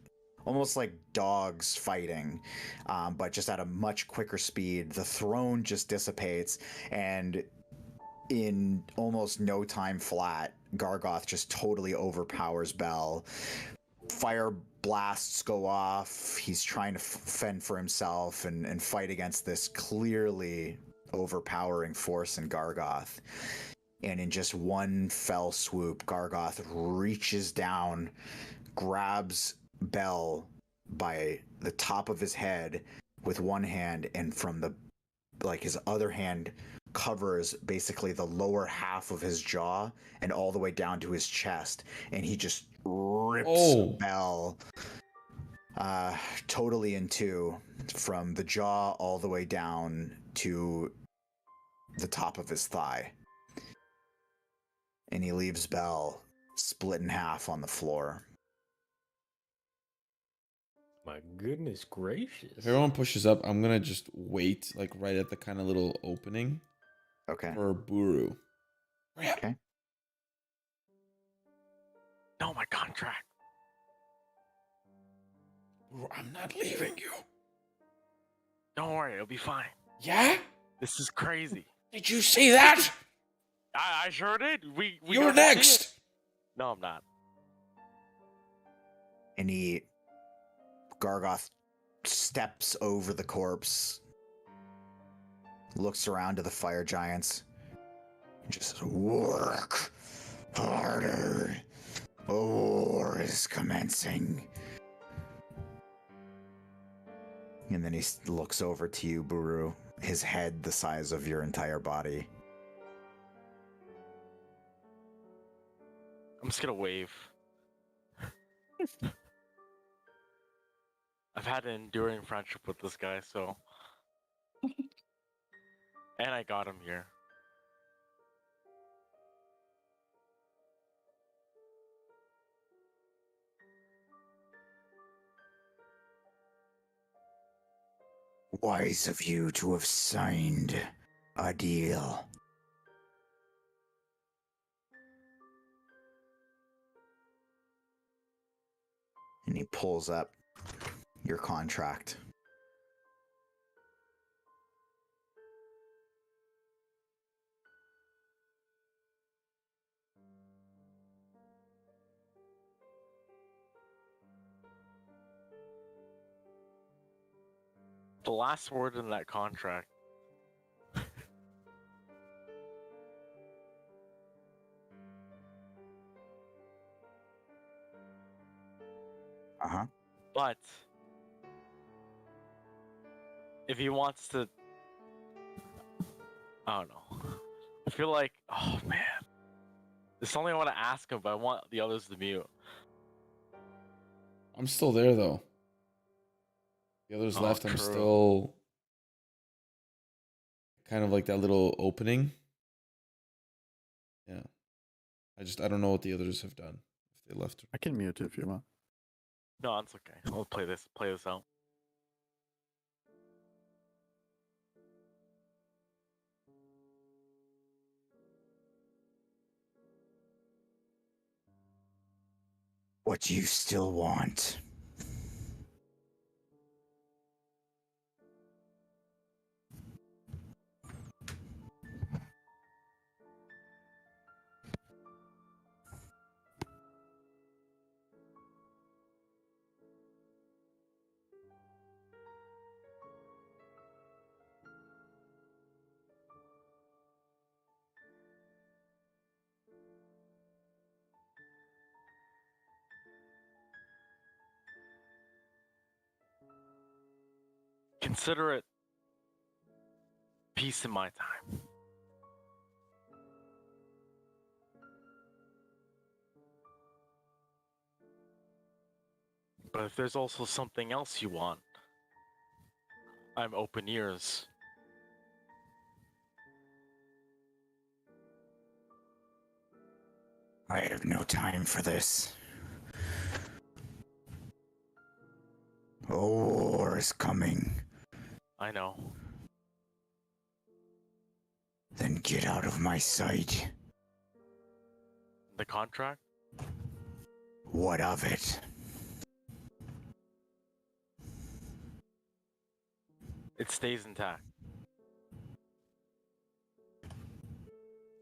dogs fighting, but just at a much quicker speed. The throne just dissipates, and in almost no time flat, Gargoth just totally overpowers Bell. Fire blasts go off. He's trying to fend for himself and fight against this clearly overpowering force in Gargoth. And in just one fell swoop, Gargoth reaches down, grabs Bell by the top of his head with one hand, and from the his other hand covers basically the lower half of his jaw and all the way down to his chest, and he just rips Bell totally in two, from the jaw all the way down to the top of his thigh, and he leaves Bell split in half on the floor. My goodness gracious. If everyone pushes up, I'm gonna just wait, like right at the kind of little opening. Okay. For Buru. Okay. No, my contract. Buru, I'm not leaving you. Don't worry, it'll be fine. Yeah? This is crazy. Did you see that? I sure did. We You're got to see next. it. No, I'm not. And Gargoth steps over the corpse, looks around to the fire giants, and just says, "Work harder. A war is commencing." And then he looks over to you, Buru, his head the size of your entire body. I'm just gonna wave. I've had an enduring friendship with this guy, so. And I got him here. Wise of you to have signed a deal. And he pulls up your contract. The last word in that contract. Uh-huh. But if he wants to, I don't know. I feel like, oh man, there's something I want to ask him, but I want the others to mute. I'm still there though. The others Oh, left. I'm true. still kind of like that little opening. Yeah. I don't know what the others have done. If they left. I can mute if you want. No, it's okay. I'll play this out. What do you still want? Consider it peace in my time. But if there's also something else you want, I'm open ears. I have no time for this. A war is coming. I know. Then get out of my sight. The contract? What of it? It stays intact.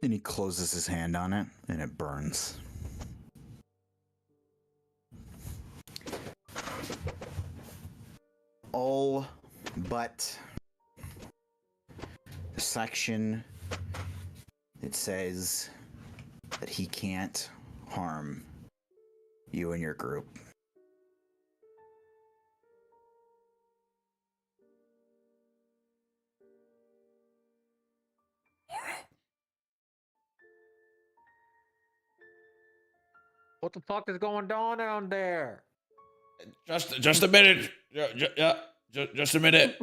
And he closes his hand on it, and it burns. All but the section that says that he can't harm you and your group. What the fuck is going on down there? Just a minute. Yeah, just a minute.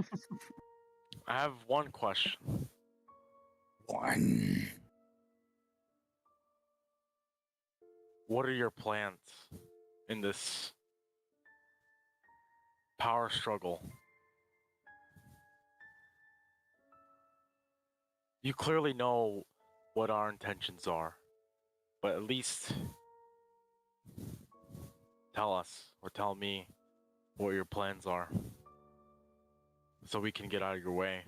I have one question. One. What are your plans in this power struggle? You clearly know what our intentions are, but at least tell us or tell me what your plans are so we can get out of your way.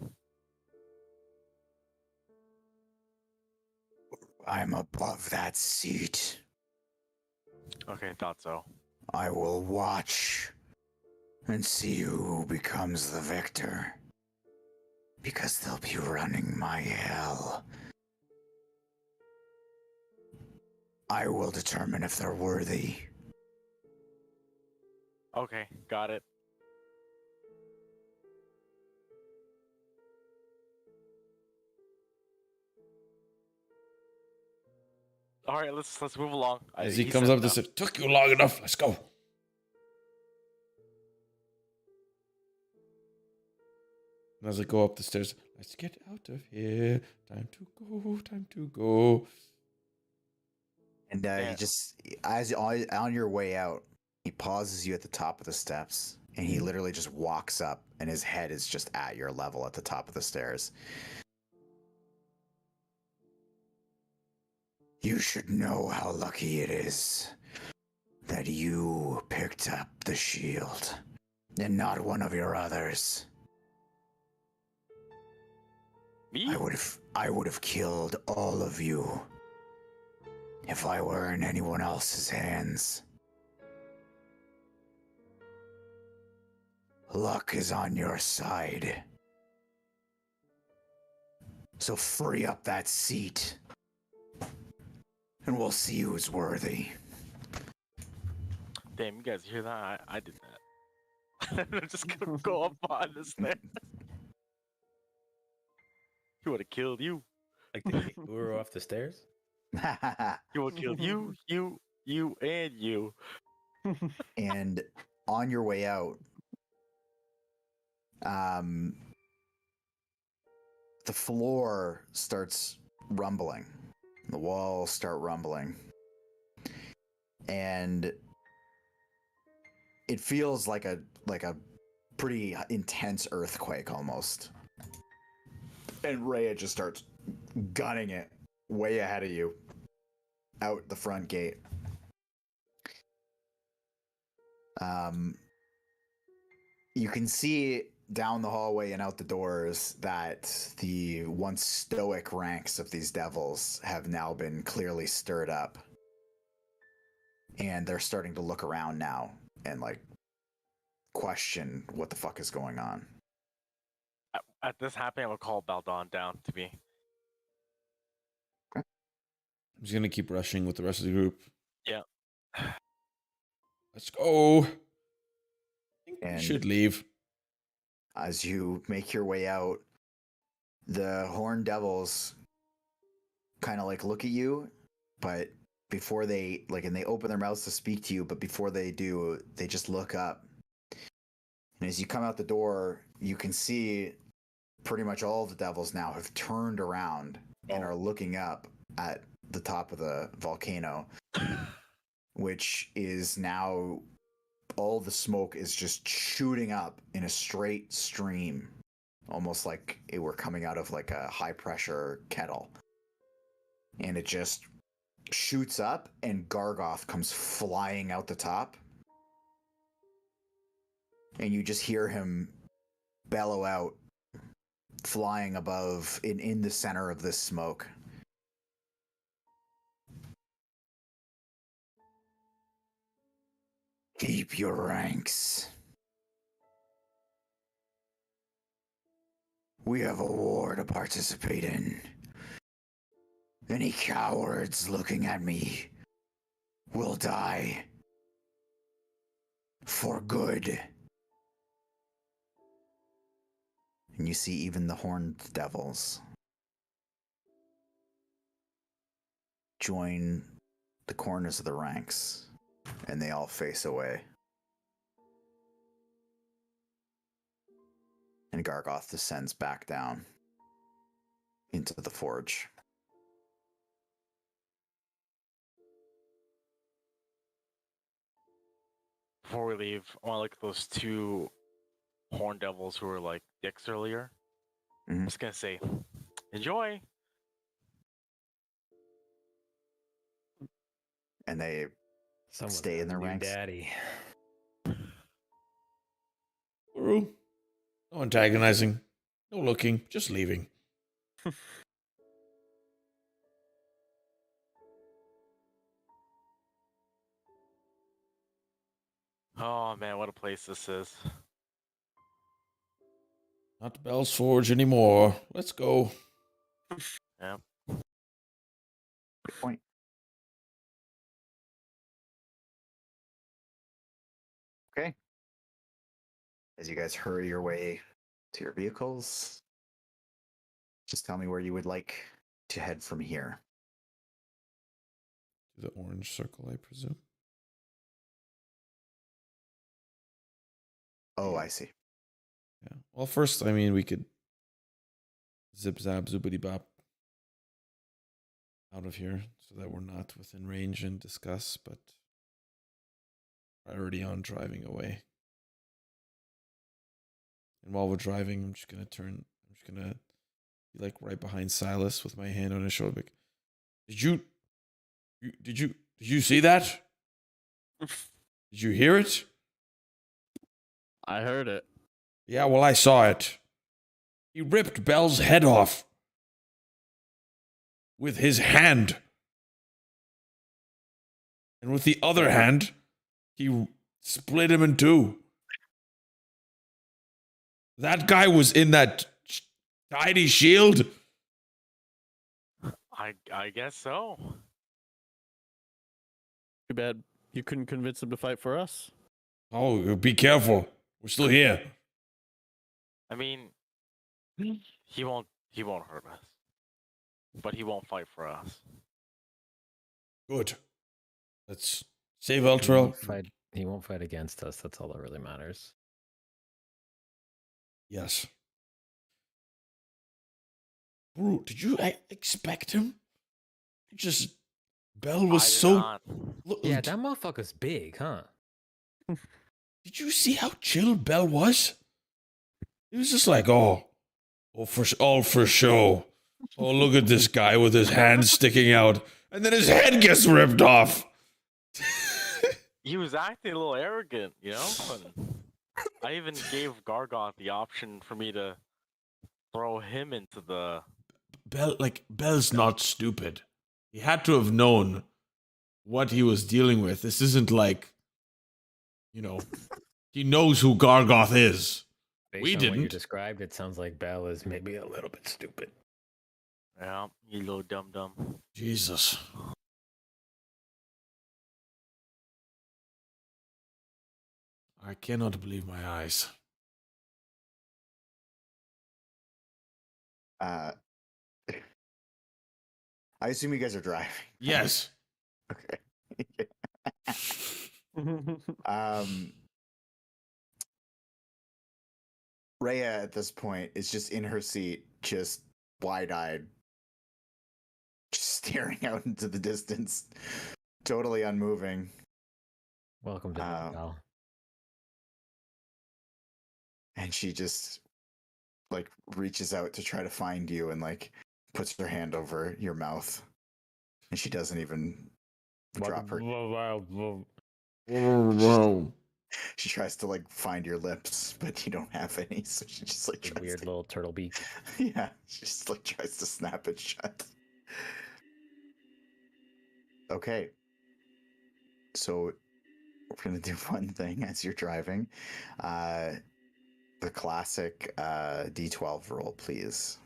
I'm above that seat. Okay, thought so. I will watch and see who becomes the victor. Because they'll be running my hell. I will determine if they're worthy. Okay, got it. All right, let's move along. As he comes up to say, took you long enough. Let's go. And as I go up the stairs, let's get out of here. Time to go. Time to go. And Yeah. he just, as on your way out, he pauses you at the top of the steps, and he literally just walks up, and his head is just at your level at the top of the stairs. You should know how lucky it is that you picked up the shield, and not one of your others. Me? I would have killed all of you if I were in anyone else's hands. Luck is on your side. So free up that seat, and we'll see who's worthy. Damn, you guys hear that? I did that. I'm just gonna go up on this thing. He would have killed you. Like the guru off the stairs? He would have killed you, and you. And on your way out, the floor starts rumbling. The walls start rumbling. And it feels like a pretty intense earthquake almost. And Rhea just starts gunning it way ahead of you out the front gate. You can see down the hallway and out the doors that the once stoic ranks of these devils have now been clearly stirred up. And they're starting to look around now and like question what the fuck is going on. At this happening, I would call Baldon down to me. I'm just going to keep rushing with the rest of the group. Yeah. Let's go. I think we And should leave. as you make your way out, the horned devils kind of like look at you, but before they like, and they open their mouths to speak to you, but before they do, they just look up. And as you come out the door, you can see pretty much all of the devils now have turned around and are looking up at the top of the volcano, which is now all the smoke is just shooting up in a straight stream, almost like it were coming out of like a high pressure kettle. And it just shoots up, and Gargoth comes flying out the top. And you just hear him bellow out, flying above in the center of this smoke. Keep your ranks. We have a war to participate in. Any cowards looking at me will die. For good. And you see even the horned devils join the corners of the ranks, and they all face away. And Gargoth descends back down into the forge. Before we leave, I want to look at those two horn devils who were like dicks earlier. Mhm. I'm just gonna say, enjoy. And they Someone's stay in got a their new ranks. daddy. Guru. No antagonizing. No looking. Just leaving. Oh man, what a place this is. Not Bell's Forge anymore. Let's go. Yeah. Good point. Okay. As you guys hurry your way to your vehicles, just tell me where you would like to head from here. To the orange circle, I presume. Oh, I see. Yeah. Well, first, I mean, we could zip zap zoobity bop out of here so that we're not within range and discuss, but priority on driving away. And while we're driving, I'm just gonna be like right behind Silas with my hand on his shoulder. Like, did you see that? Did you hear it? I heard it. Yeah, well, I saw it. He ripped Bell's head off with his hand. And with the other hand, he split him in two. That guy was in that tiny shield. I guess so. Too bad you couldn't convince him to fight for us. Oh, be careful. We're still here. I mean, he won't hurt us, but he won't fight for us. Good. Let's save He Ultra. won't fight. He won't fight against us. That's all that really matters. Yes. Bro, did you expect him? Just Bell was I did so. not. Look, Yeah, that motherfucker's big, huh? did you see how chill Bell was? He was just like, all for show. Oh, look at this guy with his hand sticking out, and then his head gets ripped off. He was acting a little arrogant, you know. And I even gave Gargoth the option for me to throw him into the. Bell's not stupid. He had to have known what he was dealing with. This isn't like, he knows who Gargoth is. Based We on what you didn't. described, it sounds like Bell is maybe a little bit stupid. Yeah, you little dum dum. Jesus. I cannot believe my eyes. I assume you guys are driving. Yes. Okay. Rhea at this point is just in her seat, just wide-eyed, just staring out into the distance, totally unmoving. Welcome to Bell. And she just like reaches out to try to find you and like puts her hand over your mouth, and she doesn't even drop her. She tries to like find your lips, but you don't have any, so she just like tries Weird to, little turtle beak. yeah, she just like tries to snap it shut. Okay, so we're gonna do one thing as you're driving. The classic D12 roll, please.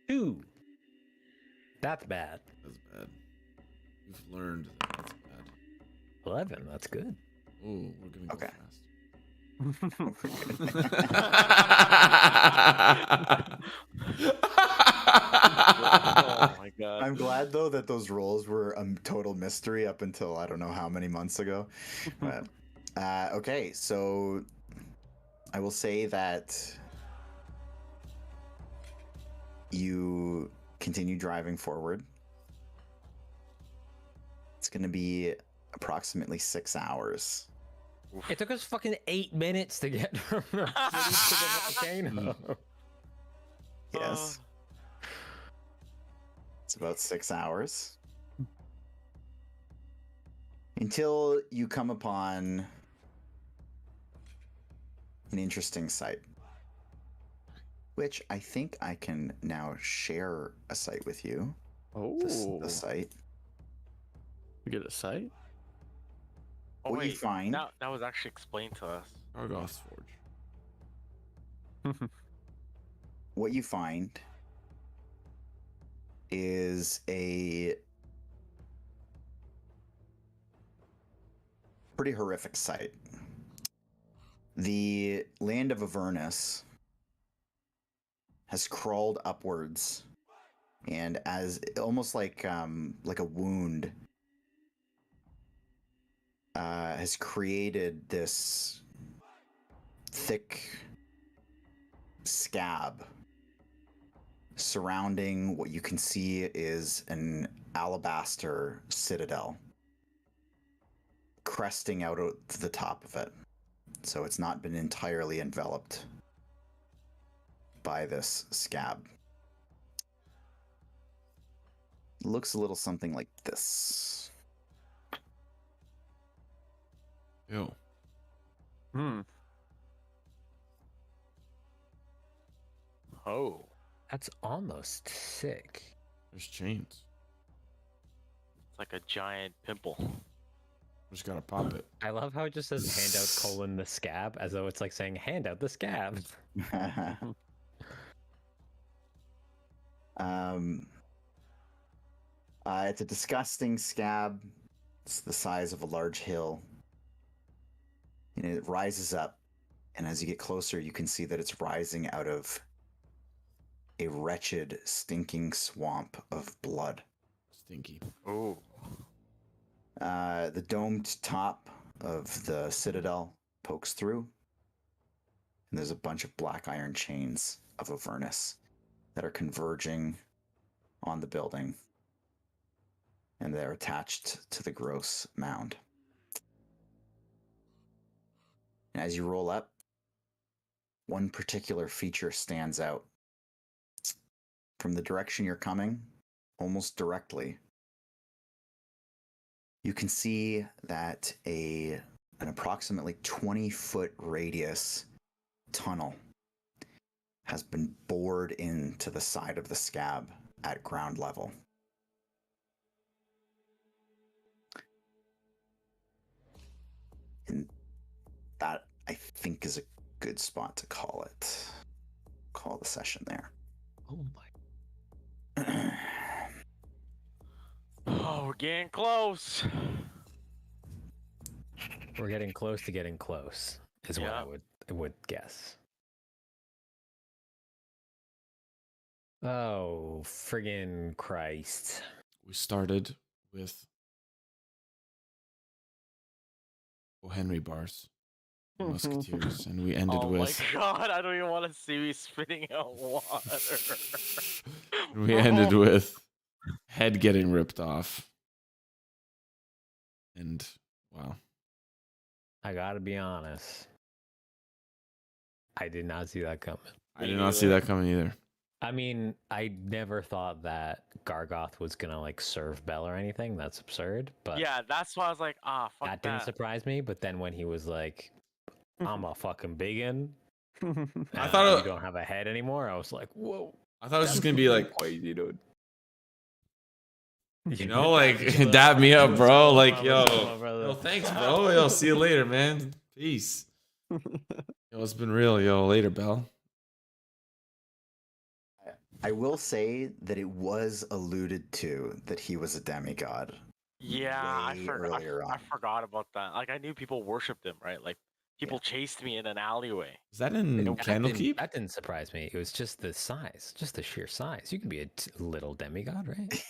2. That's bad. That's bad. You've learned that's bad. 11. That's good. Oh, we're gonna go Okay. Oh my god. I'm glad though that those rolls were a total mystery up until I don't know how many months ago. But okay, so I will say that you continue driving forward. It's going to be approximately 6 hours. It took us fucking 8 minutes to get from the city to the volcano. Yes. It's about 6 hours. Until you come upon an interesting sight. Which I think I can now share a site with you. Oh, The site. we get a site? Oh What you wait, find- that was actually explained to us. Gargoth's Forge. What you find is a pretty horrific sight. The land of Avernus has crawled upwards, and as almost like a wound, has created this thick scab. Surrounding what you can see is an alabaster citadel, cresting out to the top of it. So it's not been entirely enveloped by this scab. Looks a little something like this. Ew. Hmm. Oh, That's almost sick. There's chains. it's like a giant pimple. Just gotta pop it. I love how it just says hand out : the scab, as though it's like saying hand out the scab. It's a disgusting scab. It's the size of a large hill. And it rises up. And as you get closer, you can see that it's rising out of a wretched, stinking swamp of blood. Stinky. Oh, The domed top of the citadel pokes through. And there's a bunch of black iron chains of Avernus that are converging on the building. And they're attached to the gross mound. And as you roll up, one particular feature stands out. From the direction you're coming, almost directly, you can see that an approximately 20-foot radius tunnel has been bored into the side of the scab at ground level. And that, I think, is a good spot to call it. Call the session there. Oh my. oh, we're getting close. We're getting close to getting close, is what Yeah. I would guess. Oh, friggin' Christ. We started with O. Henry bars, Musketeers, and we ended Oh with my god, I don't even want to see me spitting out water. we ended with head getting ripped off. And wow. I gotta be honest. I did not see that coming. I did not see that coming either. I mean, I never thought that Gargoth was gonna like serve Bell or anything. That's absurd. But Yeah, that's why I was like, fuck that didn't surprise me. But then when he was like, "I'm a fucking biggin," I thought you don't have a head anymore. I was like, "Whoa!" I thought it was just gonna be like, crazy, dude. you know, like dab me up, bro. Like, yo, brother. yo, thanks, bro. Yo, see you later, man. Peace. Yo, it's been real. Yo, later, Bell. I will say that it was alluded to that he was a demigod. Yeah, I way forgot. earlier I on. forgot about that. Like, I knew people worshipped him, right? Like, people chased me in an alleyway. Is that in Candlekeep? That didn't surprise me. It was just the size, just the sheer size. You could be a little demigod, right?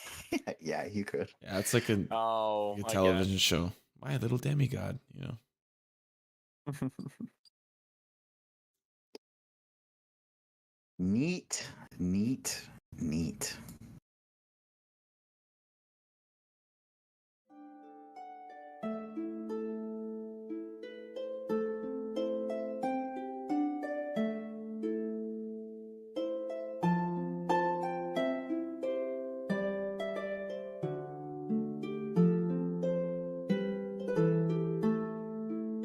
Yeah, you could. Yeah, it's like a, Oh, like a I guess. television show. My little demigod, you know. Neat, neat, neat.